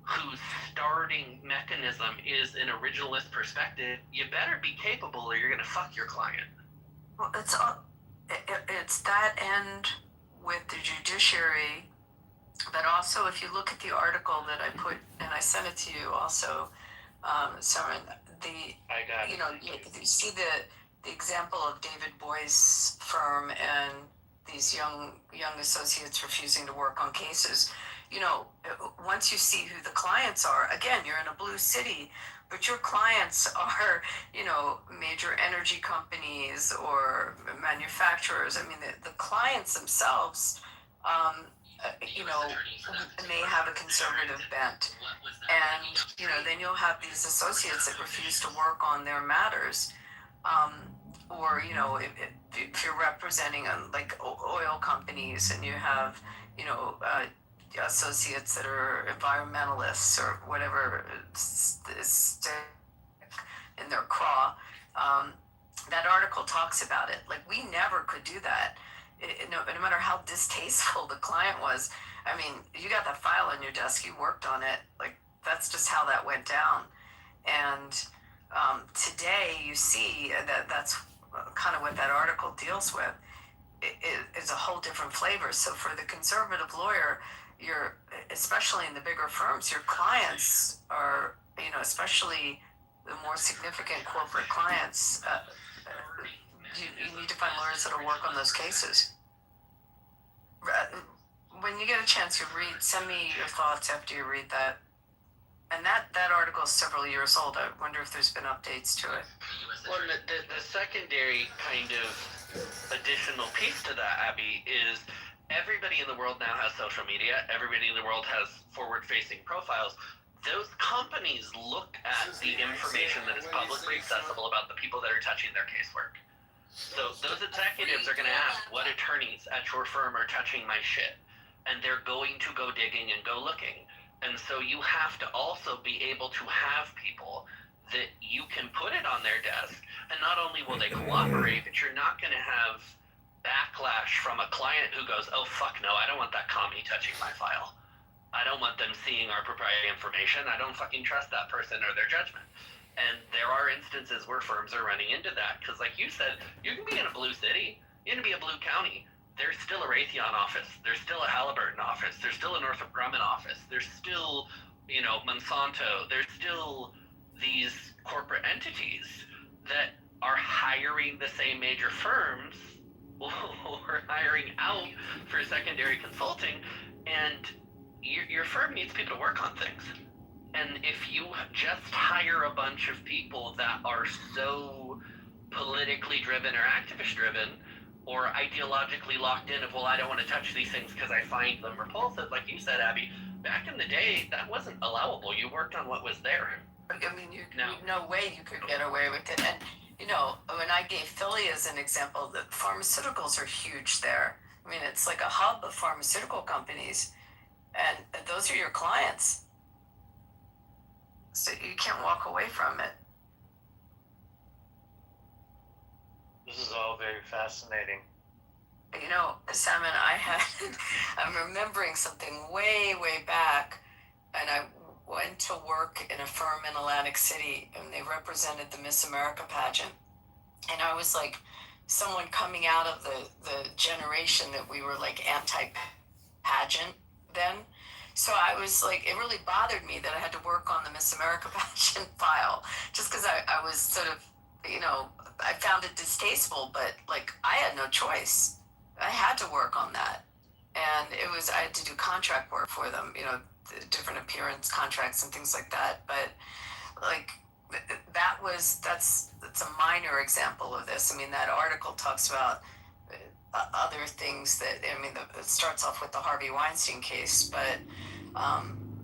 whose starting mechanism is an originalist perspective, you better be capable or you're going to fuck your client. Well, it's that end with the judiciary, but also if you look at the article that I put, and I sent it to you also, Simon, you see the example of David Boy's firm and these young associates refusing to work on cases. Once you see who the clients are, again, you're in a blue city, but your clients are, major energy companies or manufacturers. I mean, the clients themselves, may have a conservative bent. And, then you'll have these associates that refuse to work on their matters. Or, if you're representing like oil companies and you have, associates that are environmentalists or whatever is in their craw, that article talks about it. Like, we never could do that. No matter how distasteful the client was. I mean, you got that file on your desk, you worked on it. Like, that's just how that went down. And today you see that's kind of what that article deals with. It's a whole different flavor. So for the conservative lawyer, especially in the bigger firms, your clients are, especially the more significant corporate clients, you need to find lawyers that'll work on those cases. When you get a chance, send me your thoughts after you read that. And that article is several years old. I wonder if there's been updates to it. Well, the secondary kind of additional piece to that, Abby, is everybody in the world now has social media. Everybody in the world has forward-facing profiles. Those companies look at the information that is publicly accessible about the people that are touching their casework. So those executives are going to ask, what attorneys at your firm are touching my shit? And they're going to go digging and go looking. And so you have to also be able to have people that you can put it on their desk. And not only will they cooperate, but you're not going to have backlash from a client who goes, oh, fuck no, I don't want that commie touching my file. I don't want them seeing our proprietary information. I don't fucking trust that person or their judgment. And there are instances where firms are running into that. Because like you said, you can be in a blue city, you can be a blue county. There's still a Raytheon office. There's still a Halliburton office. There's still a Northrop Grumman office. There's still, Monsanto. There's still these corporate entities that are hiring the same major firms or hiring out for secondary consulting. And your firm needs people to work on things. And if you just hire a bunch of people that are so politically driven or activist driven or ideologically locked in of, well, I don't want to touch these things because I find them repulsive, like you said, Abby, back in the day, that wasn't allowable. You worked on what was there. I mean, no way you could get away with it. And, when I gave Philly as an example, the pharmaceuticals are huge there. I mean, it's like a hub of pharmaceutical companies. And those are your clients. So you can't walk away from it. This is all very fascinating. Simon, I'm remembering something way, way back, and I went to work in a firm in Atlantic City, and they represented the Miss America pageant. And I was like someone coming out of the generation that we were like anti-pageant, then. So I was like, it really bothered me that I had to work on the Miss America pageant file, just because I was sort of, you know, I found it distasteful, but like I had no choice. I had to work on that. And I had to do contract work for them, you know, the different appearance contracts and things like that. But like, that's a minor example of this. I mean, that article talks about other things that, I mean, it starts off with the Harvey Weinstein case, but,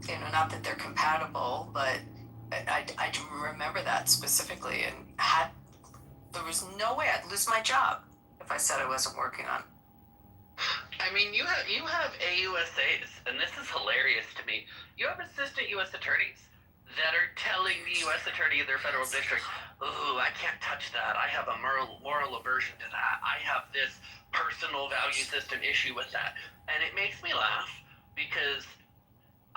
you know, not that they're compatible, but I remember that specifically, and there was no way I'd lose my job if I said I wasn't working on it. I mean, you have AUSAs, and this is hilarious to me. You have assistant U.S. attorneys that are telling the U.S. attorney of their federal district, "Ooh, I can't touch that. I have a moral aversion to that. I have this personal value system issue with that." And it makes me laugh because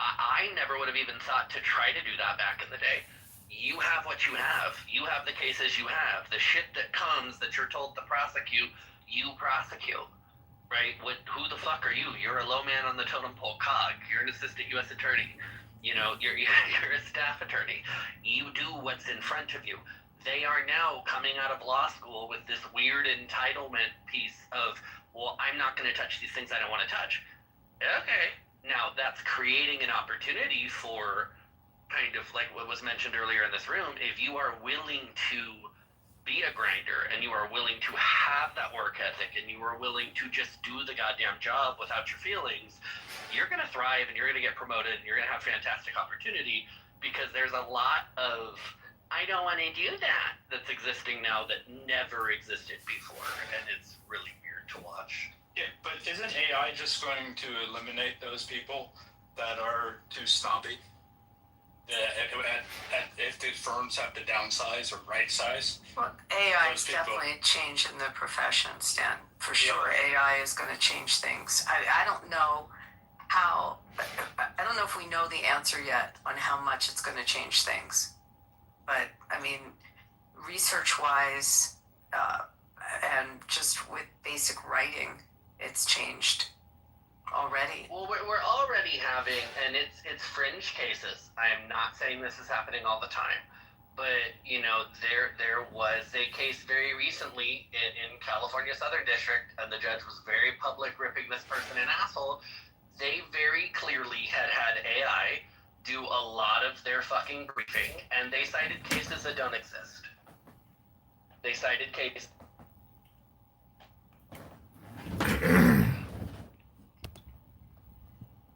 I never would have even thought to try to do that back in the day. You have what you have. You have the cases you have. The shit that comes that you're told to prosecute, you prosecute. Right? Who the fuck are you? You're a low man on the totem pole cog. You're an assistant U.S. attorney. You know, you're a staff attorney. You do what's in front of you. They are now coming out of law school with this weird entitlement piece of, well, I'm not going to touch these things I don't want to touch. Okay. Now, that's creating an opportunity for kind of like what was mentioned earlier in this room. If you are willing to be a grinder and you are willing to have that work ethic and you are willing to just do the goddamn job without your feelings, you're going to thrive and you're going to get promoted and you're going to have fantastic opportunity, because there's a lot of I don't want to do that that's existing now that never existed before, and it's really weird to watch. Yeah, but isn't AI just going to eliminate those people that are too snobby? If the firms have to downsize or right size? Well, AI is definitely changing the profession, Stan. For sure, AI is going to change things. I don't know how, I don't know if we know the answer yet on how much it's going to change things. But, I mean, research-wise, and just with basic writing, it's changed already. Well, we're already having, and it's fringe cases. I am not saying this is happening all the time, but you know, there was a case very recently in California Southern District, and the judge was very public ripping this person an asshole. They very clearly had AI do a lot of their fucking briefing, and they cited cases that don't exist. They cited cases